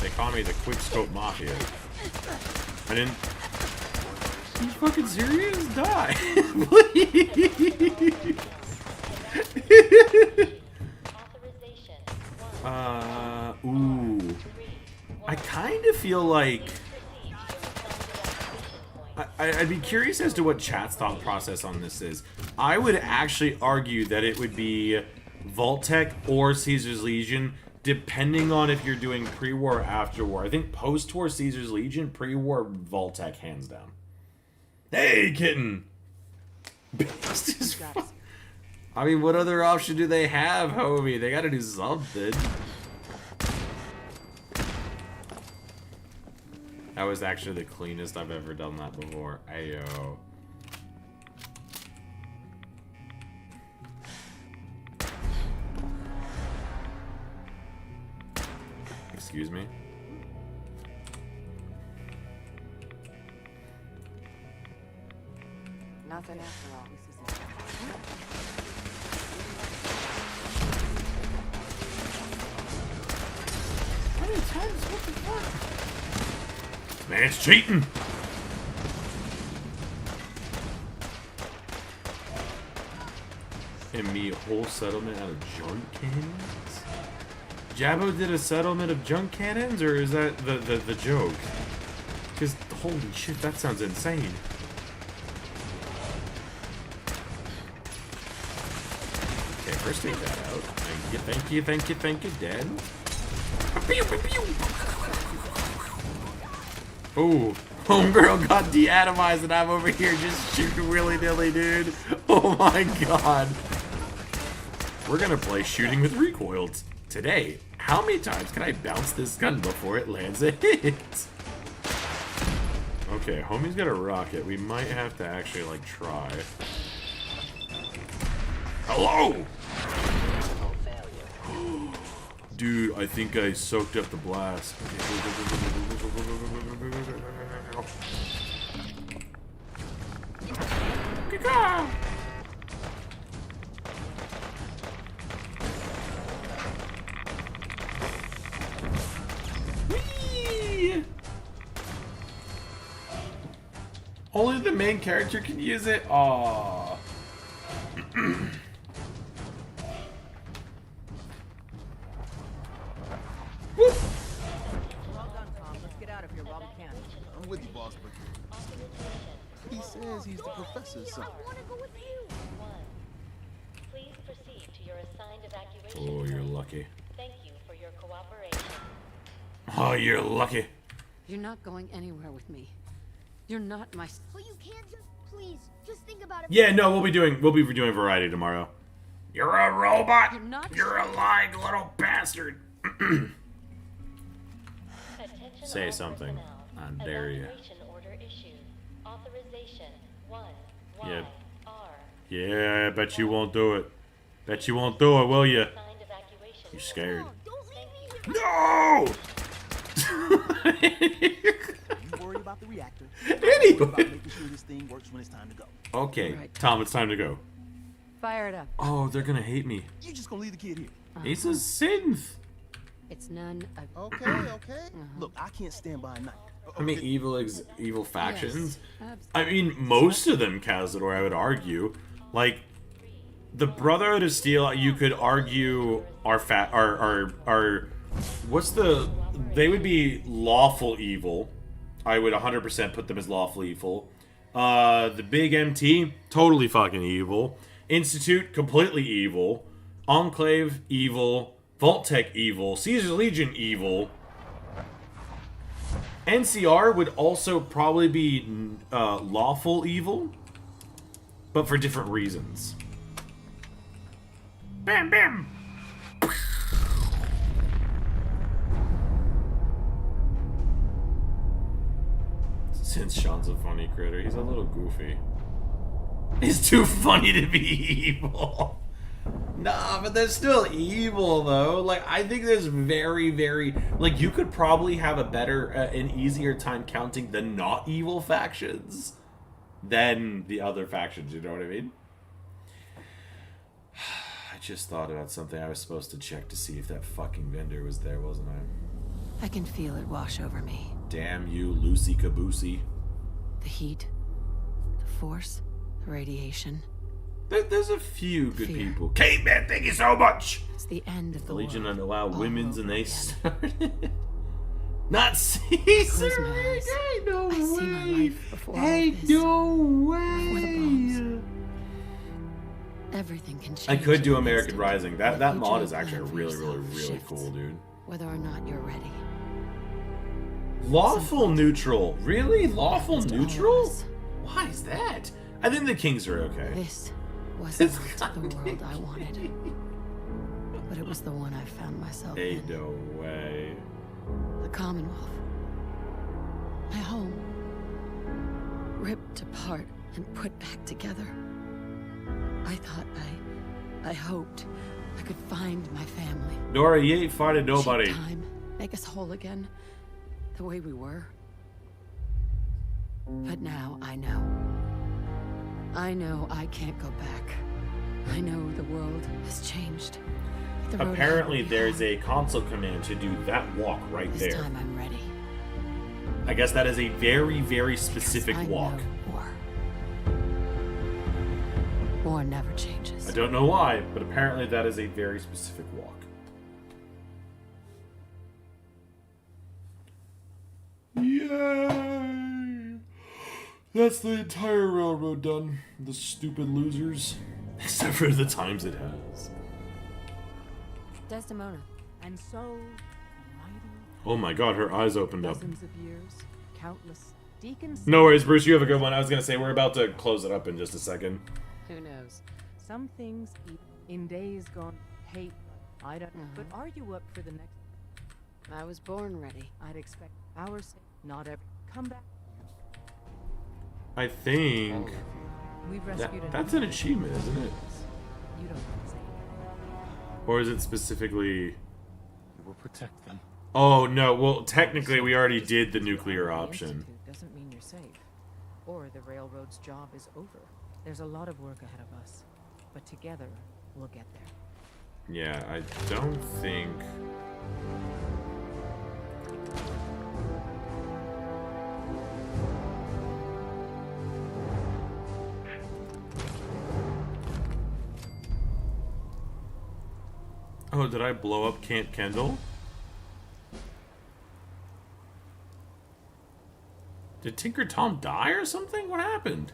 They call me the Quickscope Mafia. I didn't... Are you fucking serious? Die! Please! Ooh. I kind of feel like... I'd be curious as to what chat's thought process on this is. I would actually argue that it would be Vault-Tec or Caesar's Legion, depending on if you're doing pre-war or after-war. I think post-war Caesar's Legion, pre-war Vault-Tec, hands down. Hey, kitten! I mean, what other option do they have, homie? They gotta do something. That was actually the cleanest I've ever done that before. Ayo. Excuse me? Nothing after all. This is How many times? What the fuck? Man, it's cheating! And me a whole settlement out of junk cannons? Jabbo did a settlement of junk cannons, or is that the joke? Because, holy shit, that sounds insane. Okay, first take that out. Thank you, Dad. Oh, homegirl got de-atomized and I'm over here just shooting willy-nilly, dude. Oh my god. We're gonna play shooting with recoil today. How many times can I bounce this gun before it lands a hit? Okay, homie's got a rocket. We might have to actually, like, try. Hello! Dude, I think I soaked up the blast. Whee! Only the main character can use it? Aww. Well done, Tom. Let's get out of here while we can. I'm with you, boss, but he says he's the professor's son. I want to go with you. Please proceed to your assigned evacuation. Oh, you're lucky. Thank you for your cooperation. Oh, you're lucky. You're not going anywhere with me. You're not my. But you can't just. Please, just think about it. Yeah, no, we'll be doing variety tomorrow. You're a robot. You're not. You're a lying little bastard. Say something. I dare you. Order issued. Authorization 1. Yeah. Yeah, I bet you won't do it. Bet you won't do it, will you? You're scared. No! You worry about the reactor. Anyway. Worry about making sure this thing works when it's time to go. Okay, Right. Tom, it's time to go. Fire it up. Oh, they're gonna hate me. You just gonna leave the kid here. He's a synth. It's none of. Okay, okay. Look, I can't stand by a night. I mean, evil factions. Yes, I mean, most of them, Cazador, I would argue. Like, the Brotherhood of Steel, you could argue are what's the... They would be lawful evil. I would 100% put them as lawful evil. The Big MT, totally fucking evil. Institute, completely evil. Enclave, evil. Vault-Tec, evil. Caesar's Legion, evil. NCR would also probably be lawful evil, but for different reasons. Bam, bam! Since Sean's a funny critter, he's a little goofy. He's too funny to be evil. Nah, but they're still evil, though. Like, I think there's very... Like, you could probably have a better, an easier time counting the not evil factions than the other factions, you know what I mean? I just thought about something I was supposed to check to see if that fucking vendor was there, wasn't I? I can feel it wash over me. Damn you, Lucy Caboosey. The heat, the force, the radiation. There's a few good people. Kate, man, thank you so much! It's the end of the Legion world. doesn't allow women's and they again. started. Not Caesar! Close my eyes. Ain't no I way! see my life before all of Ain't this. no Before the bombs. way! Everything can change. I could do in an American instant. Rising. The That mod future is actually plan for really yourself shifts, cool, dude. Whether or not you're ready. Lawful neutral. Really? Lawful It's all of neutral? us. Why is that? I think the Kings are okay. This It's wasn't the world I wanted. But it was the one I found myself in. Ain't no way. The Commonwealth. My home. Ripped apart and put back together. I thought I hoped I could find my family. Nora, you ain't finding nobody. Shape time, make us whole again. The way we were. But now I know. I know I can't go back. I know the world has changed. The road Apparently, ahead will be there's hard. a console command to do that walk right This there. time I'm ready. I guess that is a very specific I walk. know war. War never changes. I don't know why, but apparently that is a very specific walk. Yay! That's the entire railroad done. The stupid losers. Except for the times it has. Desdemona. And so, mighty Oh my god, her eyes opened up. dozens of years, countless deacons. No worries, Bruce, you have a good one. I was gonna say, we're about to close it up in just a second. Who knows? Some things in days gone hate. I don't know. But are you up for the next? I was born ready. I'd expect ours. Not every. Come back. I think... We've rescued that's an achievement, isn't it? You don't say. Or is it specifically... We will protect them. Oh, no. Well, technically, we already did the nuclear option. doesn't mean you're safe. Or the Railroad's job is over. There's a lot of work ahead of us. But together, we'll get there. Yeah, I don't think... Oh, did I blow up Camp Kendall? Did Tinker Tom die or something? What happened?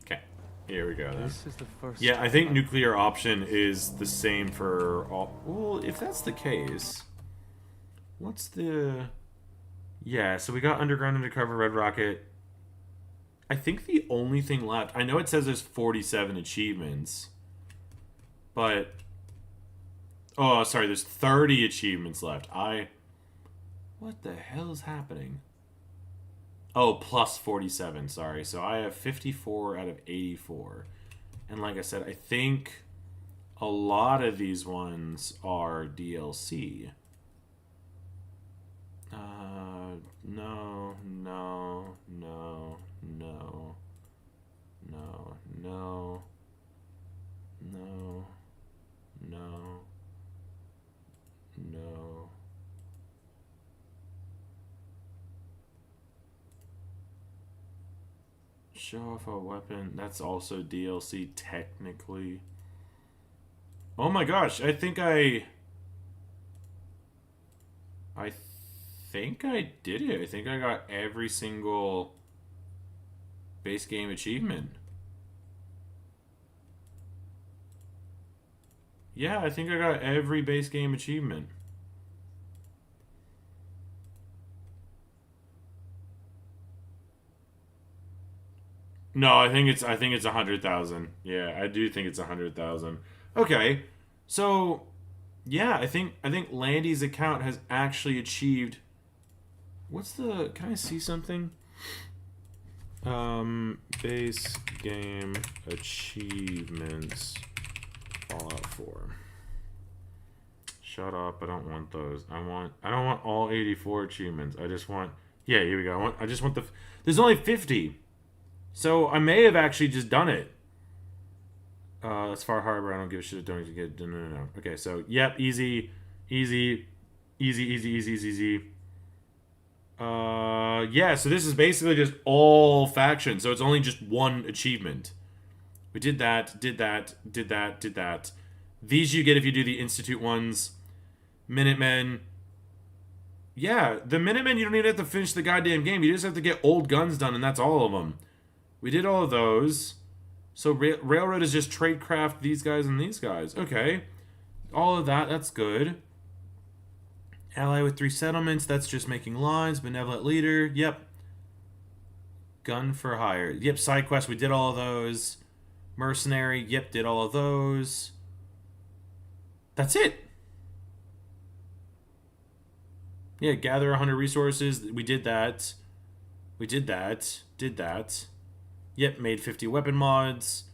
Okay, here we go then. This is the first Yeah, I think nuclear option is the same for all... Well, if that's the case... What's the... Yeah, so we got Underground, Undercover, Red Rocket... I think the only thing left... I know it says there's 47 achievements. But... Oh, sorry, there's 30 achievements left. What the hell is happening? Oh, plus 47, sorry. So I have 54 out of 84. And like I said, I think a lot of these ones are DLC. No, no, no, no, no, no, no, no, no. Show off a weapon. That's also DLC, technically. Oh my gosh, I think I did it. I think I got every single base game achievement. Yeah, I think I got every base game achievement. No, I think it's 100,000. Yeah, I do think it's 100,000. Okay. So, yeah, I think Landy's account has actually achieved... What's the... Can I see something? Base game achievements Fallout 4. Shut up, I don't want those. I don't want all 84 achievements. I just want... Yeah, here we go. I just want the... There's only 50. So I may have actually just done it. That's Far Harbor. I don't give a shit. Don't get... No. Okay, so, yep, easy. Yeah, so this is basically just all factions. So it's only just one achievement. We did that. These you get if you do the Institute ones. Minutemen. Yeah, the Minutemen, you don't even have to finish the goddamn game. You just have to get old guns done, and that's all of them. We did all of those. So Railroad is just tradecraft these guys and these guys. Okay. All of that, that's good. Ally with 3 settlements, that's just making lines. Benevolent leader, yep. Gun for hire. Yep, side quest, we did all of those. Mercenary, yep, did all of those. That's it. Yeah, gather 100 resources. We did that. Did that. Yep, made 50 weapon mods.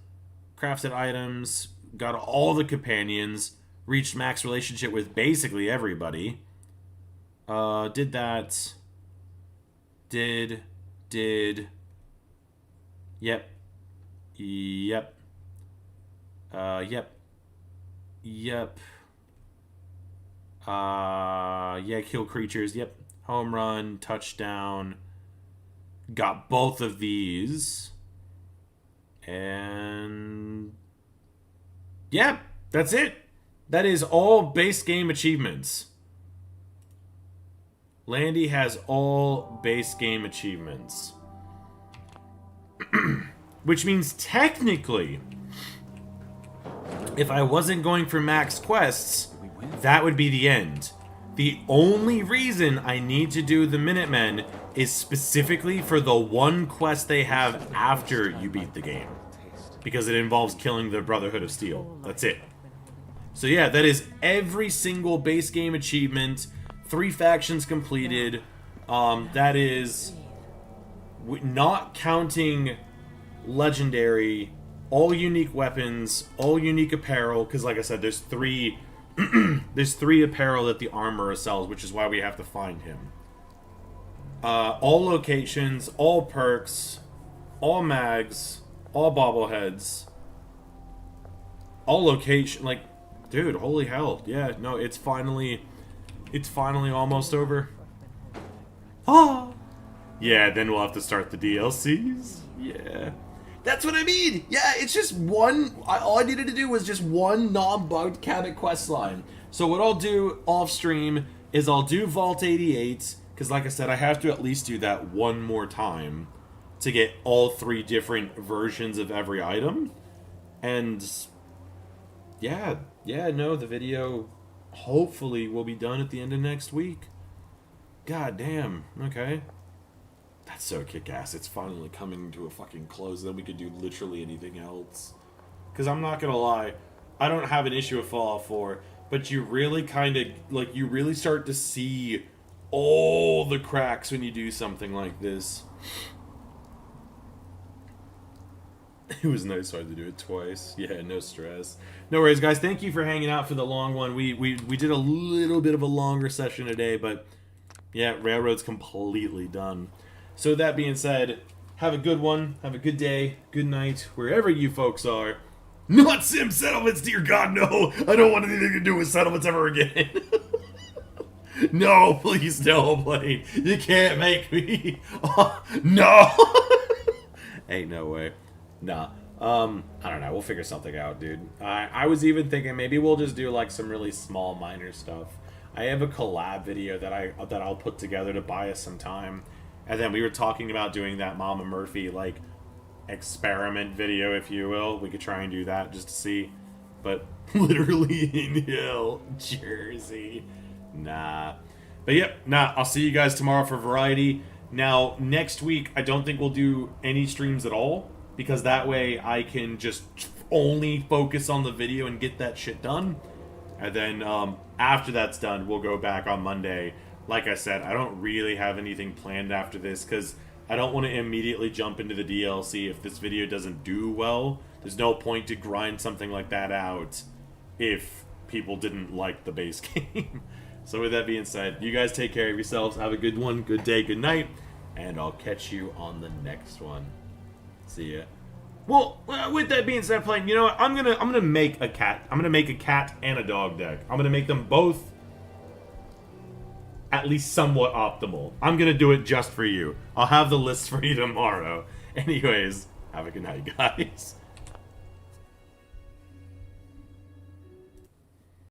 Crafted items. Got all the companions. Reached max relationship with basically everybody. Did that. Did. Yep. Yep. Yeah, kill creatures. Yep. Home run, touchdown. Got both of these. And... yeah, that's it. That is all base game achievements. Landy has all base game achievements. Which means technically, if I wasn't going for max quests, that would be the end. The only reason I need to do the Minutemen is specifically for the one quest they have after you beat the game. Because it involves killing the Brotherhood of Steel. That's it. So yeah, that is every single base game achievement. 3 factions completed. That is... not counting legendary, all unique weapons, all unique apparel, because like I said, there's 3 there's 3 apparel that the armorer sells, which is why we have to find him. All locations, all perks, all mags, all bobbleheads, all location. Like, dude, holy hell! Yeah, no, it's finally almost over. Ah, yeah. Then we'll have to start the DLCs. Yeah. That's what I mean! Yeah, it's just one... all I needed to do was just one non-bugged Cabot questline. So what I'll do off-stream is I'll do Vault 88, because like I said, I have to at least do that one more time to get all 3 different versions of every item. And... yeah, no, the video hopefully will be done at the end of next week. God damn, okay. That's so kick-ass. It's finally coming to a fucking close. Then we could do literally anything else. Because I'm not going to lie, I don't have an issue with Fallout 4, but you really kind of, like, you really start to see all the cracks when you do something like this. It was nice hard to do it twice. Yeah, no stress. No worries, guys. Thank you for hanging out for the long one. We did a little bit of a longer session today, but yeah, Railroad's completely done. So that being said, have a good one, have a good day, good night, wherever you folks are. Not sim settlements, dear God, no! I don't want anything to do with settlements ever again. No, please don't, Blaine. You can't make me. Oh, no! Ain't no way. Nah. I don't know, we'll figure something out, dude. I was even thinking maybe we'll just do like some really small minor stuff. I have a collab video that I'll put together to buy us some time. And then we were talking about doing that Mama Murphy, like, experiment video, if you will. We could try and do that just to see. But literally in Hill, Jersey. Nah. But yep, nah, I'll see you guys tomorrow for Variety. Now, next week, I don't think we'll do any streams at all. Because that way I can just only focus on the video and get that shit done. And then after that's done, we'll go back on Monday. Like I said, I don't really have anything planned after this because I don't want to immediately jump into the DLC if this video doesn't do well. There's no point to grind something like that out if people didn't like the base game. So with that being said, you guys take care of yourselves. Have a good one, good day, good night. And I'll catch you on the next one. See ya. Well, with that being said, playing, you know what? I'm gonna make a cat. I'm gonna make a cat and a dog deck. I'm gonna make them both at least somewhat optimal. I'm gonna do it just for you. I'll have the list for you tomorrow. Anyways, have a good night, guys.